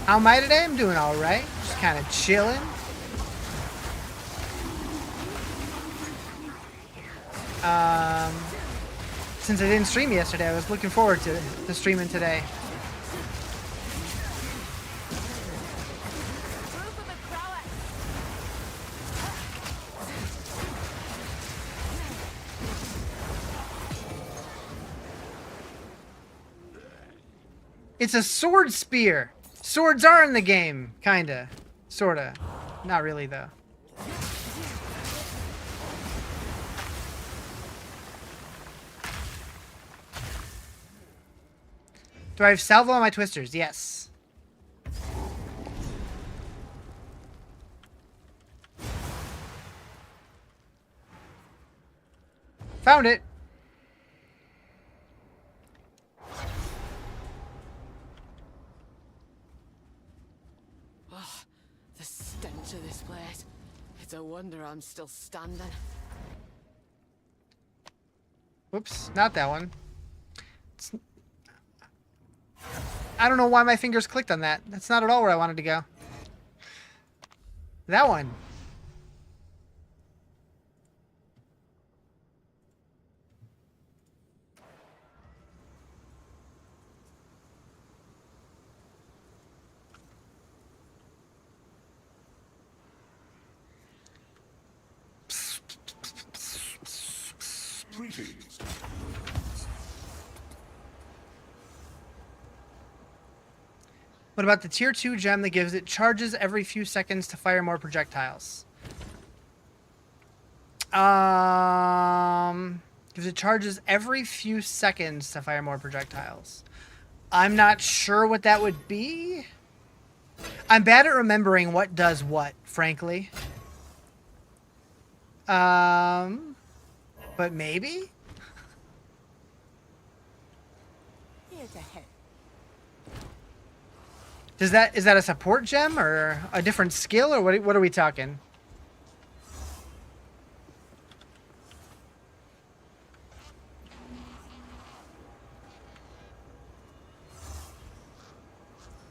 How am I today? I'm doing all right. Just kind of chilling. Since I didn't stream yesterday, I was looking forward to streaming today. It's a sword spear. Swords are in the game, kinda. Sorta. Not really, though. Do I have salvo on my twisters? Yes. Found it. Oh, the stench of this place. It's a wonder I'm still standing. Whoops, not that one. I don't know why my fingers clicked on that. That's not at all where I wanted to go. That one. Greetings. What about the tier 2 gem that gives it charges every few seconds to fire more projectiles? Gives it charges every few seconds to fire more projectiles. I'm not sure what that would be. I'm bad at remembering what does what, frankly. But maybe? Here's a head. Is that a support gem or a different skill, or what are we talking?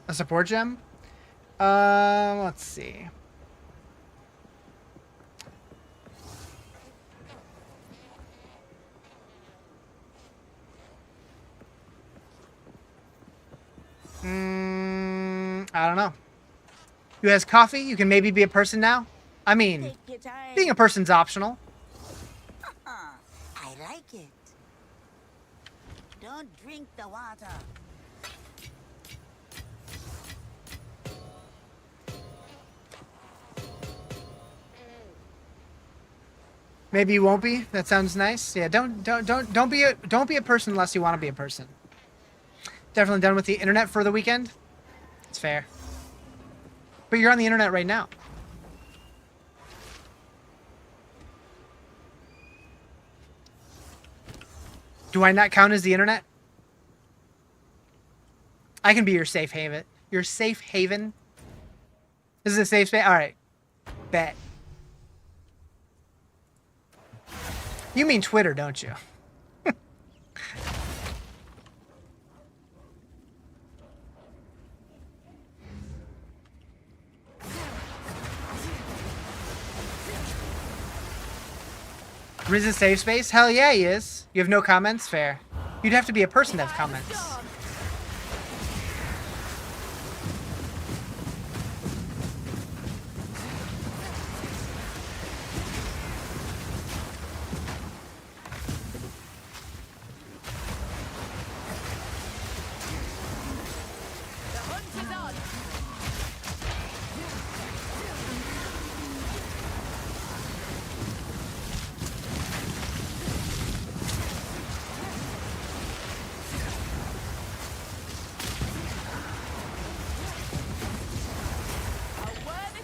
A support gem? Let's see. I don't know. You has coffee? You can maybe be a person now? I mean, Take your time. being a person's optional. I like it. Don't drink the water. Maybe you won't be. That sounds nice. Yeah, don't be a person unless you want to be a person. Definitely done with the internet for the weekend. It's fair. But you're on the internet right now. Do I not count as the internet? I can be your safe haven. Your safe haven? This is a safe space? Alright. Bet. You mean Twitter, don't you? Riz is safe space? Hell yeah, he is. You have no comments? Fair. You'd have to be a person to have comments.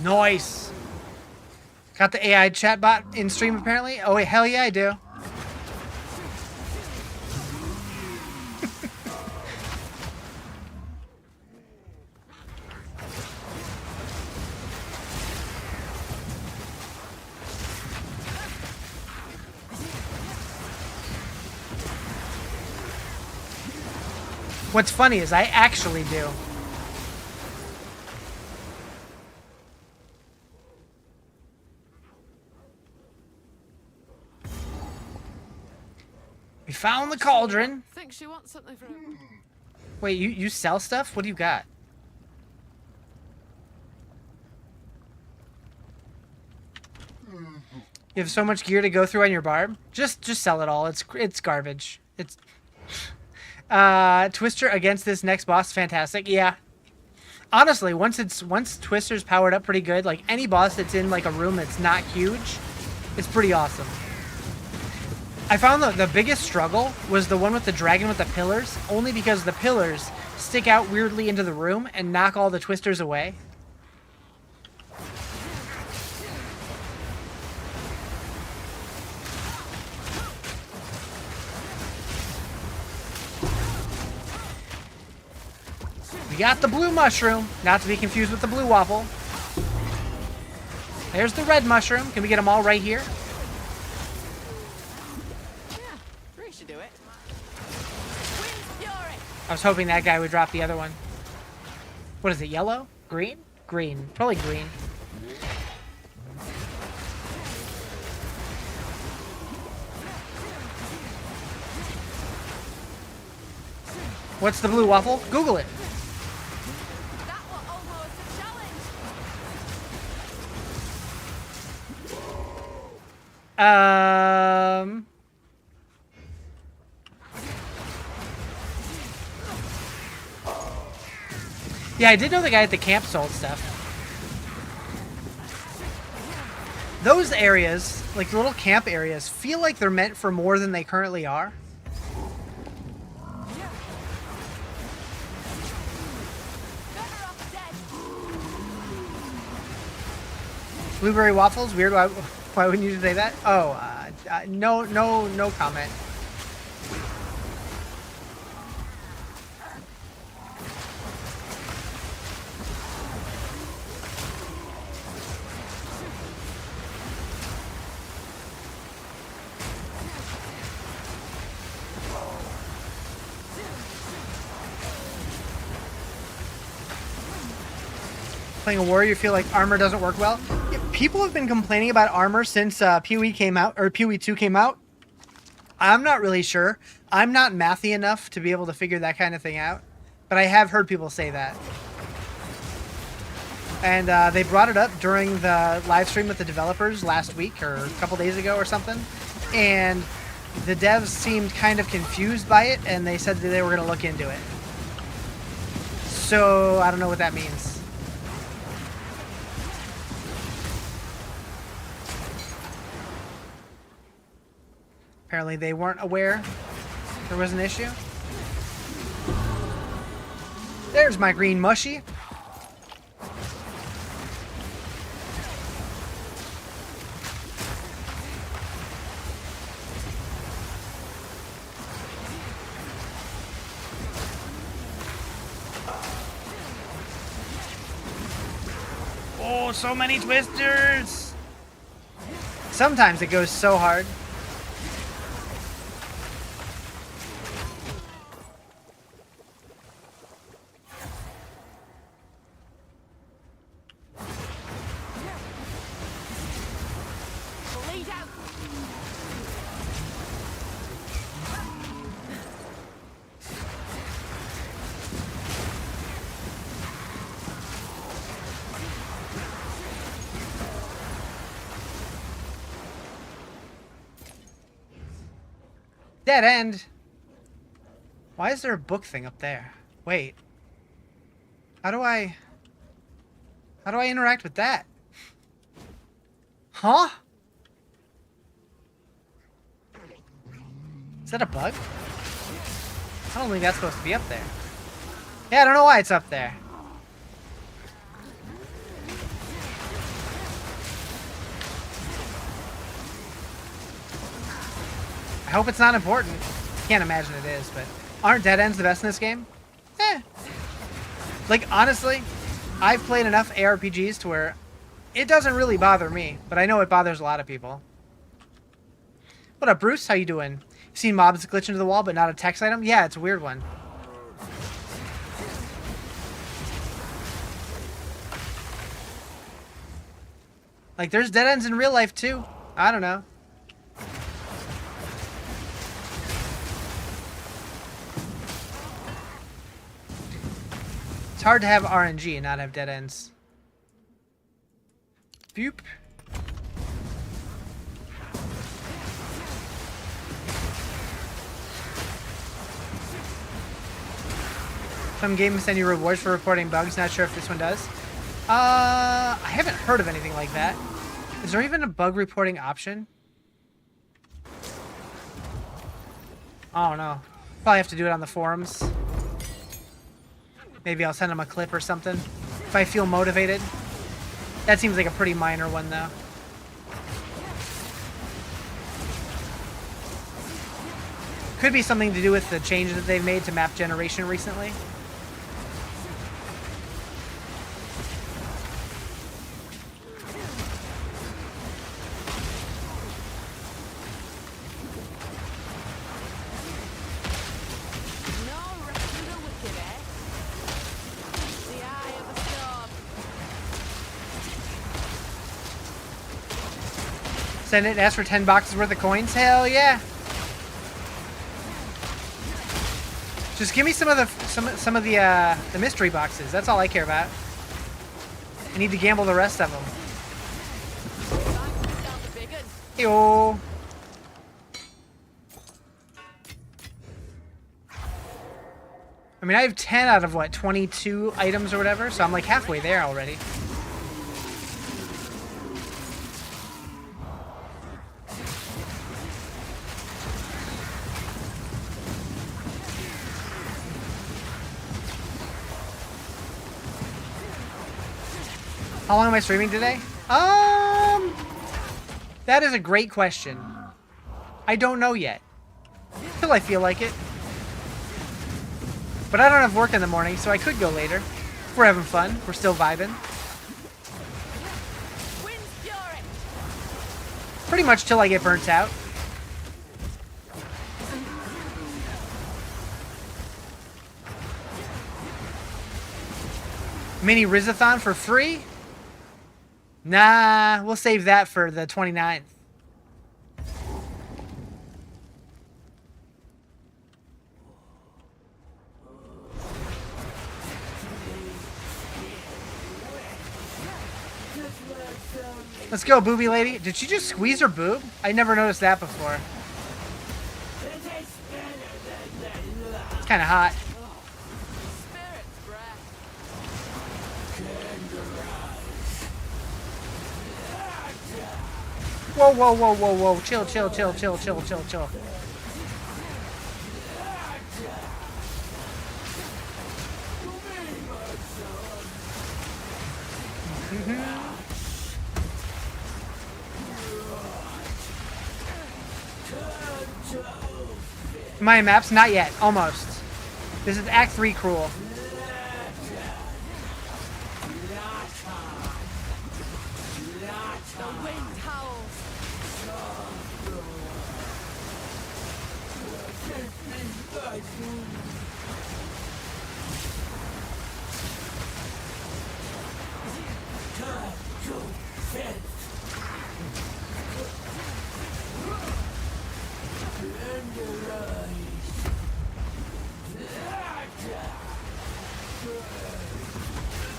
Nice. Got the AI chatbot in stream apparently? Oh wait, hell yeah I do. What's funny is I actually do. We found the cauldron. Think she wants something from him. Wait, you sell stuff? What do you got? You have so much gear to go through on your barb. Just sell it all. It's garbage. It's Twister against this next boss, fantastic. Yeah. Honestly, once Twister's powered up pretty good, like any boss that's in like a room that's not huge, it's pretty awesome. I found the biggest struggle was the one with the dragon with the pillars, only because the pillars stick out weirdly into the room and knock all the twisters away. We got the blue mushroom, not to be confused with the blue waffle. There's the red mushroom. Can we get them all right here? Yeah, three should do it. Wind's fury. I was hoping that guy would drop the other one. What is it, yellow? Green? Green. Probably green. What's the blue waffle? Google it. That was almost a challenge. Yeah, I did know the guy at the camp sold stuff. Those areas, like the little camp areas, feel like they're meant for more than they currently are. Better off dead. Blueberry waffles? Weird. Why wouldn't you say that? Oh, no comment. Playing a warrior, you feel like armor doesn't work well. Yeah, people have been complaining about armor since PoE came out, or PoE 2 came out. I'm not really sure. I'm not mathy enough to be able to figure that kind of thing out, but I have heard people say that. And they brought it up during the live stream with the developers last week or a couple days ago or something, and the devs seemed kind of confused by it, and they said that they were going to look into it. So I don't know what that means. Apparently they weren't aware there was an issue. There's my green mushy. Oh, so many twisters! Sometimes it goes so hard. Bleed out. Dead end. Why is there a book thing up there? Wait. How do I interact with that? Huh? Is that a bug? I don't think that's supposed to be up there. Yeah, I don't know why it's up there. I hope it's not important. Can't imagine it is, but aren't dead ends the best in this game? Eh. Like, honestly, I've played enough ARPGs to where it doesn't really bother me, but I know it bothers a lot of people. What up, Bruce? How you doing? You seen mobs glitch into the wall, but not a text item? Yeah, it's a weird one. Like, there's dead ends in real life, too. I don't know. It's hard to have RNG and not have dead ends. Boop. Some games send you rewards for reporting bugs. Not sure if this one does. I haven't heard of anything like that. Is there even a bug reporting option? I don't know. Probably have to do it on the forums. Maybe I'll send him a clip or something if I feel motivated. That seems like a pretty minor one, though. Could be something to do with the changes that they've made to map generation recently. Send it and ask for 10 boxes worth of coins? Hell yeah. Just give me some of the mystery boxes. That's all I care about. I need to gamble the rest of them. Yo. I mean, I have 10 out of what, 22 items or whatever, so I'm like halfway there already. How long am I streaming today? That is a great question. I don't know yet. Till I feel like it. But I don't have work in the morning, so I could go later. We're having fun. We're still vibing. Pretty much till I get burnt out. Mini Rizathon for free? Nah, we'll save that for the 29th. Let's go, booby lady. Did she just squeeze her boob? I never noticed that before. It's kind of hot. Whoa, whoa, whoa, whoa, whoa. Chill, chill, chill, chill, chill, chill, chill. My maps? Not yet. Almost. This is Act 3 Cruel.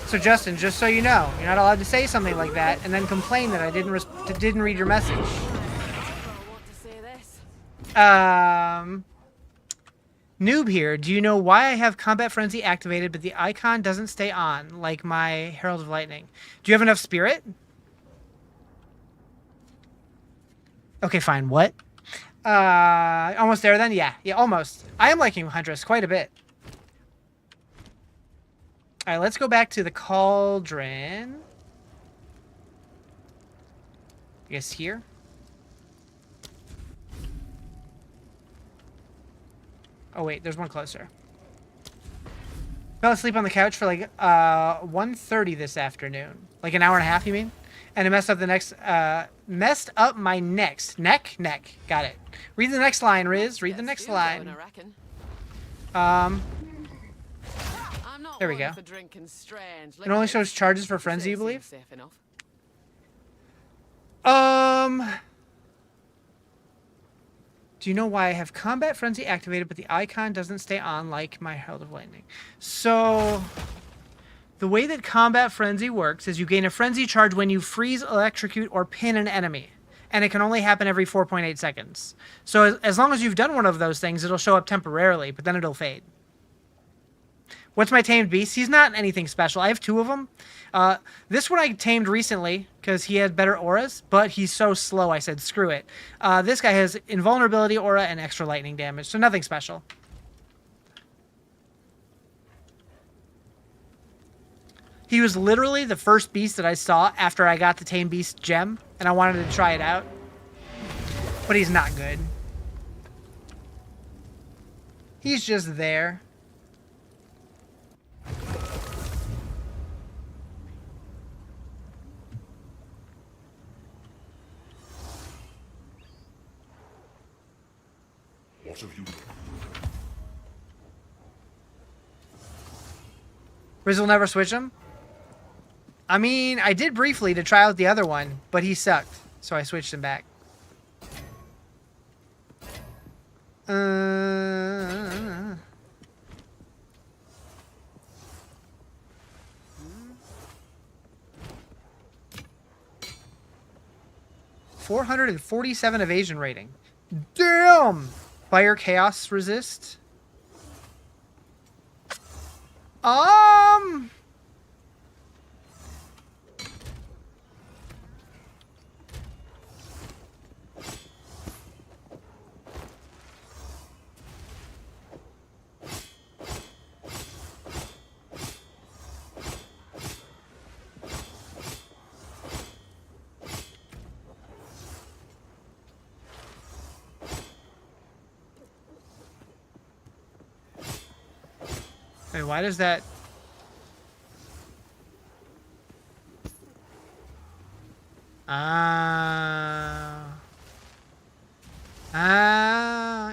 So Justin, just so you know, you're not allowed to say something like that and then complain that I didn't read your message. Noob here. Do you know why I have Combat Frenzy activated but the icon doesn't stay on, like my Herald of Lightning? Do you have enough spirit? Okay, fine. What? Almost there then? Yeah, almost. I am liking Huntress quite a bit. All right, let's go back to the cauldron. I guess here. Oh wait, there's one closer. Fell asleep on the couch for like 1:30 this afternoon. Like an hour and a half, you mean? And it messed up my neck. Got it. Read the next line, Riz. Read the next line. There we go. It only shows charges for frenzy, you believe? Do you know why I have Combat Frenzy activated, but the icon doesn't stay on like my Herald of Lightning? So, the way that Combat Frenzy works is you gain a Frenzy charge when you freeze, electrocute, or pin an enemy. And it can only happen every 4.8 seconds. So, as long as you've done one of those things, it'll show up temporarily, but then it'll fade. What's my tamed beast? He's not anything special. I have 2 of them. This one I tamed recently because he had better auras, but he's so slow I said screw it. This guy has invulnerability aura and extra lightning damage, so nothing special. He was literally the first beast that I saw after I got the Tame Beast gem, and I wanted to try it out. But he's not good. He's just there. What have you learned? Riz will never switch him? I mean, I did briefly to try out the other one, but he sucked, so I switched him back. 447 evasion rating. Damn! Fire chaos resist. Wait, why does that...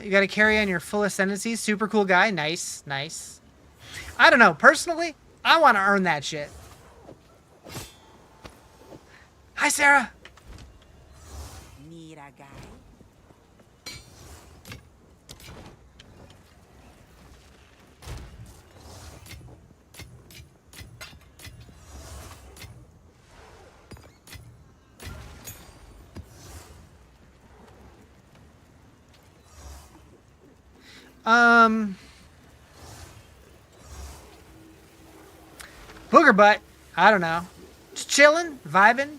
you gotta carry on your full ascendancy. Super cool guy. Nice, nice. I don't know. Personally, I want to earn that shit. Hi, Sarah. Need a guy? Booger butt. I don't know. Just chilling, vibing.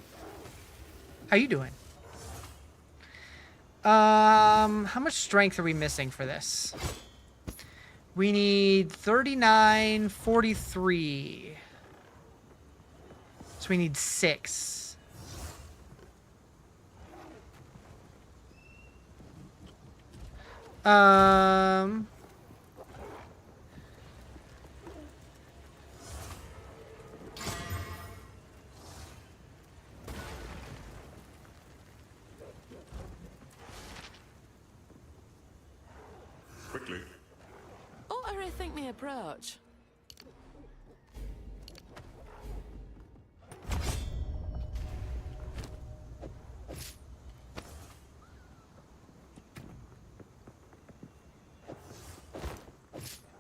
How you doing? How much strength are we missing for this? We need 39, 43. So we need 6. Quickly. Ought to rethink my approach.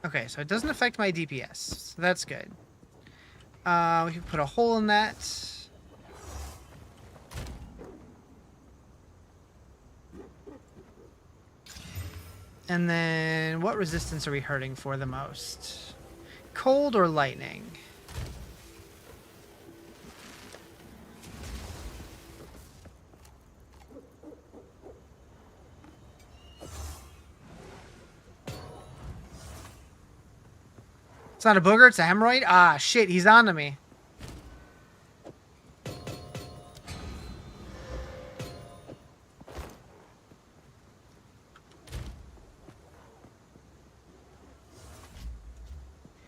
Okay, so it doesn't affect my DPS. So that's good. We can put a hole in that. And then what resistance are we hurting for the most? Cold or lightning? It's not a booger, it's a hemorrhoid? Ah, shit, he's on to me.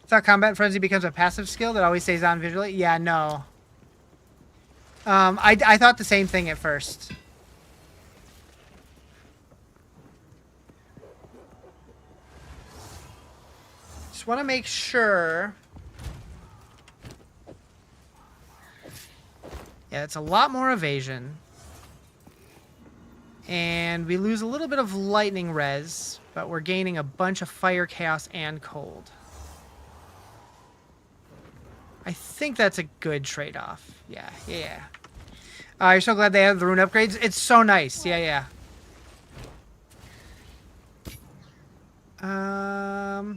Thought Combat Frenzy becomes a passive skill that always stays on visually? Yeah, no. I thought the same thing at first. Just want to make sure. Yeah, it's a lot more evasion. And we lose a little bit of lightning res, but we're gaining a bunch of fire, chaos, and cold. I think that's a good trade-off. Yeah. You're so glad they have the rune upgrades? It's so nice. Yeah. I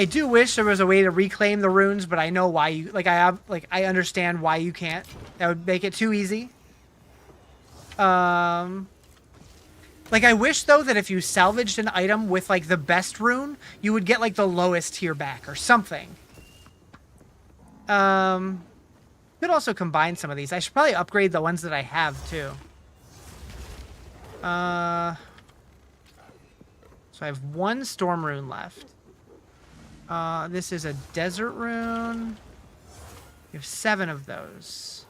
do wish there was a way to reclaim the runes, but I know why you... I understand why you can't. That would make it too easy. I wish, though, that if you salvaged an item with, the best rune, you would get, the lowest tier back or something. Could also combine some of these. I should probably upgrade the ones that I have too. So I have one storm rune left. This is a desert rune. You have 7 of those.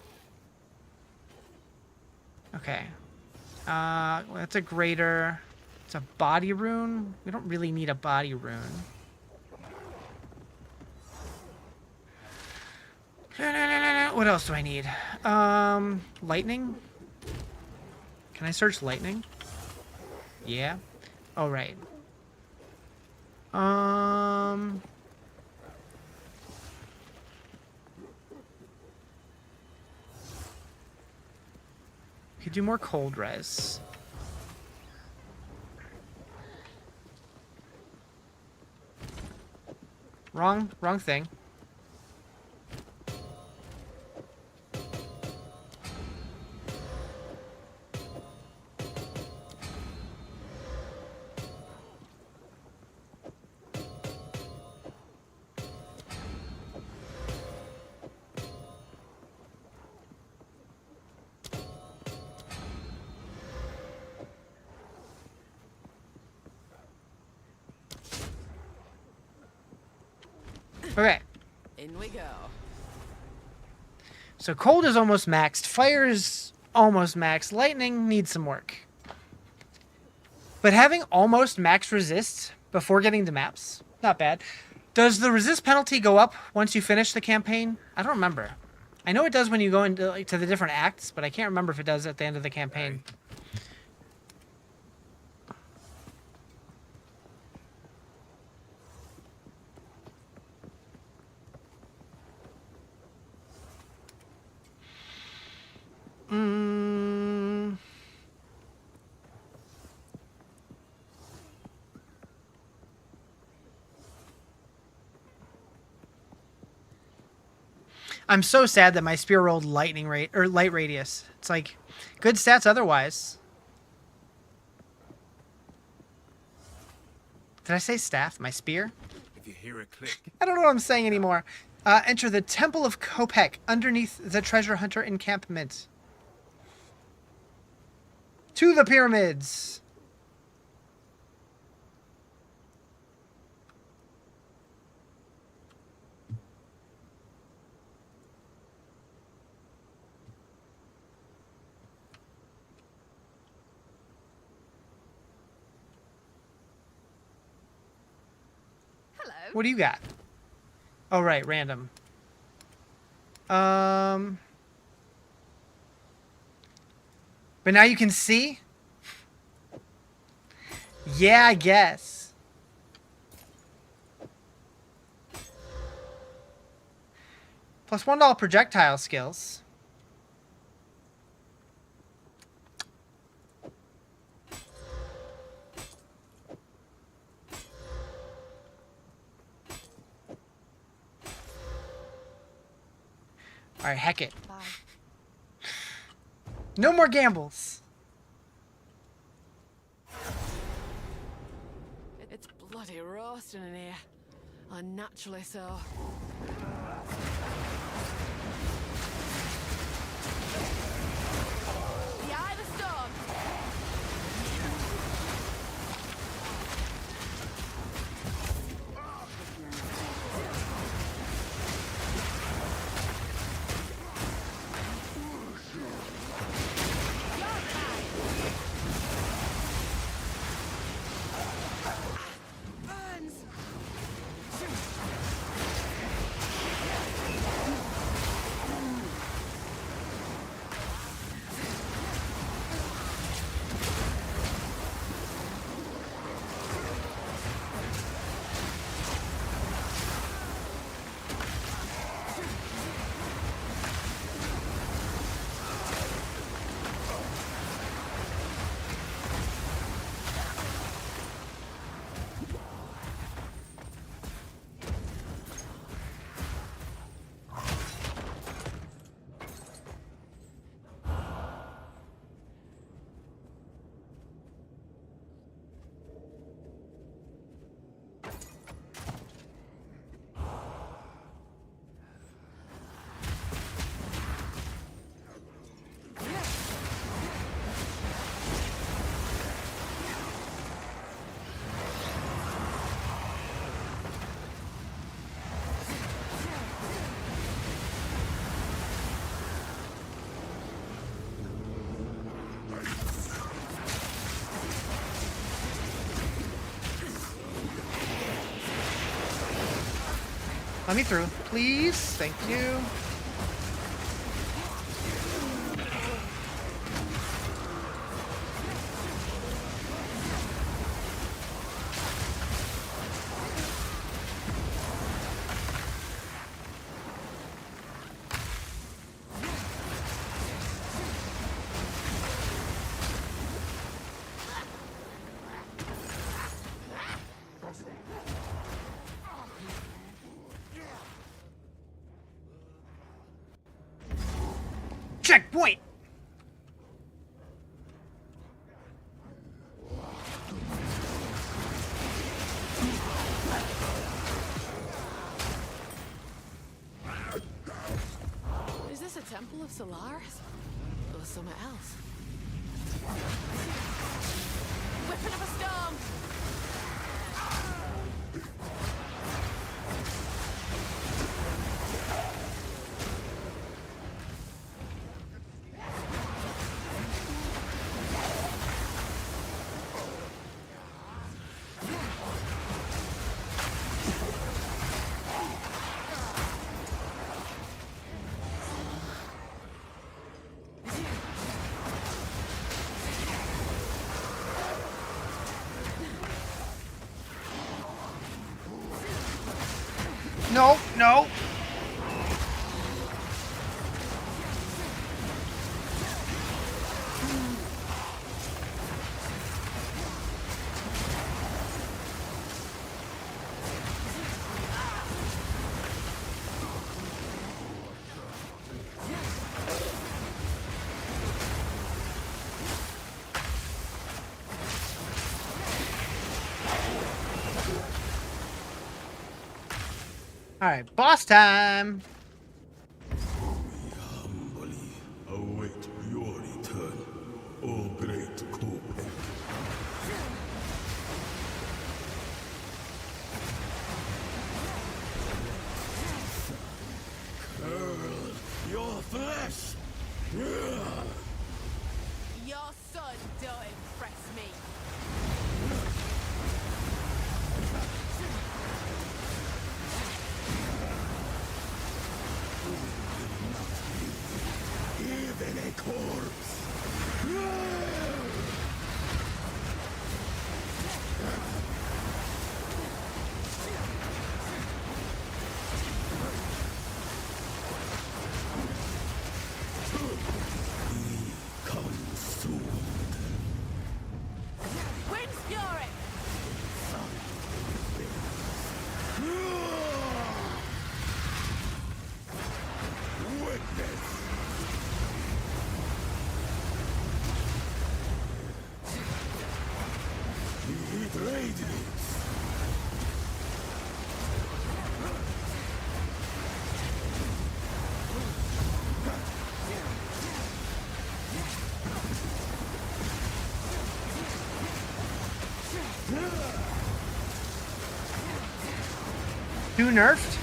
Okay. Well, that's a greater. It's a body rune. We don't really need a body rune. What else do I need? Lightning? Can I search lightning? Yeah. Oh, right. We could do more cold res. Wrong thing. Okay. In we go. So cold is almost maxed. Fire is almost maxed. Lightning needs some work. But having almost max resist before getting to maps, not bad. Does the resist penalty go up once you finish the campaign? I don't remember. I know it does when you go into like, to the different acts, but I can't remember if it does at the end of the campaign. I'm so sad that my spear rolled lightning rate or light radius. It's like good stats otherwise. Did I say staff? My spear? If you hear a click, I don't know what I'm saying anymore. Enter the Temple of Kopek underneath the Treasure Hunter encampment. To the pyramids. Hello. What do you got? Oh, right, random. But now you can see? Yeah, I guess. Plus $1 projectile skills. All right, heck it. Bye. No more gambles. It's bloody roasting in here. Unnaturally so. The eye of the storm. Burns. Let me through, please. Thank you. Checkpoint! Is this a temple of Solaris? Or something else? Weapon of a storm! No, no. All right, boss time. Humbly await your return, O great Cope. Curl your flesh! Your son don't impress me. Even a corpse! He comes soon. Wind's fury! Witness! It radiates! Too nerfed?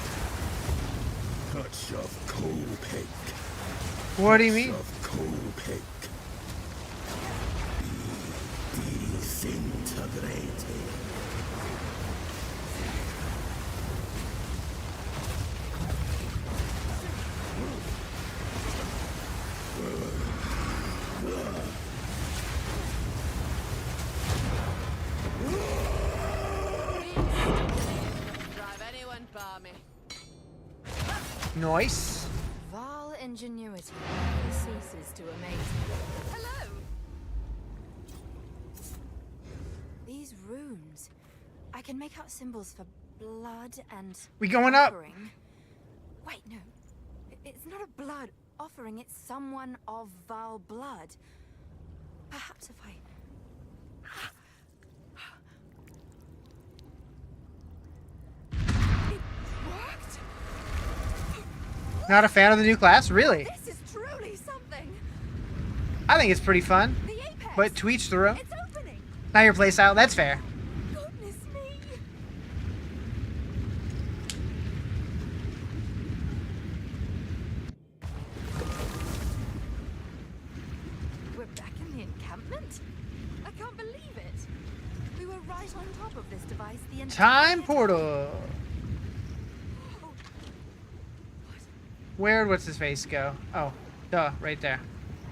Touch of Cope. What do you mean? Of Cope. Be disintegrated. Drive anyone bar me. Nice. Vile ingenuity never ceases to amaze me. Hello! These runes. I can make out symbols for blood and We going up? offering. Wait, no. It's not a blood offering, it's someone of vile blood. Perhaps if I... It worked? Not a fan of the new class? Really? This is truly something! I think it's pretty fun. The apex! But to each their own. It's opening! Not your playstyle, that's fair. Goodness me! We're back in the encampment? I can't believe it! We were right on top of this device the entire Time portal. Oh, Where'd what's his face go? Oh, duh, right there.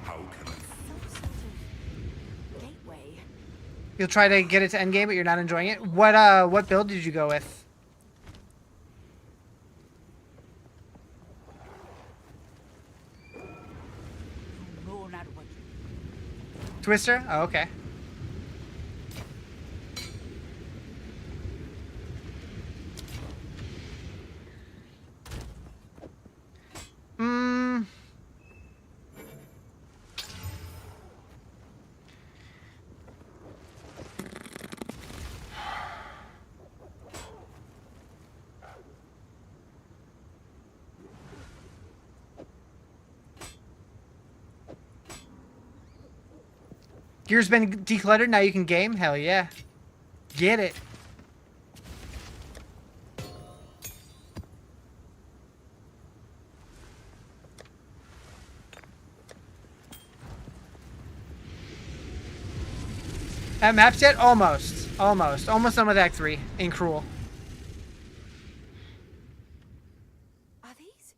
How can I? Some sort of gateway. You'll try to get it to endgame, but you're not enjoying it. What build did you go with? No, not what. Twister? Oh, okay. Hmm. Gear's been decluttered, now you can game? Hell yeah. Get it. At maps yet? Almost. Almost. Almost done with Act 3 in Cruel. Are these?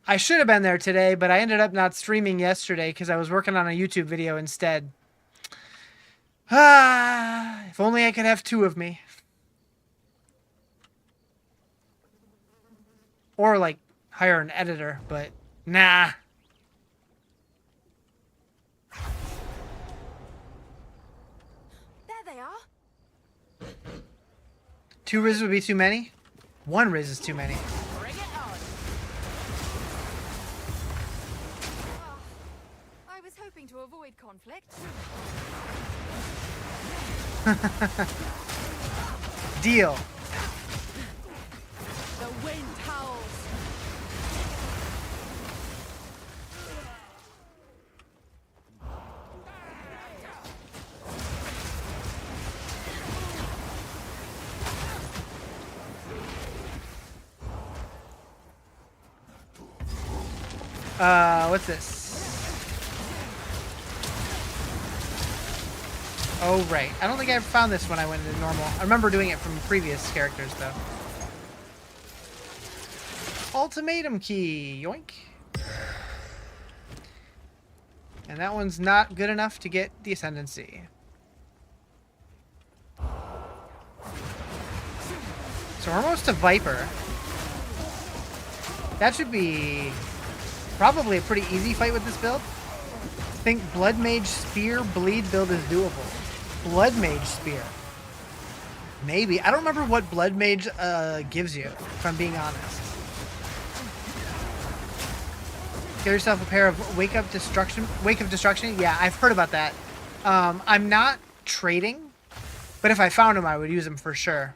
I should have been there today, but I ended up not streaming yesterday because I was working on a YouTube video instead. Ah, if only I could have two of me. Or, like, hire an editor, but nah. There they are. 2 Riz would be too many? 1 Riz is too many. Bring it on. Oh, I was hoping to avoid conflict. Deal. The wind howls. What's this? Oh, right. I don't think I found this when I went into normal. I remember doing it from previous characters, though. Ultimatum key. Yoink. And that one's not good enough to get the Ascendancy. So we're almost to Viper. That should be probably a pretty easy fight with this build. I think Blood Mage Spear Bleed build is doable. Blood Mage Spear. Maybe. I don't remember what Blood Mage gives you, if I'm being honest. Get yourself a pair of Wake of Destruction. Yeah, I've heard about that. I'm not trading, but if I found them, I would use them for sure.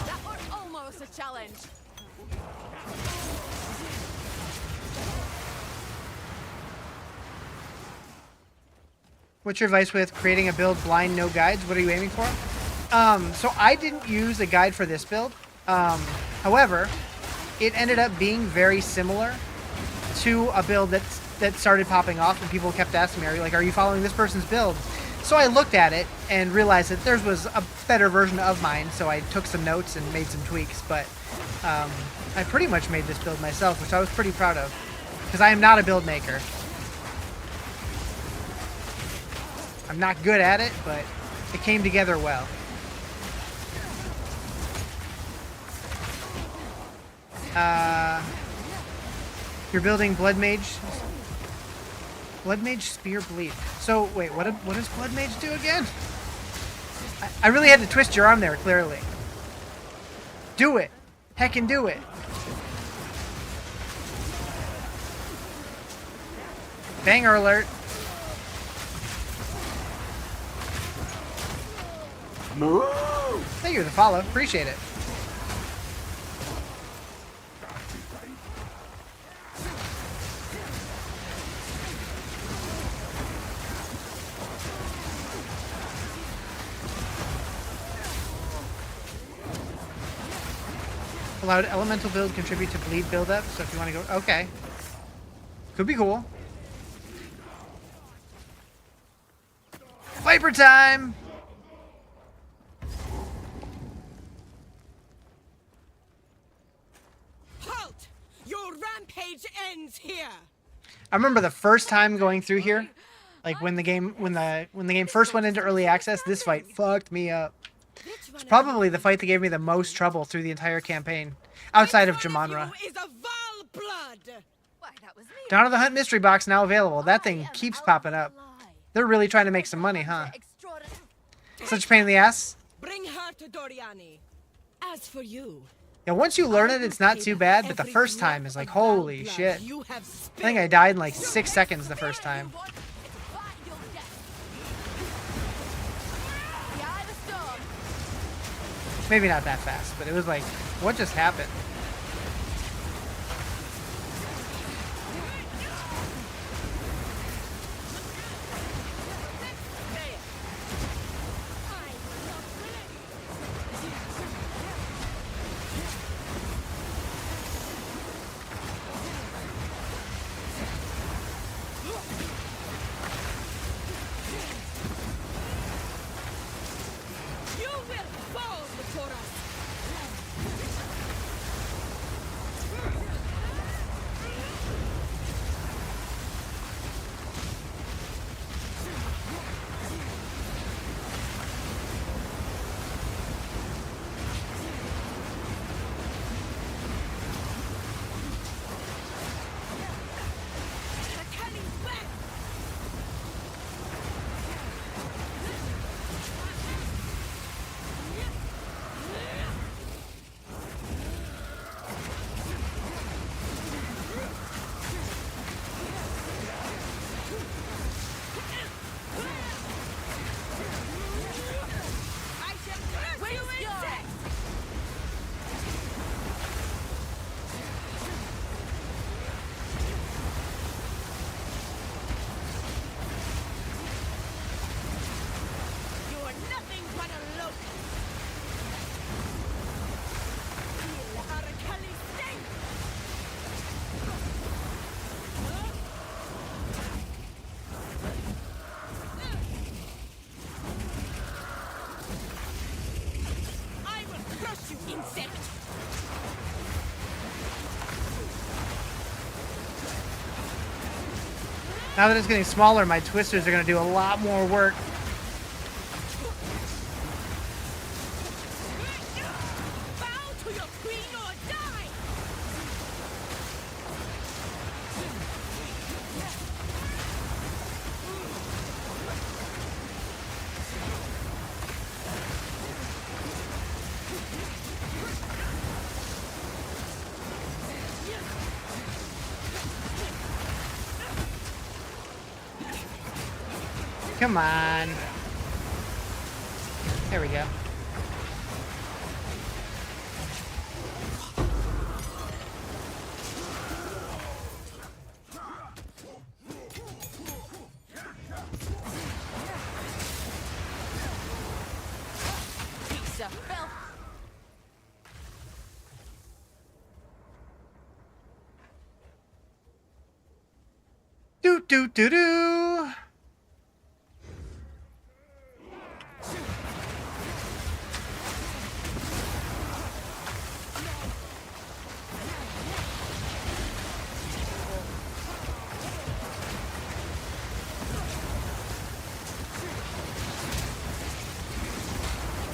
That was almost a challenge. What's your advice with creating a build blind, no guides? What are you aiming for? So I didn't use a guide for this build. However, it ended up being very similar to a build that started popping off, and people kept asking me, "Are you following this person's build?" So I looked at it and realized that theirs was a better version of mine. So I took some notes and made some tweaks. But I pretty much made this build myself, which I was pretty proud of, because I am not a build maker. I'm not good at it, but it came together well. You're building Blood Mage. Blood Mage Spear Bleed. So, wait, what does Blood Mage do again? I really had to twist your arm there, clearly. Do it. Heckin' do it. Banger alert. Thank you for the follow. Appreciate it. Allowed elemental build contribute to bleed buildup. So if you want to go, okay, could be cool. Viper time! Halt! Your rampage ends here. I remember the first time going through here, like when the game first went into early access. This fight fucked me up. It's probably the fight that gave me the most trouble through the entire campaign, outside of Jumanra. Is a vile blood. Why, that was me. Dawn of the Hunt mystery box now available. That thing keeps popping up. They're really trying to make some money, huh? Such a pain in the ass. Bring her to Doriani. As for you, Yeah, once you learn it, it's not too bad, but the first time is like, holy shit. I think I died in like 6 seconds the first time. Maybe not that fast, but it was like, what just happened? You will fall before us. Now that it's getting smaller, my twisters are going to do a lot more work. Bow to your queen or die! Come on. There we go. Piece of filth. Do do do do.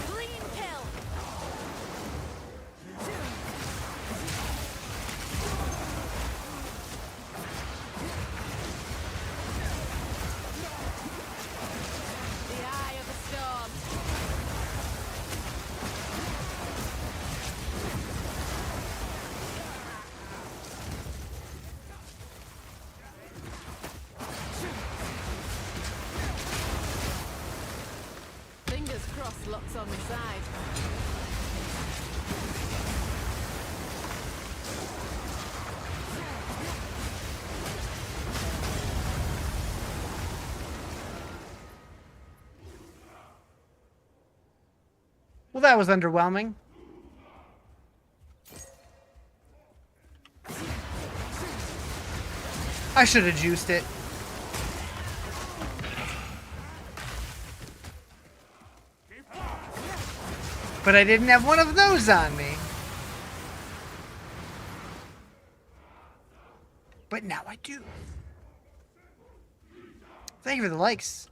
Clean kill. The eye of the storm. Fingers crossed, locks on the side. Well, that was underwhelming. I should have juiced it. But I didn't have one of those on me. But now I do. Thank you for the likes.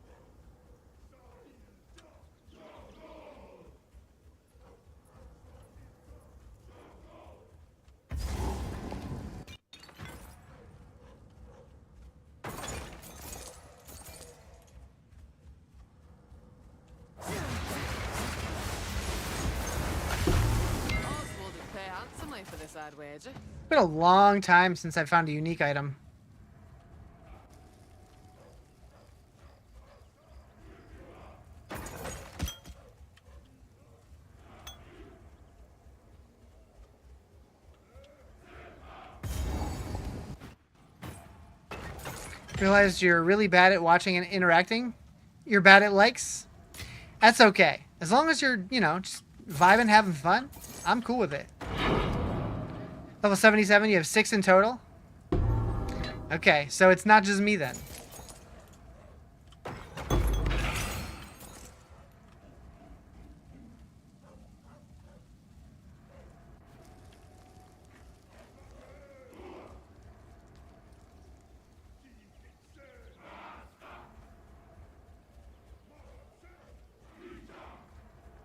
Oswald would pay handsomely for this, I'd wager. It's been a long time since I found a unique item. Realized you're really bad at watching and interacting. You're bad at likes. That's okay. As long as you're, you know, just vibing, having fun, I'm cool with it. Level 77, you have 6 in total? Okay, so it's not just me then.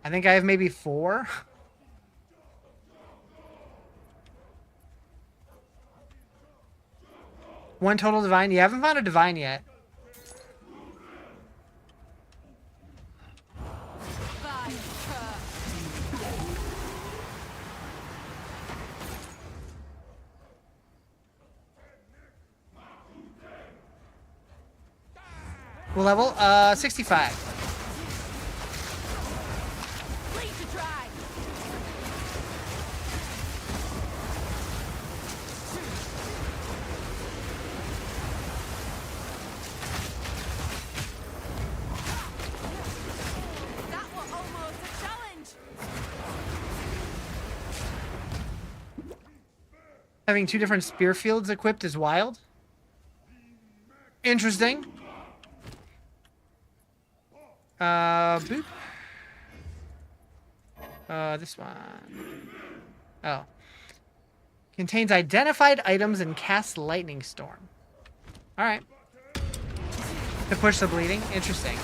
I think I have maybe 4. One total divine. You haven't found a divine yet. What level? 65. Having 2 different spear fields equipped is wild. Interesting. Boop. This one. Oh. Contains identified items and casts lightning storm. Alright. To push the bleeding. Interesting.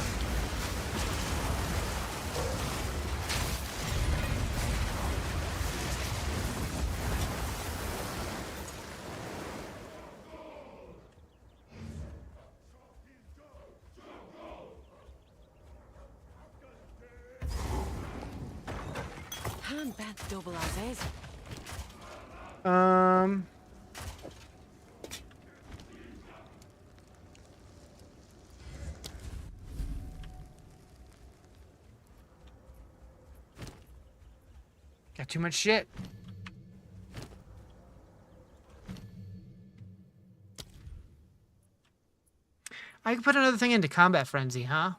Double as Got too much shit. I could put another thing into combat frenzy, huh?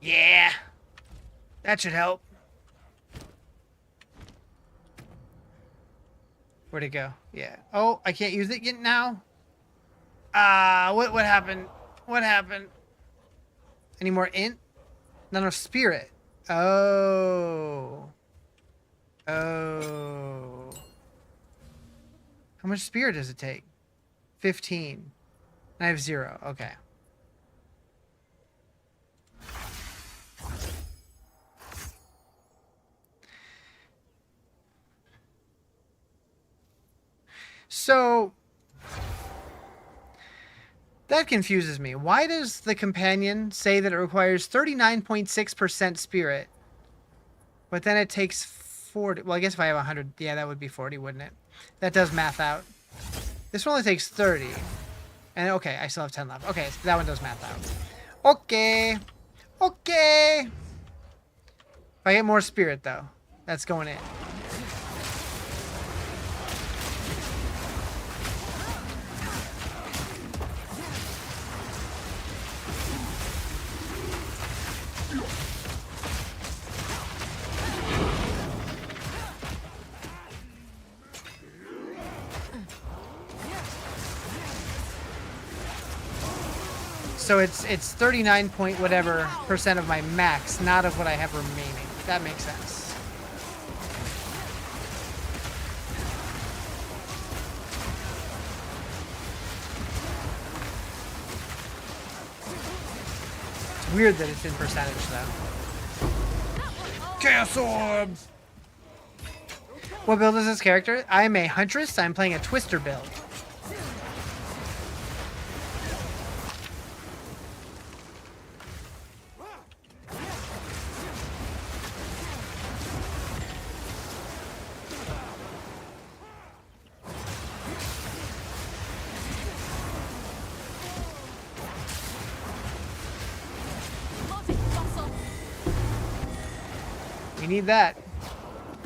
Yeah. That should help. Where'd it go? Yeah. Oh, I can't use it yet now? What happened? What happened? Any more int? Not enough spirit. Oh. Oh. How much spirit does it take? 15. I have 0. Okay. So, that confuses me. Why does the companion say that it requires 39.6% spirit, but then it takes 40? Well, I guess if I have 100, yeah, that would be 40, wouldn't it? That does math out. This one only takes 30. And okay, I still have 10 left. Okay, so that one does math out. Okay. Okay. If I get more spirit, though, that's going in. So it's 39 point whatever % of my max, not of what I have remaining. That makes sense. It's weird that it's in percentage though. Chaos Orb! What build is this character? I'm a Huntress. I'm playing a Twister build. We need that.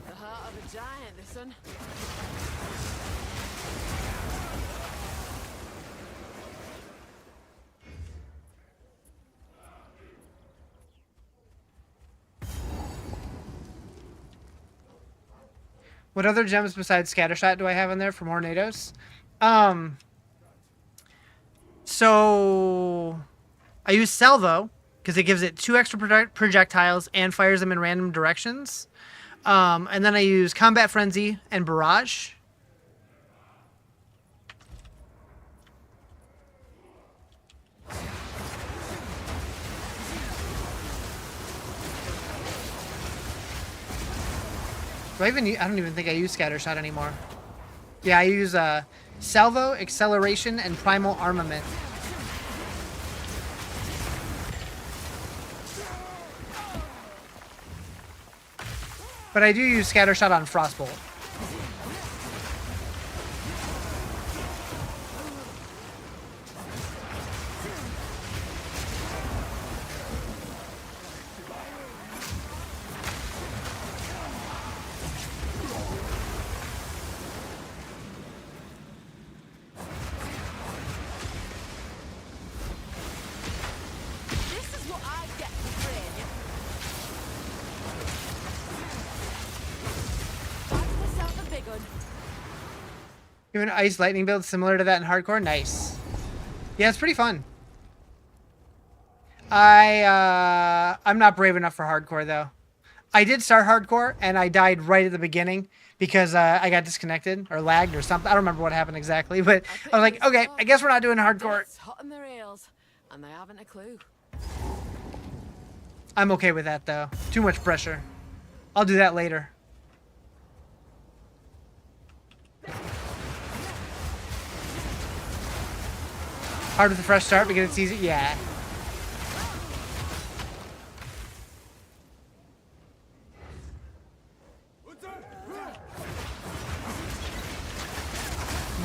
The heart of a giant, this one. What other gems besides Scattershot do I have in there for more NATOs? So I use Salvo because it gives it 2 extra projectiles and fires them in random directions. And then I use Combat Frenzy and Barrage. I don't even think I use Scattershot anymore. Yeah, I use Salvo, Acceleration, and Primal Armament. But I do use Scattershot on Frostbolt. This is what I get for free. Find myself a big one. You have an Ice Lightning build similar to that in Hardcore? Nice. Yeah, it's pretty fun. I'm not brave enough for Hardcore, though. I did start Hardcore, and I died right at the beginning because I got disconnected or lagged or something. I don't remember what happened exactly, but I was like, okay, I guess we're not doing Hardcore. It's hot on their heels, and they haven't a clue. I'm okay with that, though. Too much pressure. I'll do that later. Hard with a fresh start because it's easy? Yeah.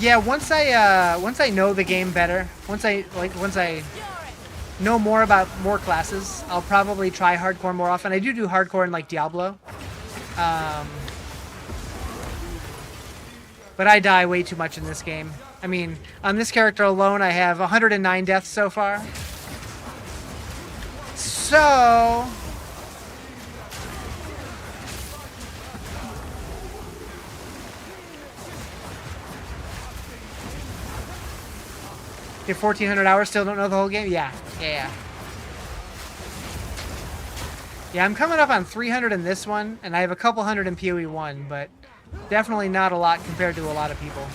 Yeah, once I know the game better, once I know more about more classes, I'll probably try Hardcore more often. I do Hardcore in like Diablo. But I die way too much in this game. I mean, on this character alone, I have 109 deaths so far. So... you have 1,400 hours, still don't know the whole game? Yeah. Yeah, I'm coming up on 300 in this one, and I have a couple hundred in PoE 1, but definitely not a lot compared to a lot of people.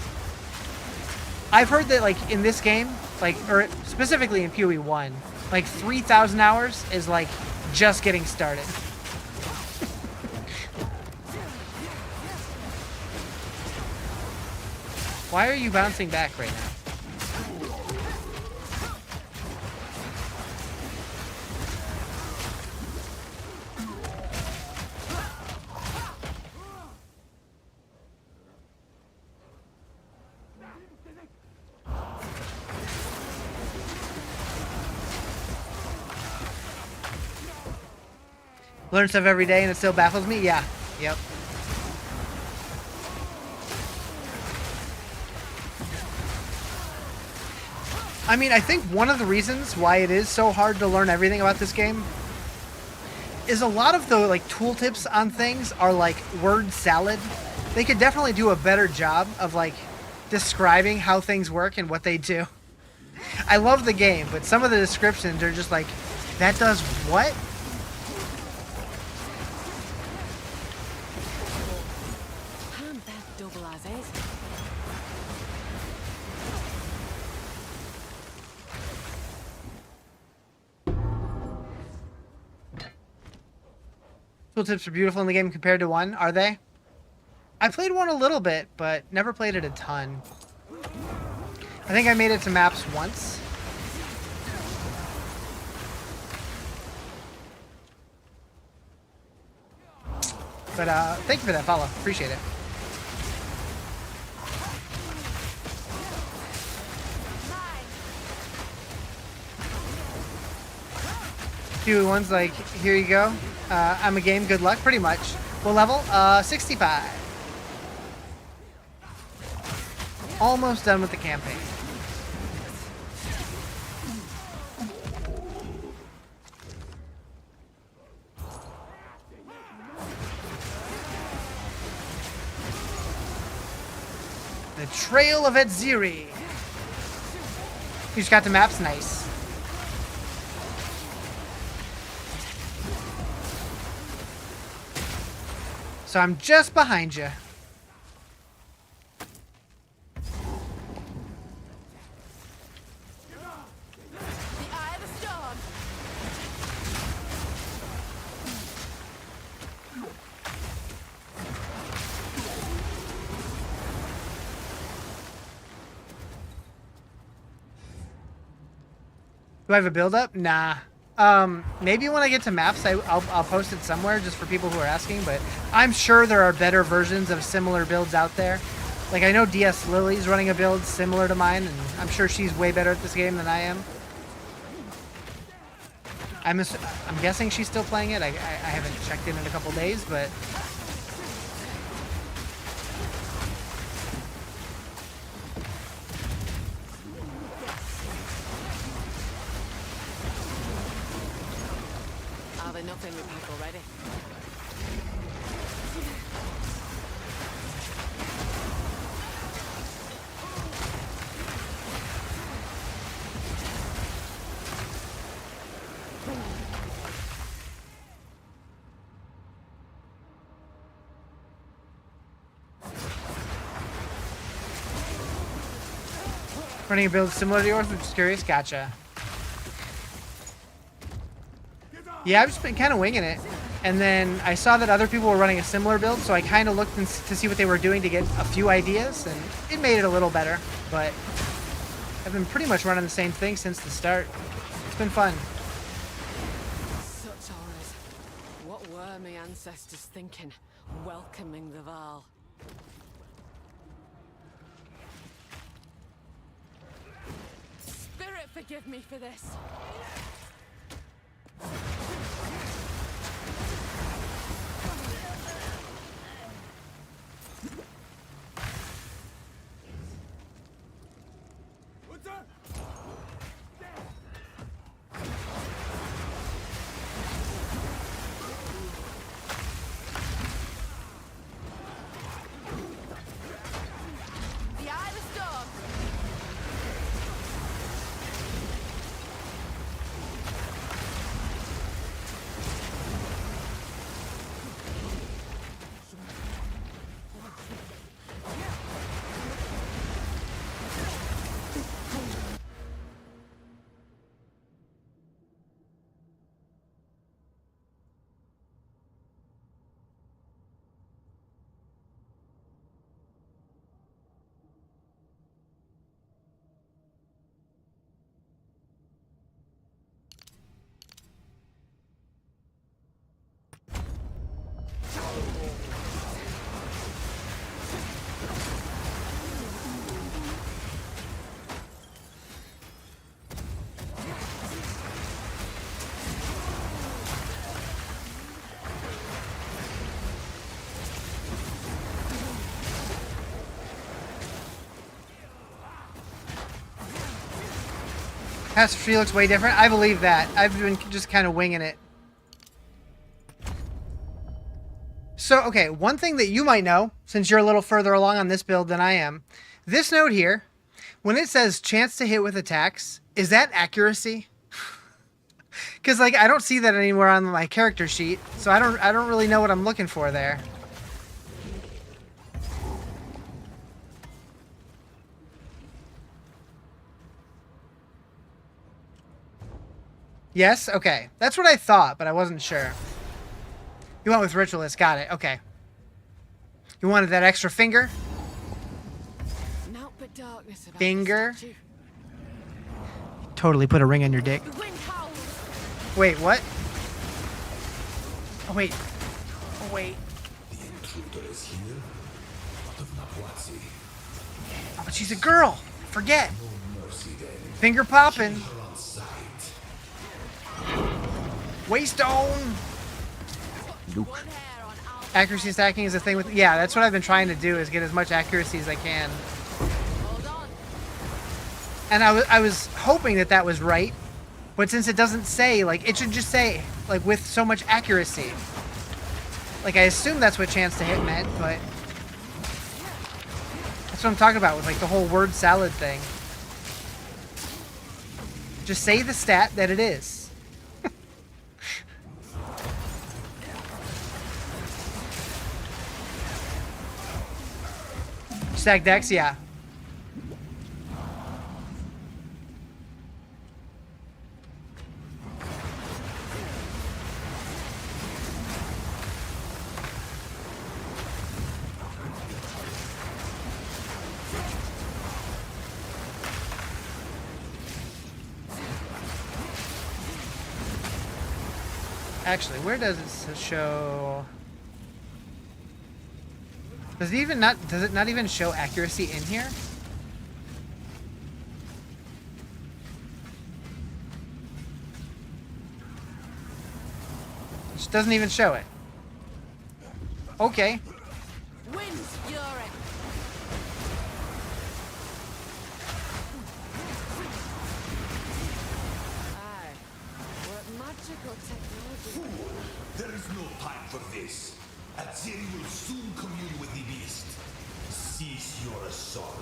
I've heard that, like, in this game, like, or specifically in PoE 1, like, 3,000 hours is, like, just getting started. Why are you bouncing back right now? Learn stuff every day and it still baffles me? Yeah. Yep. I mean, I think one of the reasons why it is so hard to learn everything about this game is a lot of the, like, tooltips on things are, like, word salad. They could definitely do a better job of, like, describing how things work and what they do. I love the game, but some of the descriptions are just like, that does what? Hand that double as is. Tooltips are beautiful in the game compared to 1, are they? I played 1 a little bit, but never played it a ton. I think I made it to maps once. But thank you for that follow. Appreciate it. Few ones like, here you go. I'm a game, good luck, pretty much. What level? 65. Almost done with the campaign. The Trail of Edziri. You just got the maps, nice. So I'm just behind you. The eye of the storm. Do I have a build up? Nah. Maybe when I get to maps, I'll post it somewhere just for people who are asking, but I'm sure there are better versions of similar builds out there. Like, I know DS Lily's running a build similar to mine, and I'm sure she's way better at this game than I am. I'm guessing she's still playing it. I haven't checked in a couple days, but... Are there nothing we pack already? Running a build similar to yours, which is curious. Gotcha. Yeah, I've just been kind of winging it. And then I saw that other people were running a similar build, so I kind of looked to see what they were doing to get a few ideas, and it made it a little better. But I've been pretty much running the same thing since the start. It's been fun. Such horrors. What were my ancestors thinking, welcoming the Val? Spirit, forgive me for this. The eye of the storm. Pastor Tree looks way different. I believe that. I've been just kind of winging it. So, okay, one thing that you might know, since you're a little further along on this build than I am, this node here, When it says chance to hit with attacks, is that accuracy? Because like I don't see that anywhere on my character sheet, so I don't really know what I'm looking for there. Yes? Okay. That's what I thought, but I wasn't sure. You went with Ritualist. Got it. Okay. You wanted that extra finger? Naught but darkness about Finger? the statue. Totally put a ring on your dick. The wind howls. Wait, what? Oh, wait. Oh, wait. The intruder is here. Out of Nahuatl. Oh, but she's a girl. Forget. No mercy then. Finger popping. Her on sight. Waystone. One hair on our Accuracy stacking is a thing with... Yeah, that's what I've been trying to do, is get as much accuracy as I can. hold on. And I was hoping that that was right, but since it doesn't say, like, it should just say, like, with so much accuracy. Like, I assume that's what chance to hit meant, but... That's what I'm talking about with, like, the whole word salad thing. Just say the stat that it is. Stack decks, yeah. Actually, where does it show? Does it not even show accuracy in here? It just doesn't even show it. Okay. Wind's fury. Aye. What magical technology. There is no time for this. Azeri will soon commune with the beast. Cease your assault.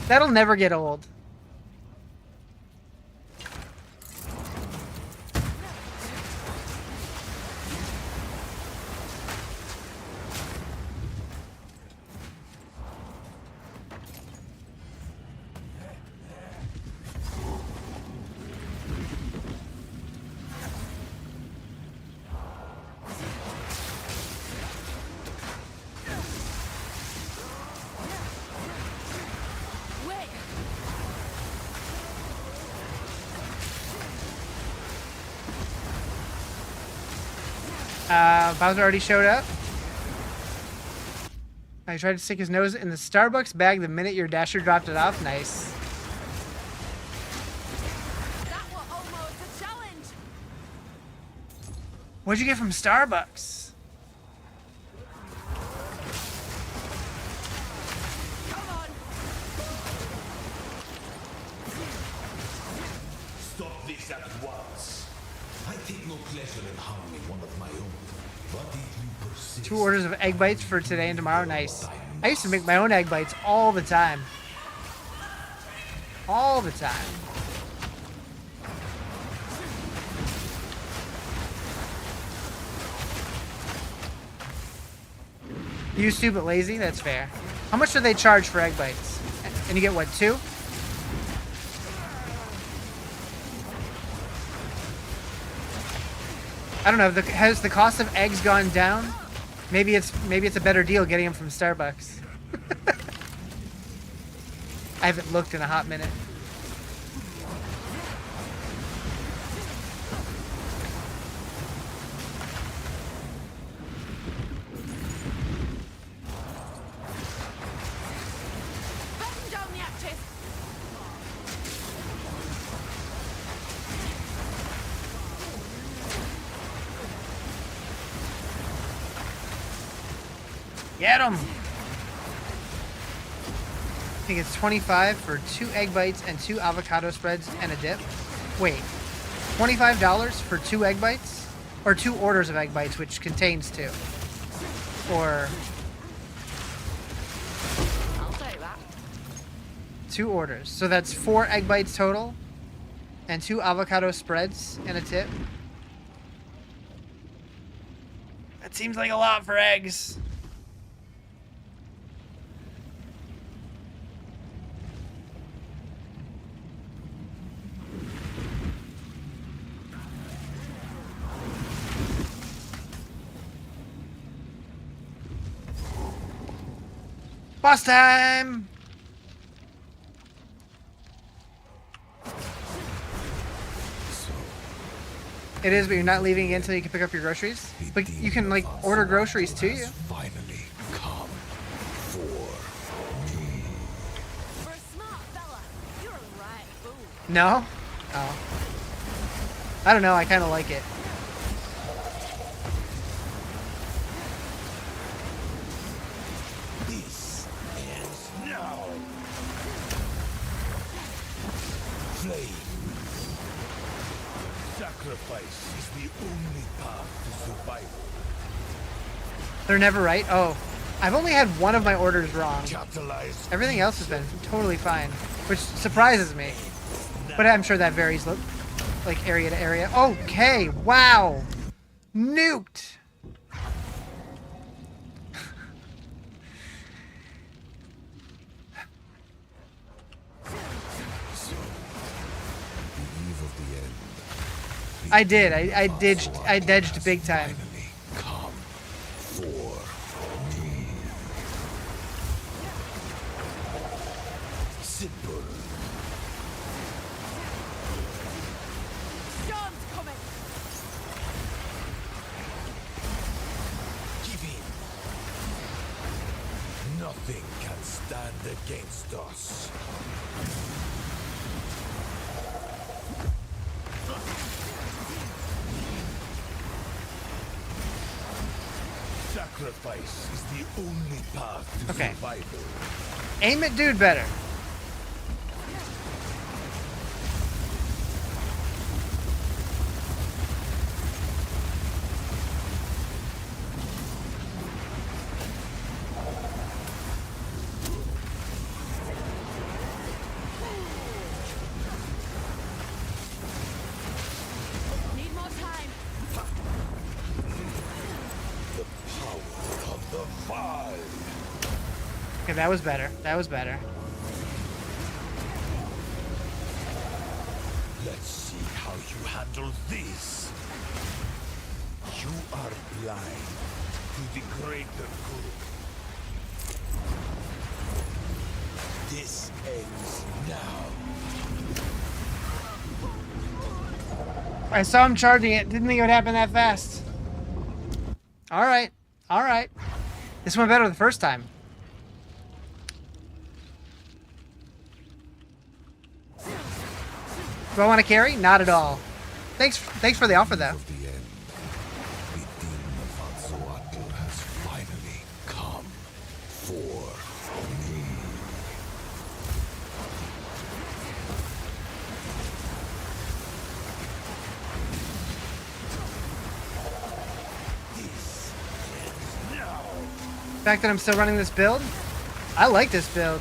That'll never get old. Wait. Bowser already showed up. I tried to stick his nose in the Starbucks bag the minute your dasher dropped it off. Nice. That was almost a challenge. What'd you get from Starbucks? Come on. Stop this at once. I take no pleasure in harming one of my own. But if you persist, 2 orders of egg bites for today and tomorrow. Nice. I used to make my own egg bites all the time. All the time. You stupid lazy? That's fair. How much do they charge for egg bites? And you get what, 2? I don't know. Has the cost of eggs gone down? Maybe it's a better deal getting them from Starbucks. I haven't looked in a hot minute. Button down the active. Get him! I think it's 25 for 2 egg bites and 2 avocado spreads and a dip. Wait, $25 for 2 egg bites? Or 2 orders of egg bites, which contains 2. Or I'll take that. 2 orders. So that's 4 egg bites total. And 2 avocado spreads and a tip. That seems like a lot for eggs. Boss time! It is, but you're not leaving until you can pick up your groceries. But you can, like, order groceries to you. Finally come for me. For a smart fella, you're a right fool. No? Oh. I don't know, I kind of like it. This ends now. Flame. Sacrifice is the only path to survival. They're never right? Oh. I've only had one of my orders wrong. Capitalize. Everything else has been totally fine, which surprises me. But I'm sure that varies, like, area to area. Okay, wow! Nuked! So, the eve of the end. I did. I dodged big time. Finally come for me. Simple. Storm's coming. Give in. Nothing can stand against us. Sacrifice is the only path to Okay. survival. Aim at dude better. Need more time. The power of the Val. Okay, that was better. That was better. Let's see how you handle this. You are blind to the greater good. This ends now. I saw him charging it. Didn't think it would happen that fast. Alright. Alright. This went better the first time. Do I want to carry? Not at all. Thanks for the offer, though. Of the end, Within Rizarjay has finally come for me. This ends now. The fact that I'm still running this build, I like this build.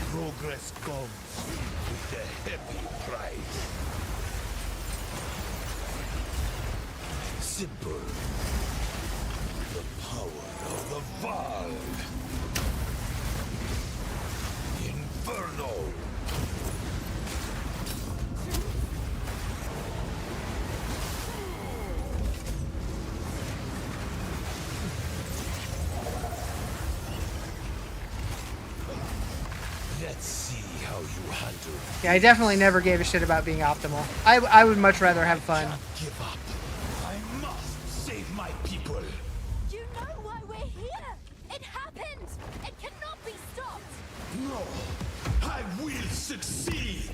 Progress comes with a heavy price. Simple. The power of the Val. Inferno. Let's see how you handle. Yeah, I definitely never gave a shit about being optimal. I would much rather have fun. Can't give up. I must save my people. You know why we're here. It happened. It cannot be stopped. No! I will succeed!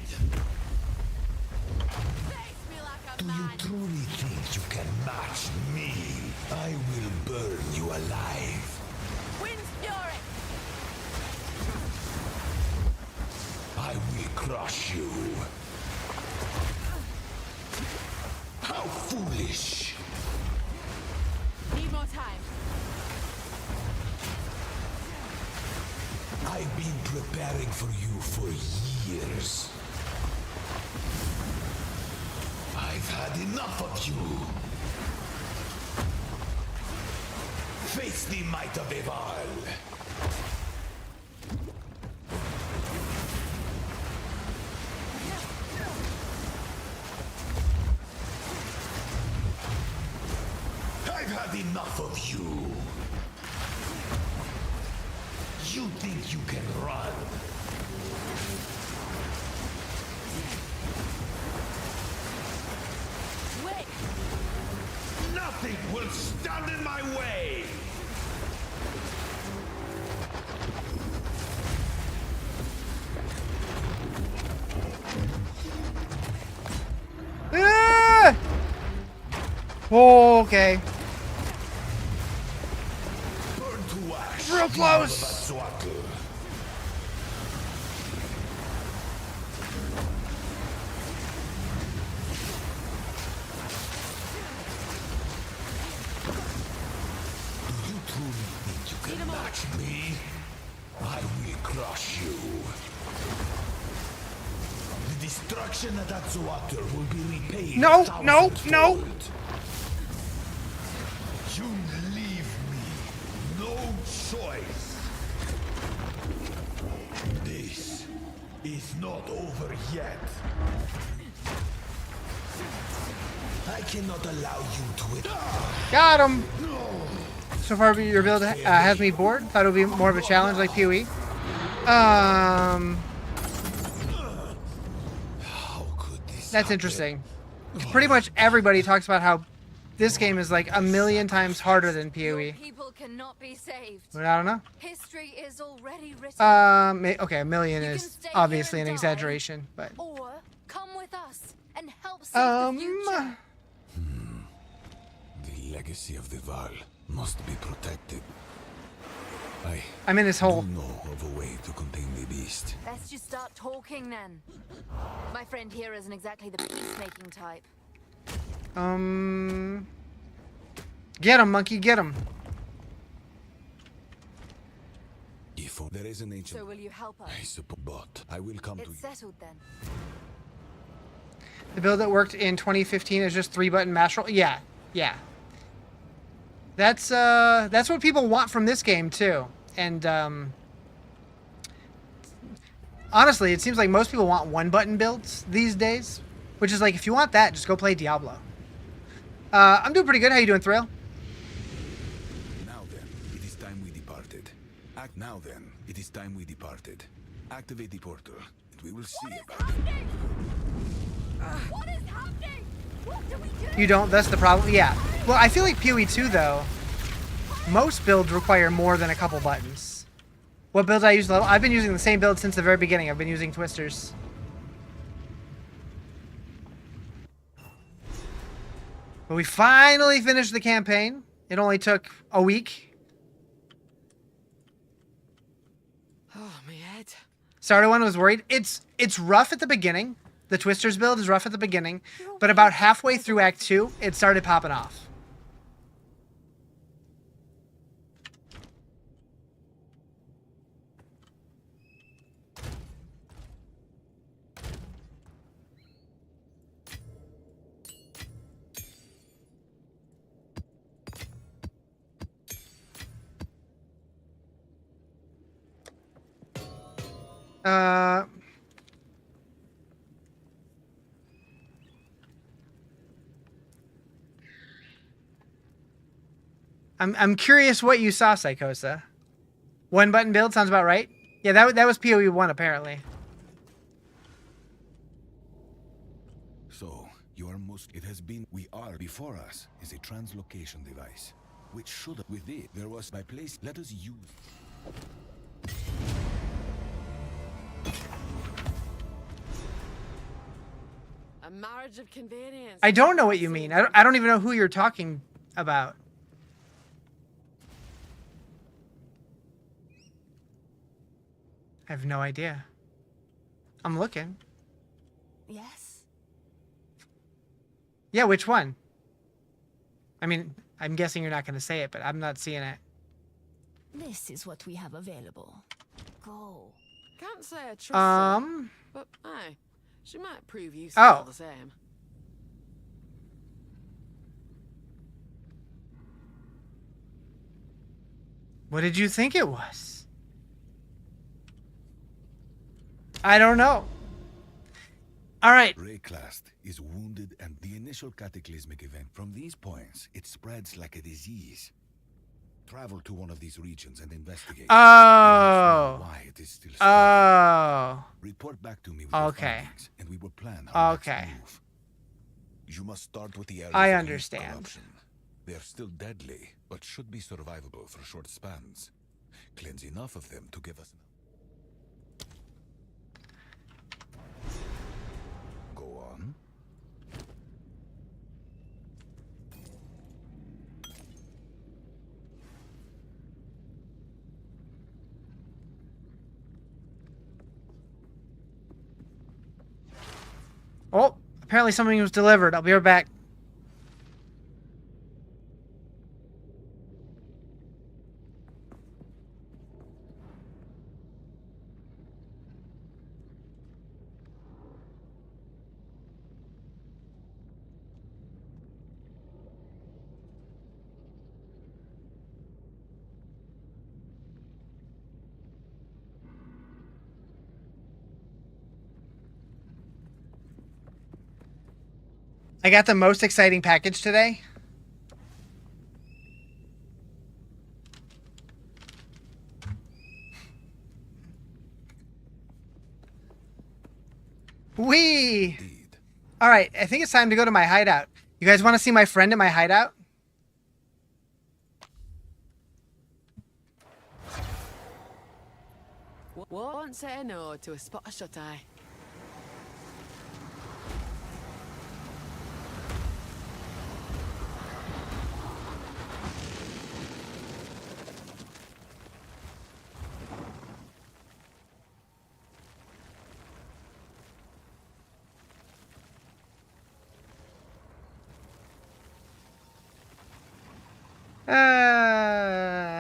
Face me like a Do you man. truly think you can match me? I will burn you alive. Wind's fury. I will crush you. How foolish! Need more time. I've been preparing for you for years. I've had enough of you. Face the might of Eval. I've had enough of you. You think you can run? Wait. Nothing will stand in my way! Ah! Oh, okay. Burn to ash. Real close. Rizarjay. Do you truly think you can match me? I will crush you. The destruction at Rizarjay will be repaid. No, no, no. 1,000-fold. You leave me no choice. This is not over yet. I cannot allow you to Got him. So far, your build has me bored. Thought it would be more of a challenge like PoE. How could this That's interesting. Pretty much everybody talks about how this game is like a million times harder than Your PoE. people cannot be saved. But I don't know. History is already written. Okay, a million You can is stay obviously here an and die, exaggeration, but Or come with us and help save the future. The legacy of the Val must be protected. I'm in this I hole. don't know of a way to contain the beast. Let's just start talking then. My friend here isn't exactly the peacemaking type. Get him, monkey, get him. If there is an ancient, So will you help us? I suppose, but I will come to It's you. settled then. The build that worked in 2015 is just 3-button mash roll. Yeah, yeah. That's what people want from this game too. And honestly, it seems like most people want 1-button builds these days, which is like if you want that, just go play Diablo. I'm doing pretty good. How you doing, Thrill? Now then, it is time we departed. Now then, it is time we departed. Activate the portal, and we will see about it. What is happening? What do we do? You don't. That's the problem. Yeah. Well, I feel like PoE 2 though. Most builds require more than a couple buttons. What builds I use? I've been using the same build since the very beginning. I've been using twisters. But we finally finished the campaign. It only took a week. Oh, my head. Started one was worried. It's rough at the beginning. The twisters build is rough at the beginning, but about halfway through Act 2, it started popping off. I'm curious what you saw, Psychosa. 1-button build sounds about right. Yeah, that was PoE 1 apparently. So, you are most. It has been. We are before us is a translocation device, which should. With it, there was by place. Let us use. marriage of convenience. I don't know what you mean. I don't even know who you're talking about. I have no idea. I'm looking. Yes? Yeah, which one? I mean, I'm guessing you're not going to say it, but I'm not seeing it. This is what we have available. Go. Can't say I trust her, but aye, she might prove useful all the same. What did you think it was? I don't know. All right. Rayclast is wounded and the initial cataclysmic event. From these points, it spreads like a disease. Travel to one of these regions and investigate. Oh. Why it is still spreading. Oh. Report back to me with your Okay. findings, and we will plan our Okay. next move. You must start with the areas I of least understand. corruption. They are still deadly, but should be survivable for short spans. Cleanse enough of them to give us. Go on. Oh, apparently something was delivered. I'll be right back. I got the most exciting package today. Whee! Indeed. All right, I think it's time to go to my hideout. You guys want to see my friend at my hideout? Won't say no to a spot of shut-eye.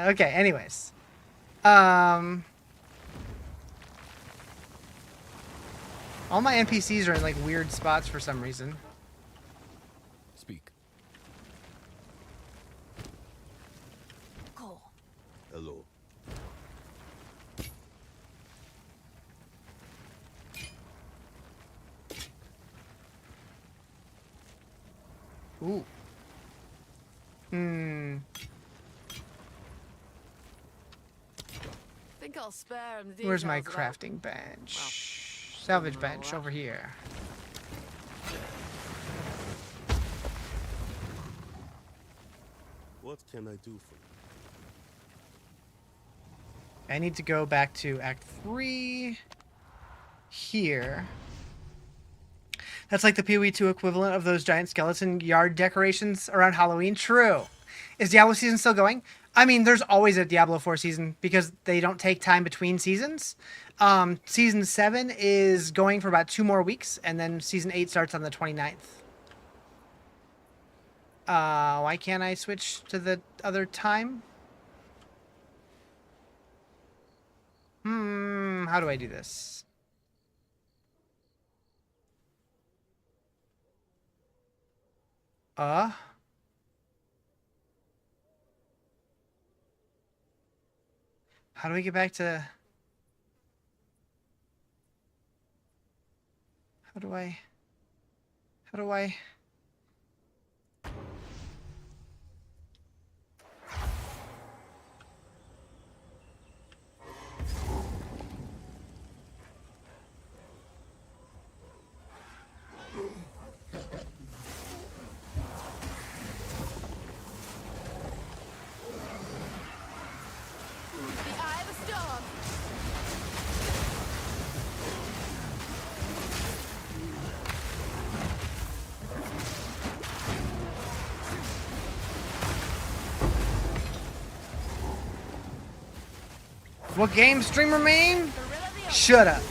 Okay, anyways. All my NPCs are in like weird spots for some reason. Speak. Go. Hello. Ooh. Think I'll spare him the Where's my details about- crafting bench? Salvage bench over here. What can I do for you? I need to go back to Act 3 here. That's like the PoE2 equivalent of those giant skeleton yard decorations around Halloween. True. Is Diablo season still going? I mean, there's always a Diablo 4 season because they don't take time between seasons. Season 7 is going for about 2 more weeks, and then Season 8 starts on the 29th. Why can't I switch to the other time? How do I do this? How do we get back to... How do I... The eye of the storm. What game, streamer main? Shut up.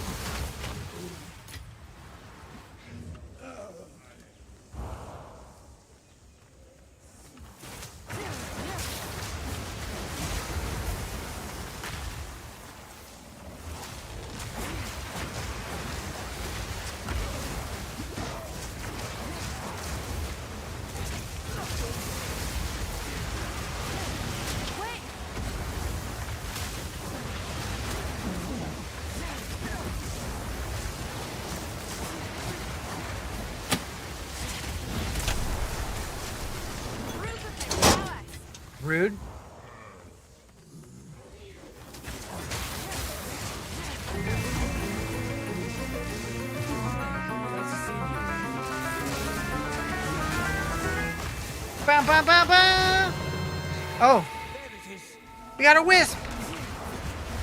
Rude. Bam, bam, bam, bam. Oh, we got a wisp.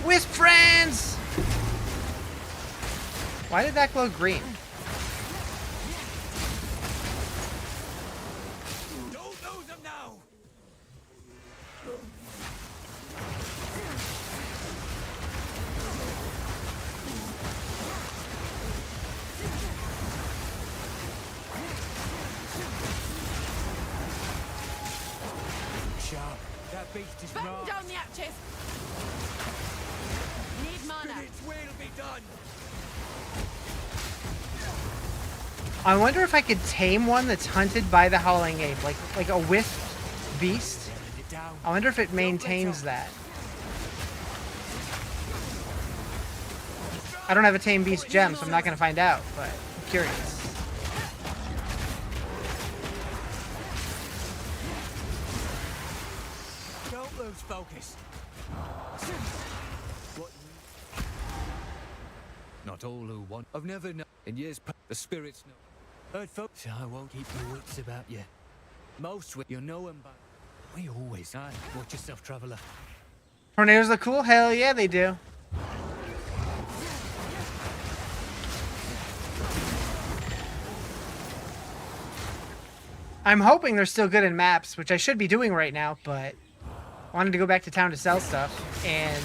Wisp friends. Why did that glow green? Don't lose them now! Sharp. That beast is Batten wrong. down the hatches! Need mana. Its will be done. I wonder if I could tame one that's hunted by the Howling Ape, like a wisp beast. Send it down. I wonder if it maintains that. I don't have a tame beast gem, so I'm not going to find out, but I'm curious. Don't lose focus. What? Not all who want. I've never known. In years past, the spirits know. Heard folks. I won't keep your wits about you. Most you know them, but we always. Aye, watch yourself, traveler. Tornadoes look cool? Hell yeah, they do. I'm hoping they're still good in maps, which I should be doing right now, but I wanted to go back to town to sell stuff, and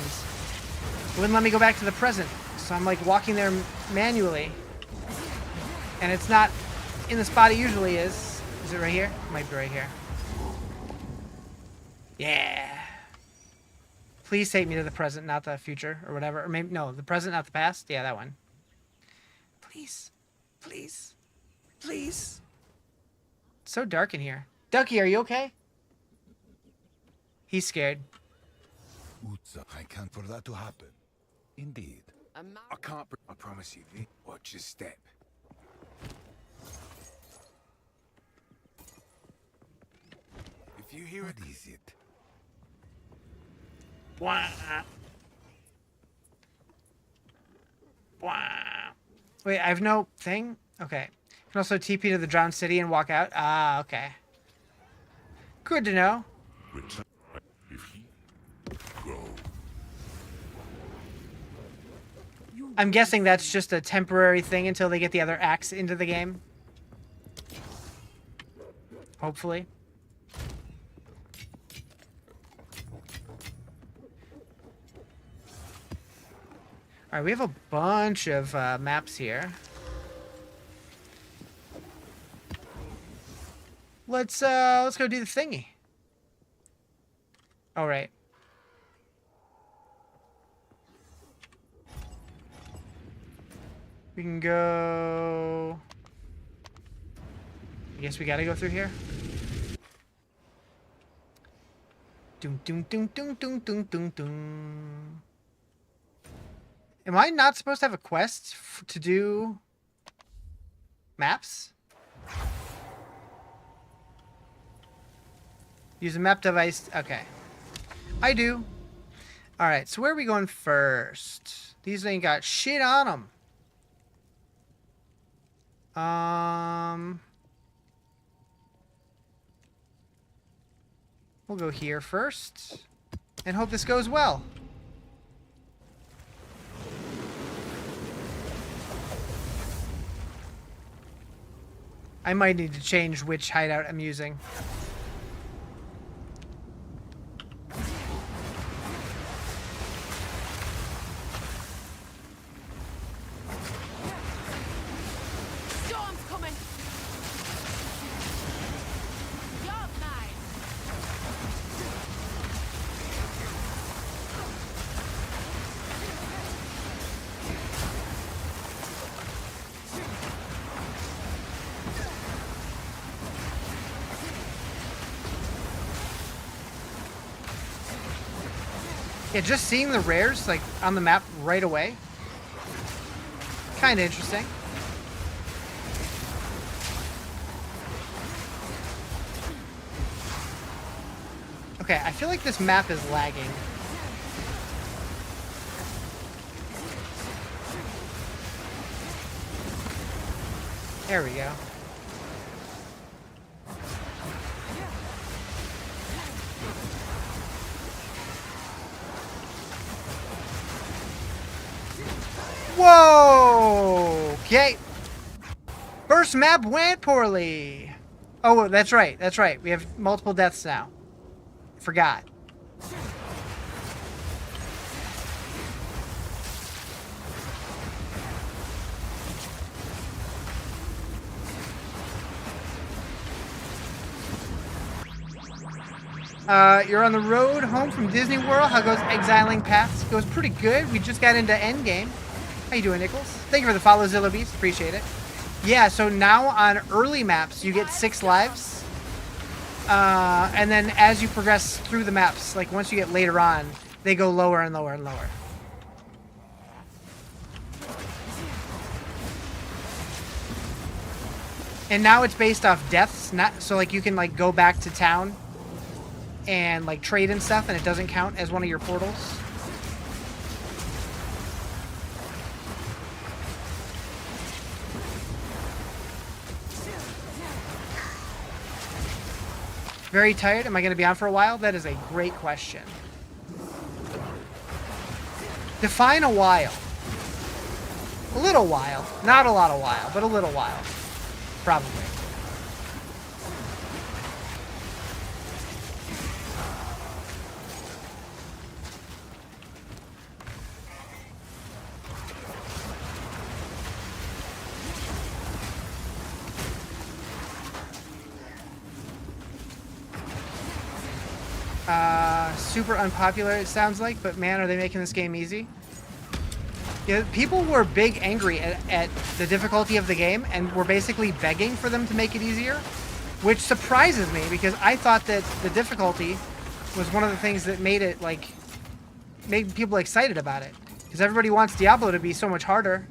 it wouldn't let me go back to the present. So I'm like walking there manually, and it's not in the spot it usually is. Is it right here? It might be right here. Yeah. Please take me to the present, not the future, or whatever. Or maybe, no, the present, not the past. Yeah, that one. Please. Please. Please. It's so dark in here. Ducky, are you okay? He's scared. Utsa, I can't for that to happen. Indeed. I can't. I promise you. Watch your step. If you hear What is it? Wah. Wah. Wait, I have no thing? Okay. Can also TP to the drowned city and walk out? Ah, okay. Good to know. Return if he go. I'm guessing that's just a temporary thing until they get the other axe into the game. Hopefully. Alright, we have a bunch of maps here. Let's go do the thingy. All right. We can go. I guess we gotta go through here. Doom doom doom doom doom doom doom doom. Am I not supposed to have a quest to do maps? Use a map device. Okay. I do. Alright, so where are we going first? These ain't got shit on them. We'll go here first. And hope this goes well. I might need to change which hideout I'm using. Yeah, just seeing the rares like on the map right away. Kind of interesting. Okay, I feel like this map is lagging. There we go. Whoa! Okay. First map went poorly. Oh, that's right. That's right. We have multiple deaths now. Forgot. You're on the road home from Disney World. How goes exiling paths? Goes pretty good. We just got into endgame. How you doing, Nichols? Thank you for the follow, Zilla Beast. Appreciate it. Yeah, so now on early maps, you get 6 lives. And then as you progress through the maps, like once you get later on, they go lower and lower and lower. And now it's based off deaths, not so like you can like go back to town and like trade and stuff, and it doesn't count as one of your portals. Very tired. Am I going to be on for a while? That is a great question. Define a while. A little while. Not a lot of while, but a little while. Probably. Super unpopular, it sounds like, but man, are they making this game easy? Yeah, people were big angry at the difficulty of the game and were basically begging for them to make it easier, which surprises me because I thought that the difficulty was one of the things that made it, like, made people excited about it. Because everybody wants Diablo to be so much harder.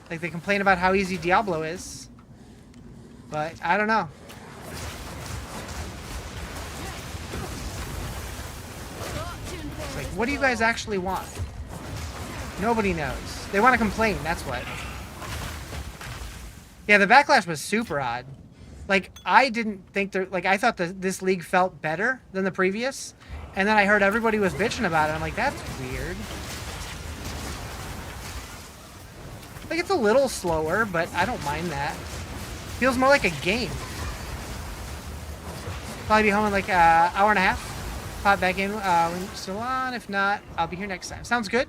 Like, they complain about how easy Diablo is. But, I don't know. It's like, what do you guys actually want? Nobody knows. They want to complain, that's what. Yeah, the backlash was super odd. Like, I didn't think there... Like, I thought that this league felt better than the previous. And then I heard everybody was bitching about it. I'm like, that's weird. Like, it's a little slower, but I don't mind that. Feels more like a game. Probably be home in like an hour and a half. Pop back in when you're still on. If not, I'll be here next time. Sounds good?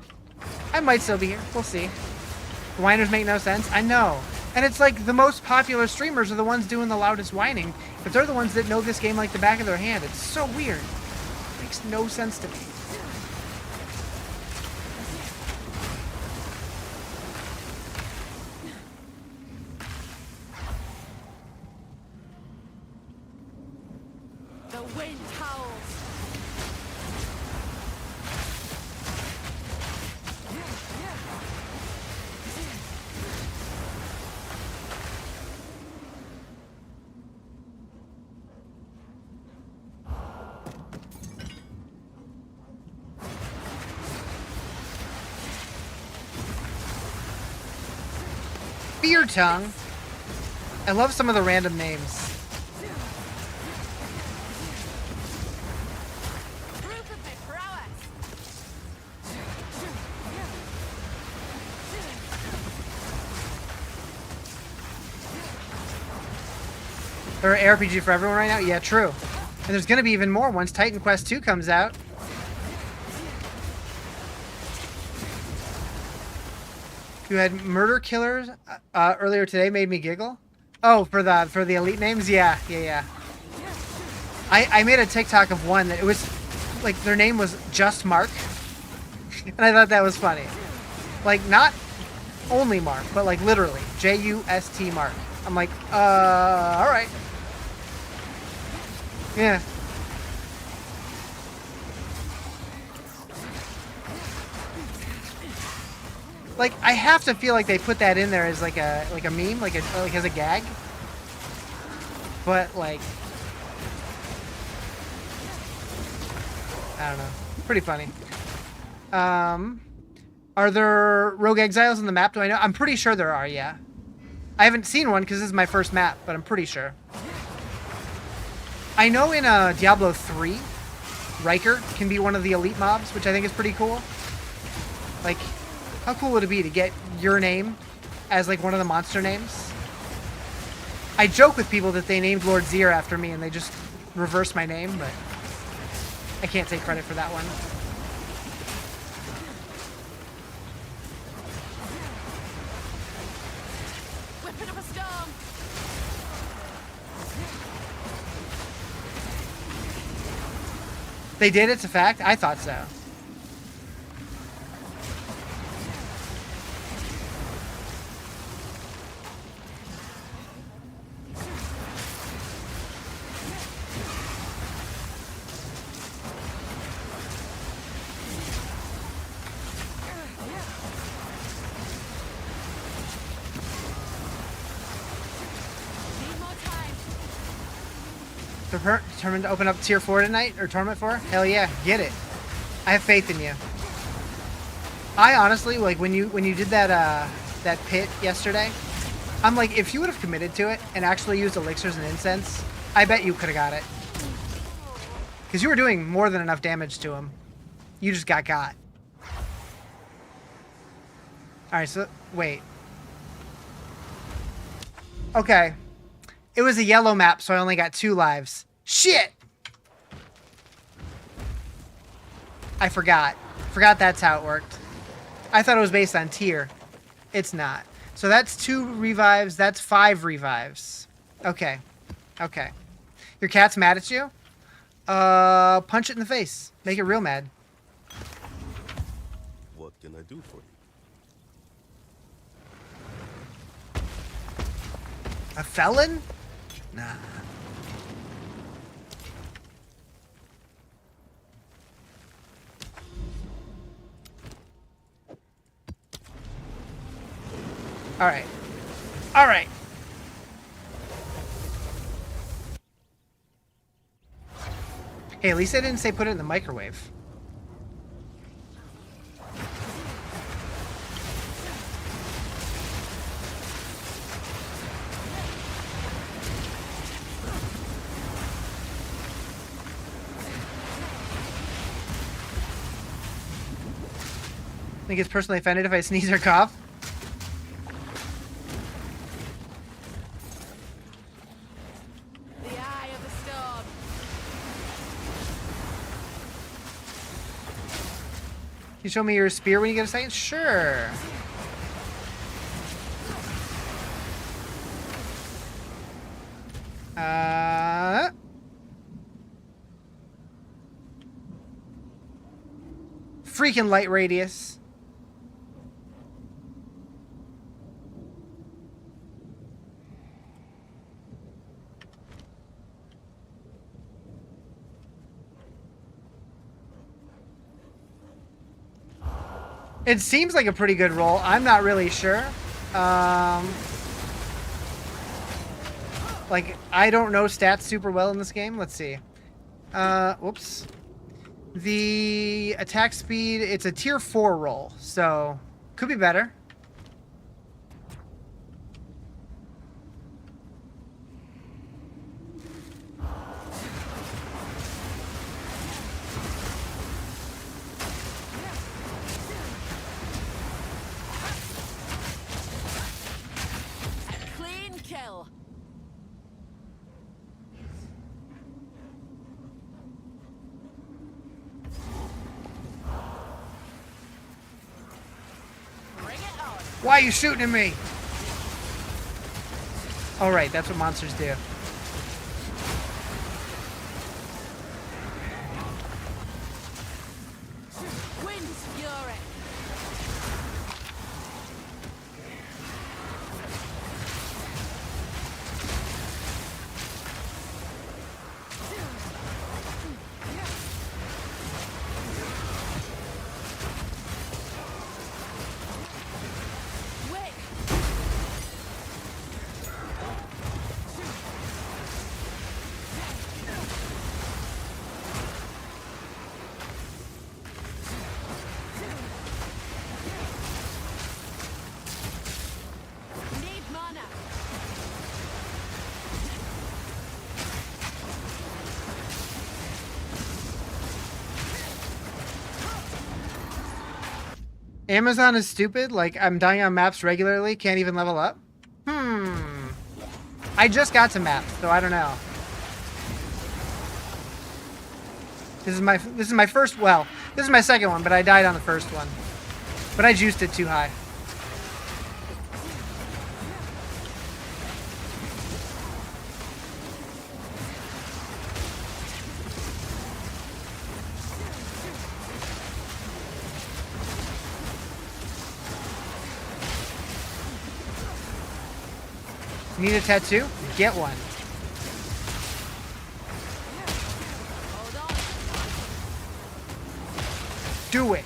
I might still be here. We'll see. The whiners make no sense. I know. And it's like the most popular streamers are the ones doing the loudest whining. But they're the ones that know this game like the back of their hand. It's so weird. It makes no sense to me. The wind howls. Beer tongue. I love some of the random names. Or ARPG for everyone right now? Yeah, true. And there's going to be even more once Titan Quest 2 comes out. You had murder killers earlier today, made me giggle. Oh, for the elite names? Yeah. I made a TikTok of one that it was like their name was Just Mark. And I thought that was funny. Like not only Mark, but like literally J-U-S-T Mark. I'm like, all right. Yeah. Like, I have to feel like they put that in there as like a meme, like as a gag. But like, I don't know. Pretty funny. Are there rogue exiles on the map? Do I know? I'm pretty sure there are, yeah. I haven't seen one because this is my first map, but I'm pretty sure. I know in Diablo 3, Riker can be one of the elite mobs, which I think is pretty cool. Like, how cool would it be to get your name as like one of the monster names? I joke with people that they named Lord Zir after me and they just reversed my name, but I can't take credit for that one. Whipping up a storm. They did, it's a fact? I thought so. Need more time. Determined to open up tier 4 tonight? Or tournament 4? Hell yeah, get it. I have faith in you. I honestly, like, when you did that pit yesterday, I'm like, if you would have committed to it and actually used elixirs and incense, I bet you could have got it. Because you were doing more than enough damage to him. You just got got. Alright, so, wait. Okay. It was a yellow map, so I only got 2 lives. Shit! I forgot. Forgot that's how it worked. I thought it was based on tier. It's not. So that's 2 revives. That's 5 revives. Okay. Okay. Your cat's mad at you? Punch it in the face. Make it real mad. What can I do for you? A felon? Nah. Alright. Alright. Hey, at least I didn't say put it in the microwave. Think it's personally offended if I sneeze or cough? The eye of the storm. Can you show me your spear when you get a second? Sure. Freaking light radius. It seems like a pretty good roll. I'm not really sure. Like, I don't know stats super well in this game. Let's see. Whoops. The attack speed, it's a tier 4 roll, so could be better. Clean kill. Bring it on. Why are you shooting at me? Oh, right, that's what monsters do. Wind's fury. Amazon is stupid. Like, I'm dying on maps regularly. Can't even level up. I just got to maps, so I don't know. This is my first. Well, this is my second one, but I died on the first one. But I juiced it too high. Need a tattoo? Get one. Do it.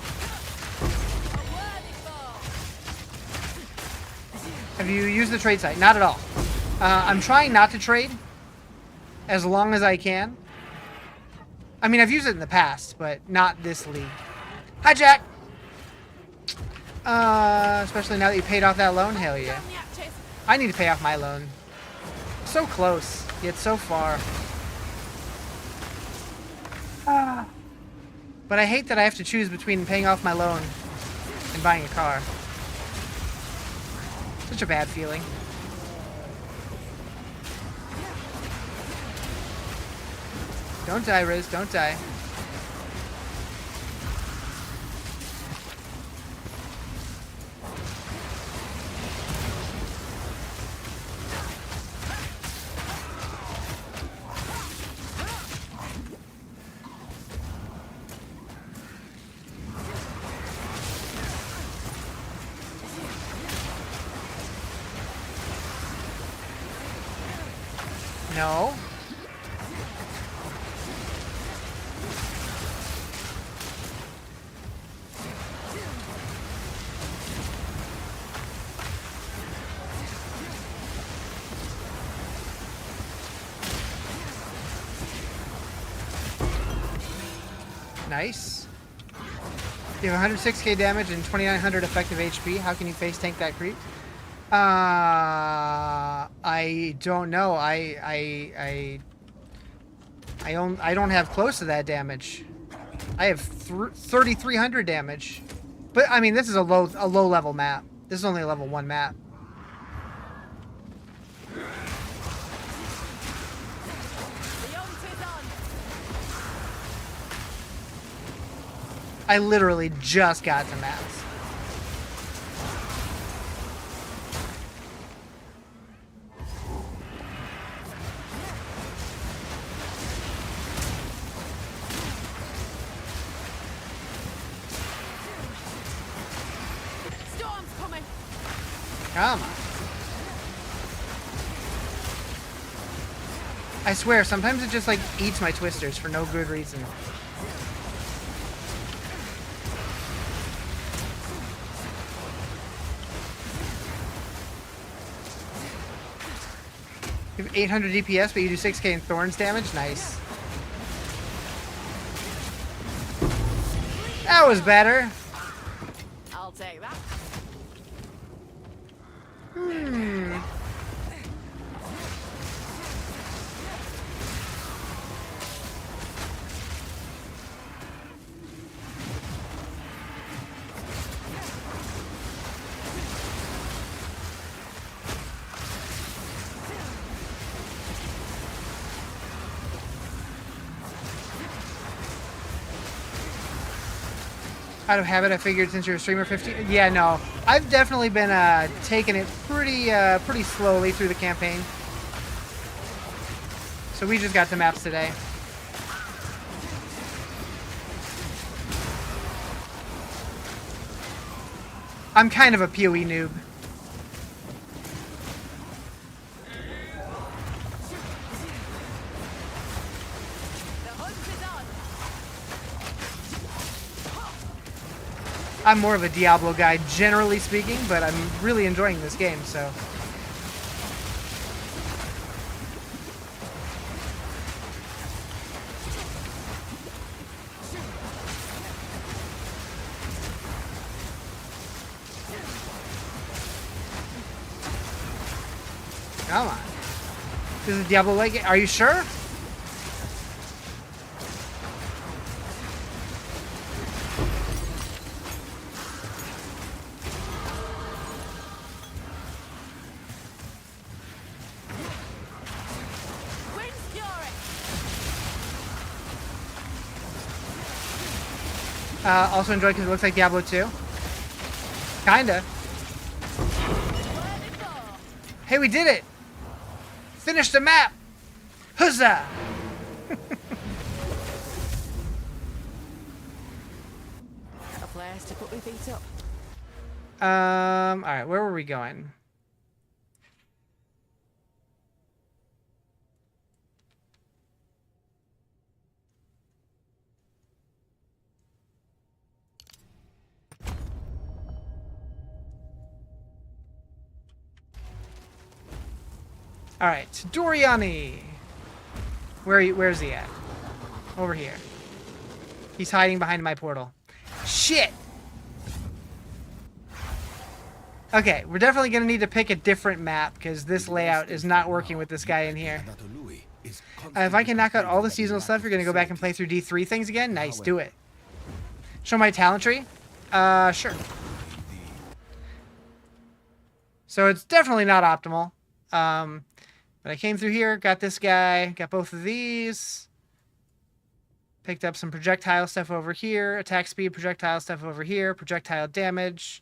Have you used the trade site? Not at all. I'm trying not to trade as long as I can. I mean, I've used it in the past, but not this league. Hi, Jack. Especially now that you paid off that loan. Hell yeah. I need to pay off my loan. So close, yet so far. But I hate that I have to choose between paying off my loan and buying a car. Such a bad feeling. Don't die, Riz. Don't die. No. Nice. You have 106k damage and 2900 effective HP. How can you face tank that creep? I don't know. I don't have close to that damage. I have 3,300 damage. But I mean, this is a low level map. This is only a level 1 map. I literally just got to maps. Storm's coming. Come on. I swear, sometimes it just like eats my twisters for no good reason. You have 800 DPS, but you do 6k in Thorns damage? Nice. That was better. I'll take that. Out of habit, I figured since you're a streamer 15... Yeah, no. I've definitely been taking it pretty slowly through the campaign. So we just got to maps today. I'm kind of a PoE noob. I'm more of a Diablo guy, generally speaking, but I'm really enjoying this game, so... Come on. This is Diablo like. Are you sure? Also enjoyed because it looks like Diablo 2. Kinda. Hey, we did it! Finished the map! Huzzah! A place to put my feet up. Alright, where were we going? Alright, Doriani! Where's he at? Over here. He's hiding behind my portal. Shit! Okay, we're definitely going to need to pick a different map, because this layout is not working with this guy in here. If I can knock out all the seasonal stuff, you're going to go back and play through D3 things again? Nice, do it. Show my talent tree? Sure. So it's definitely not optimal. But I came through here, got this guy, got both of these. Picked up some projectile stuff over here, attack speed, projectile stuff over here, projectile damage.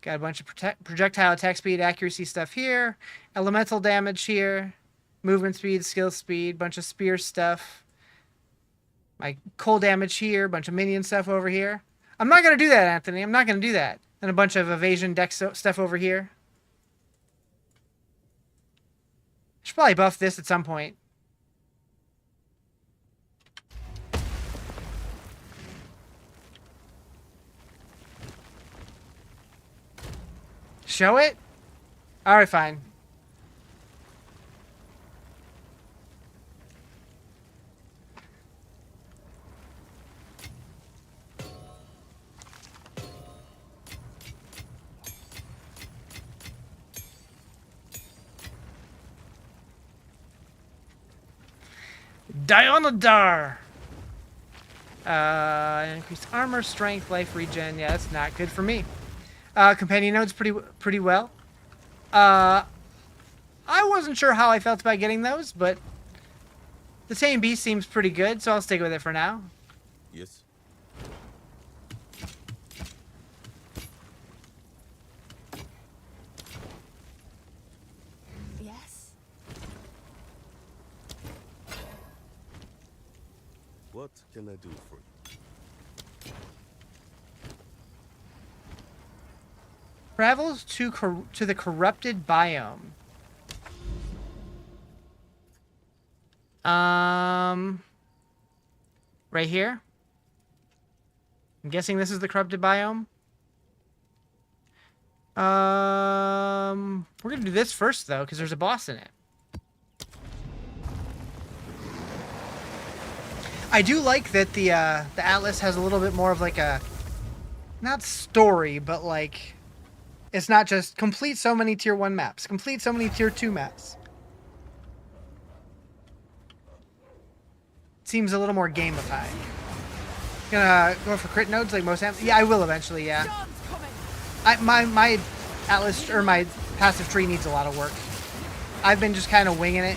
Got a bunch of projectile attack speed, accuracy stuff here, elemental damage here, movement speed, skill speed, bunch of spear stuff. My cold damage here, bunch of minion stuff over here. I'm not going to do that, Anthony. I'm not going to do that. And a bunch of evasion deck stuff over here. Should probably buff this at some point. Show it? Alright, fine. Dionadar! Increased armor, strength, life regen. Yeah, that's not good for me. Companion nodes pretty well. I wasn't sure how I felt about getting those, but the Tame Beast seems pretty good, so I'll stick with it for now. Yes. Yes? What can I do for you? Travels to the corrupted biome. Right here. I'm guessing this is the corrupted biome. We're gonna do this first though, because there's a boss in it. I do like that the Atlas has a little bit more of like a, not story, but like, it's not just complete so many tier 1 maps, complete so many tier 2 maps. It seems a little more gamified. Gonna go for crit nodes like most yeah, I will eventually, yeah. My Atlas, or my passive tree needs a lot of work. I've been just kind of winging it.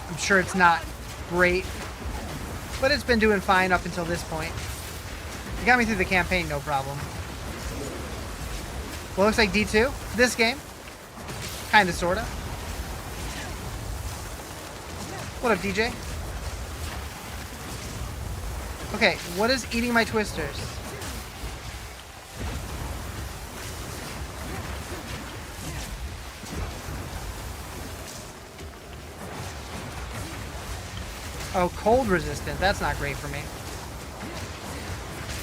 I'm sure it's not great, but it's been doing fine up until this point. It got me through the campaign, no problem. Well, looks like D2, this game. Kinda, sorta. What up, DJ? Okay, what is eating my twisters? Oh, cold resistant. That's not great for me.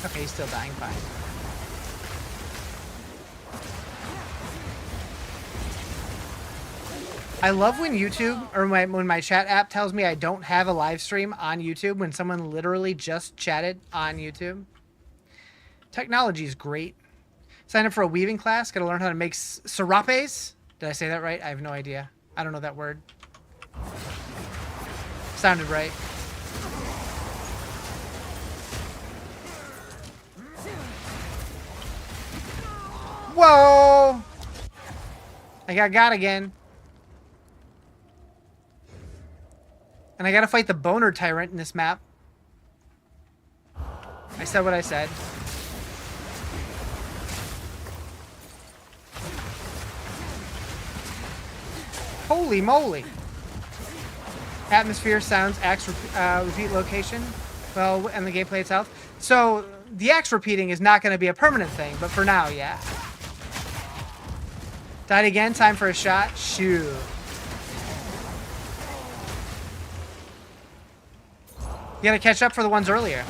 Okay, he's still dying. Fine. I love when YouTube, or when my chat app tells me I don't have a live stream on YouTube when someone literally just chatted on YouTube. Technology is great. Sign up for a weaving class. Gotta learn how to make serapes. Did I say that right? I have no idea. I don't know that word. Sounded right. Whoa! I got again. And I gotta fight the Boner Tyrant in this map. I said what I said. Holy moly! Atmosphere, sounds, axe repeat location. Well, and the gameplay itself. So, the axe repeating is not going to be a permanent thing, but for now, yeah. Died again, time for a shot. Shoot. You gotta catch up for the ones earlier.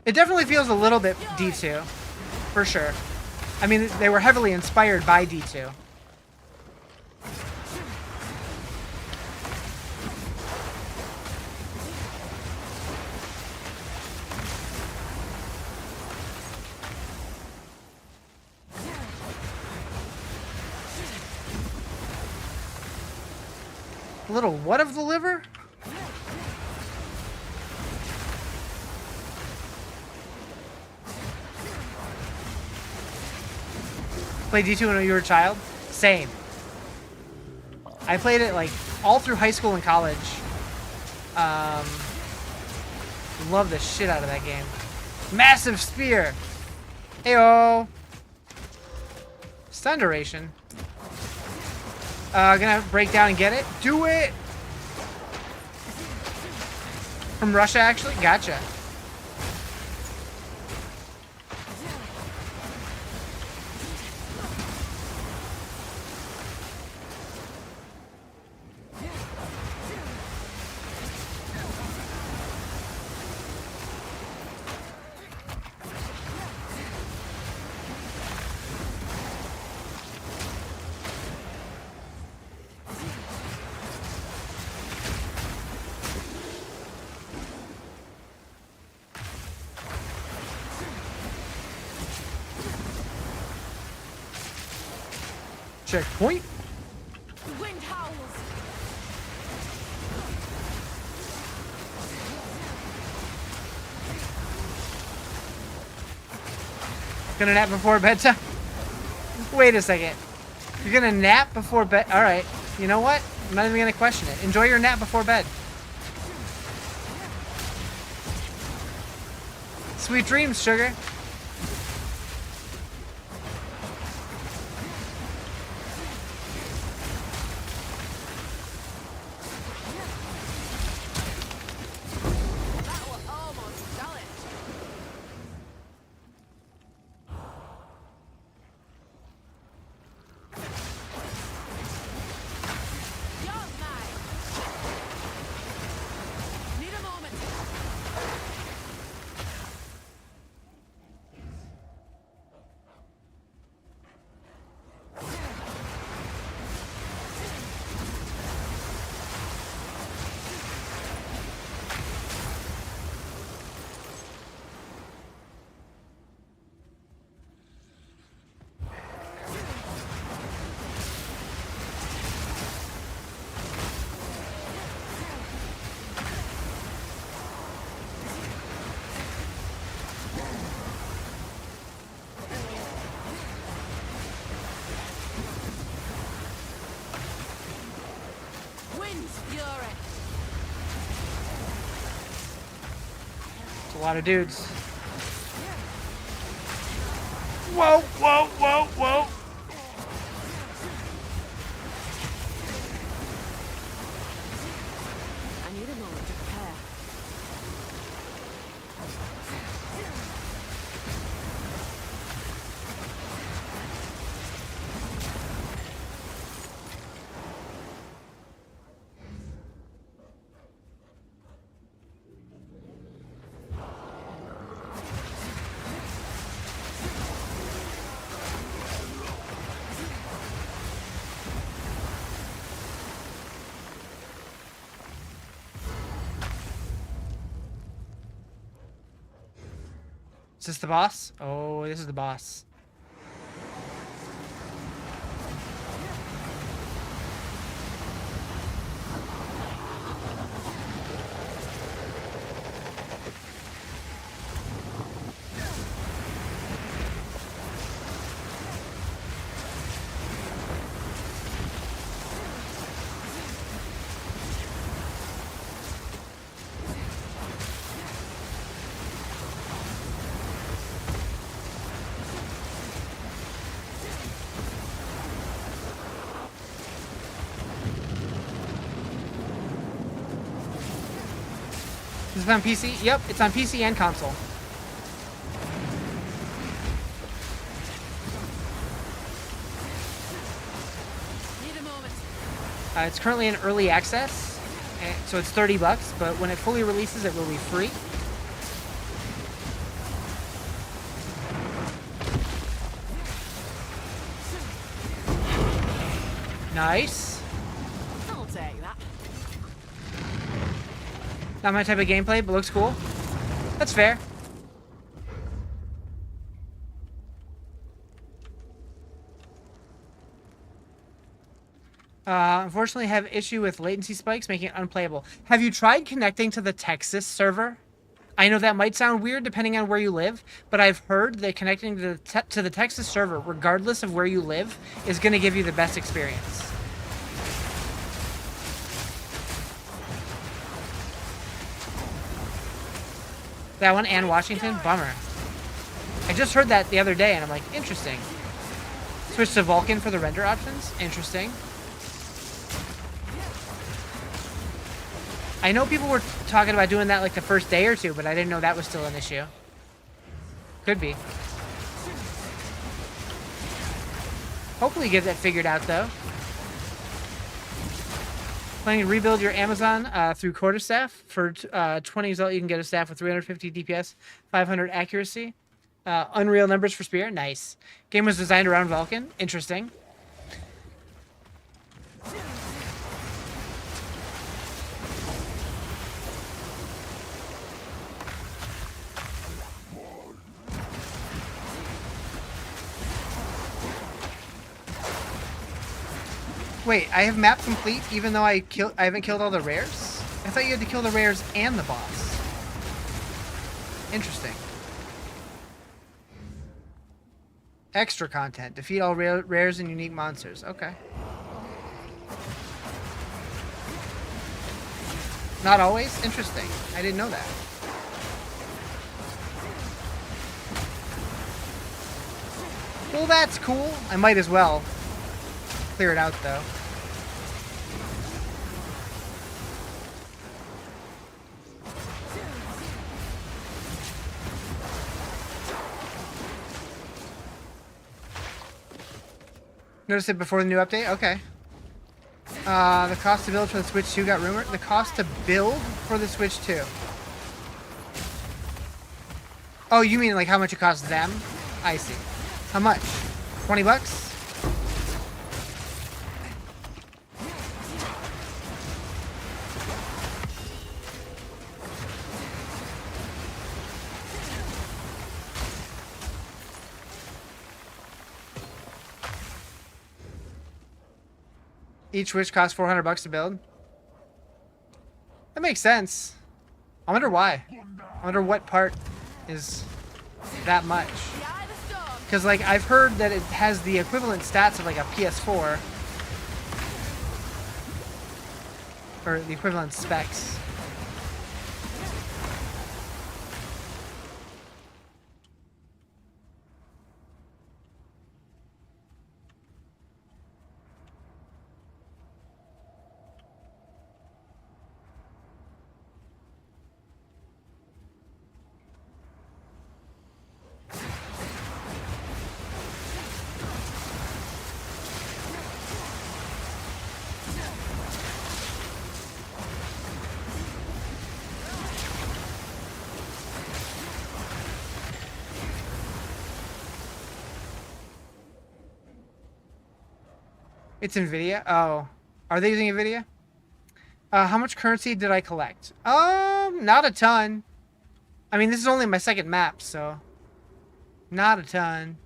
It definitely feels a little bit D2, for sure. I mean, they were heavily inspired by D2. A little what of the liver? Played D2 when you were a child? Same. I played it like all through high school and college. Love the shit out of that game. Massive spear! Heyo! Stun duration. Gonna break down and get it. Do it! From Russia, actually? Gotcha. Checkpoint. The wind howls. Gonna nap before bedtime? Wait a second. You're gonna nap before bed? Alright. You know what? I'm not even gonna question it. Enjoy your nap before bed. Sweet dreams, sugar. It's a lot of dudes. Whoa, whoa, whoa, whoa. I need a moment to prepare. Is this the boss? Oh, this is the boss. Is it on PC? Yep, it's on PC and console. Need a moment. It's currently in early access, so it's $30, but when it fully releases, it will be free. Nice. I'll take that. Not my type of gameplay, but looks cool. That's fair. Unfortunately, have issue with latency spikes, making it unplayable. Have you tried connecting to the Texas server? I know that might sound weird depending on where you live, but I've heard that connecting to the Texas server, regardless of where you live, is going to give you the best experience. That one and Washington? Bummer. I just heard that the other day, and I'm like, interesting. Switch to Vulkan for the render options? Interesting. I know people were talking about doing that like the first day or two, but I didn't know that was still an issue. Could be. Hopefully get that figured out, though. Planning to rebuild your Amazon through quarterstaff. For 20 Exalt, you can get a staff with 350 DPS, 500 accuracy. Unreal numbers for Spear. Nice. Game was designed around Vulkan. Interesting. Wait, I have map complete even though I haven't killed all the rares? I thought you had to kill the rares and the boss. Interesting. Extra content. Defeat all rares and unique monsters. Okay. Not always? Interesting. I didn't know that. Well, that's cool. I might as well clear it out, though. Notice it before the new update? Okay. The cost to build for the Switch 2 got rumored. The cost to build for the Switch 2. Oh, you mean like how much it costs them? I see. How much? 20 bucks? Each Switch costs 400 bucks to build. That makes sense. I wonder why. I wonder what part is that much. Because, like, I've heard that it has the equivalent stats of, like, a PS4. Or the equivalent specs. It's NVIDIA? Oh. Are they using NVIDIA? How much currency did I collect? Not a ton. I mean, this is only my second map, so... Not a ton.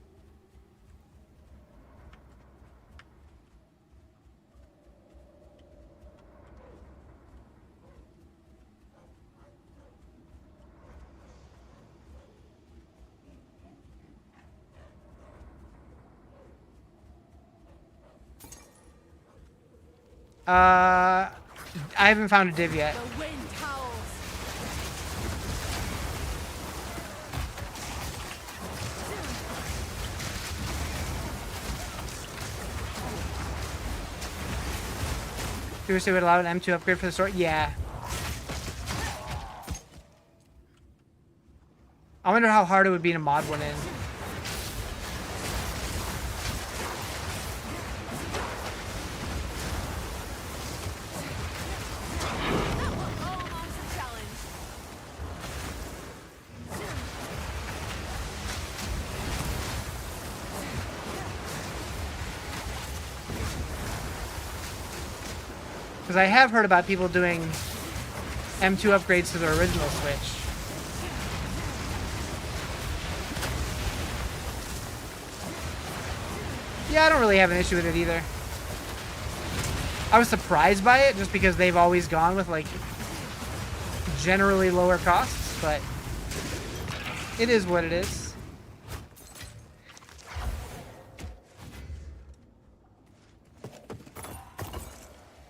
I haven't found a div yet. The wind howls. Seriously would allow an M2 upgrade for the store? Yeah. I wonder how hard it would be to mod one in. Because I have heard about people doing M2 upgrades to their original Switch. Yeah, I don't really have an issue with it either. I was surprised by it just because they've always gone with like generally lower costs, but it is what it is.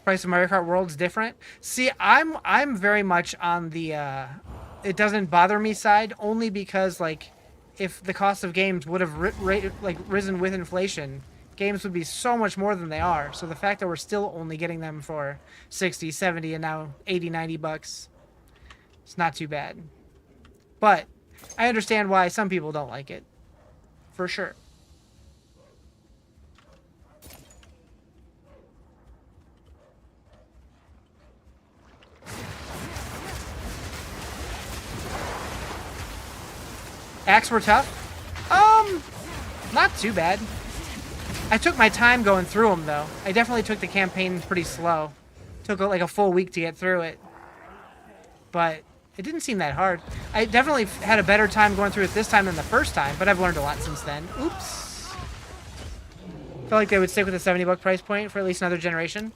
Price of Mario Kart World's different. See, I'm very much on the it doesn't bother me side, only because like if the cost of games would have risen with inflation, games would be so much more than they are. So the fact that we're still only getting them for 60, 70 and now 80, 90 bucks, it's not too bad. But I understand why some people don't like it. For sure. Acts were tough? Not too bad. I took my time going through them, though. I definitely took the campaign pretty slow. Took like a full week to get through it. But it didn't seem that hard. I definitely had a better time going through it this time than the first time, but I've learned a lot since then. Oops. Felt like they would stick with a $70 price point for at least another generation.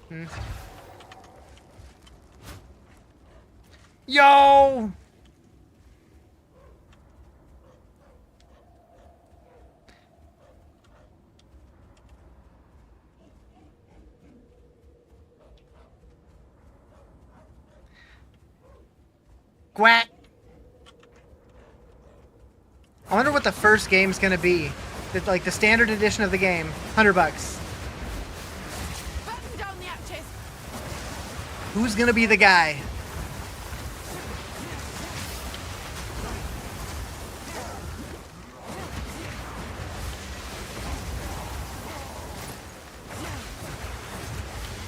Yo! Quack. I wonder what the first game's gonna be. Like the standard edition of the game, $100. Button down the hatches. Who's gonna be the guy?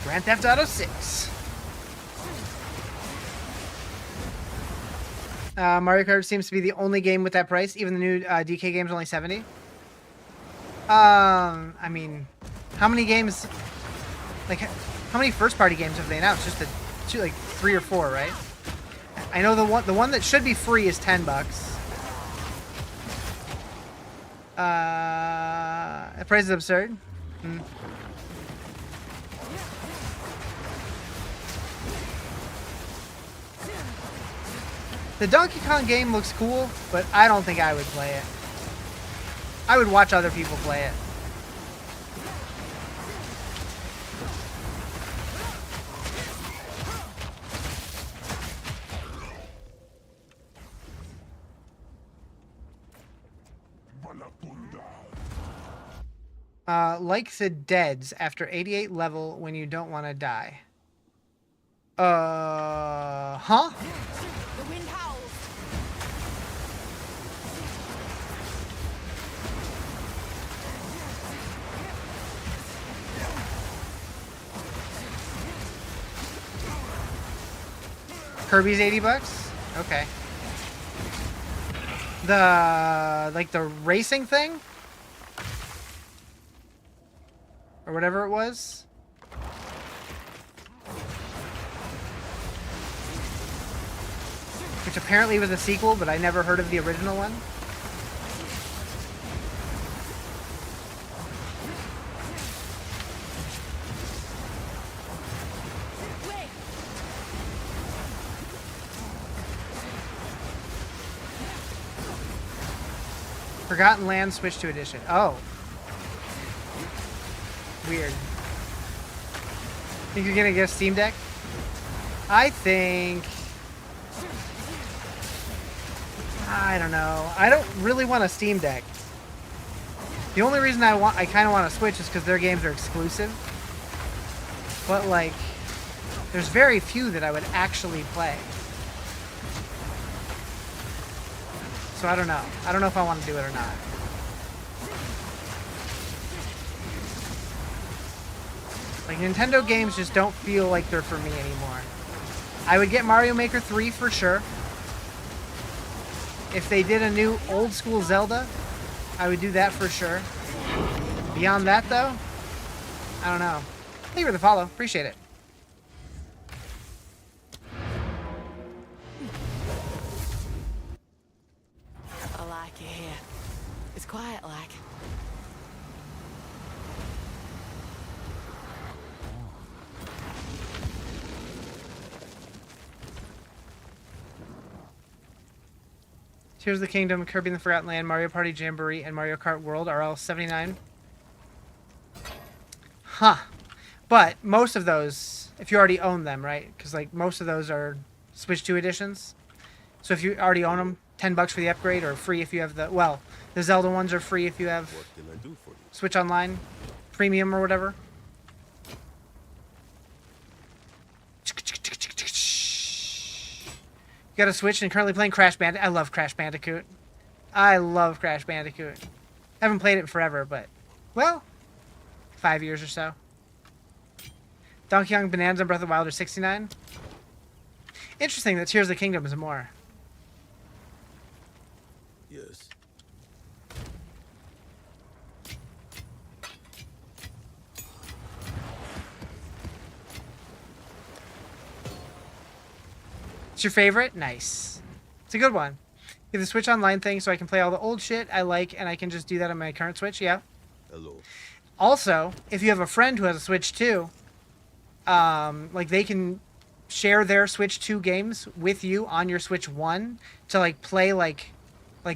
Grand Theft Auto 6. Mario Kart seems to be the only game with that price. Even the new DK game's only 70. I mean, how many games? Like, how many first-party games have they announced? Just like 3 or 4, right? I know the one that should be free is $10. The price is absurd. The Donkey Kong game looks cool, but I don't think I would play it. I would watch other people play it. Like the Deads after 88 level when you don't want to die. Huh? The wind howls. Kirby's $80? Okay. The racing thing? Or whatever it was? Which apparently was a sequel, but I never heard of the original one. Forgotten Land Switch to Edition. Oh. Weird. Think you're gonna get a Steam Deck? I think... I don't know. I don't really want a Steam Deck. The only reason I kind of want to Switch is because their games are exclusive. But like, there's very few that I would actually play. So I don't know. I don't know if I want to do it or not. Like, Nintendo games just don't feel like they're for me anymore. I would get Mario Maker 3 for sure. If they did a new old school Zelda, I would do that for sure. Beyond that, though, I don't know. Thank you for the follow. Appreciate it. I like it here. It's quiet like. Tears of the Kingdom, Kirby and the Forgotten Land, Mario Party Jamboree, and Mario Kart World are all 79. Huh. But most of those, if you already own them, right? Because like most of those are Switch 2 editions. So if you already own them, $10 for the upgrade, or free if you have the, well, the Zelda ones are free if you have What can I do for you? Switch Online, Premium or whatever. You got a Switch and currently playing Crash Bandicoot. I love Crash Bandicoot. I love Crash Bandicoot. Haven't played it in forever, but, well, 5 years or so. Donkey Kong Bonanza and Breath of the Wild are 69. Interesting that Tears of the Kingdom is more. Yes. It's your favorite? Nice. It's a good one. You have the Switch Online thing so I can play all the old shit I like, and I can just do that on my current Switch, yeah. Hello. Also, if you have a friend who has a Switch 2, like they can share their Switch 2 games with you on your Switch 1 to like play like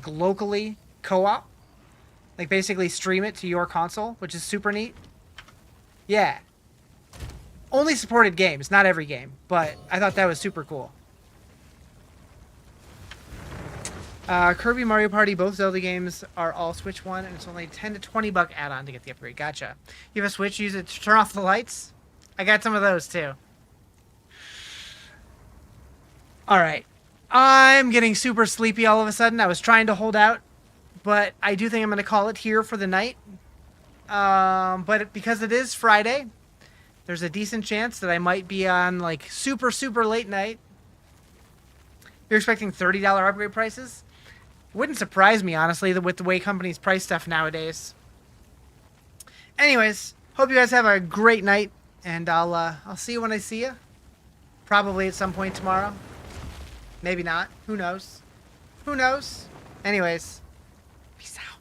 locally co-op. Like basically stream it to your console, which is super neat. Yeah. Only supported games, not every game, but I thought that was super cool. Kirby Mario Party, both Zelda games are all Switch 1, and it's only $10 to $20 add-on to get the upgrade. Gotcha. You have a Switch, use it to turn off the lights? I got some of those, too. Alright. I'm getting super sleepy all of a sudden. I was trying to hold out, but I do think I'm going to call it here for the night. But because it is Friday, there's a decent chance that I might be on, like, super, super late night. You're expecting $30 upgrade prices? Wouldn't surprise me, honestly, with the way companies price stuff nowadays. Anyways, hope you guys have a great night, and I'll see you when I see you. Probably at some point tomorrow. Maybe not. Who knows? Who knows? Anyways, peace out.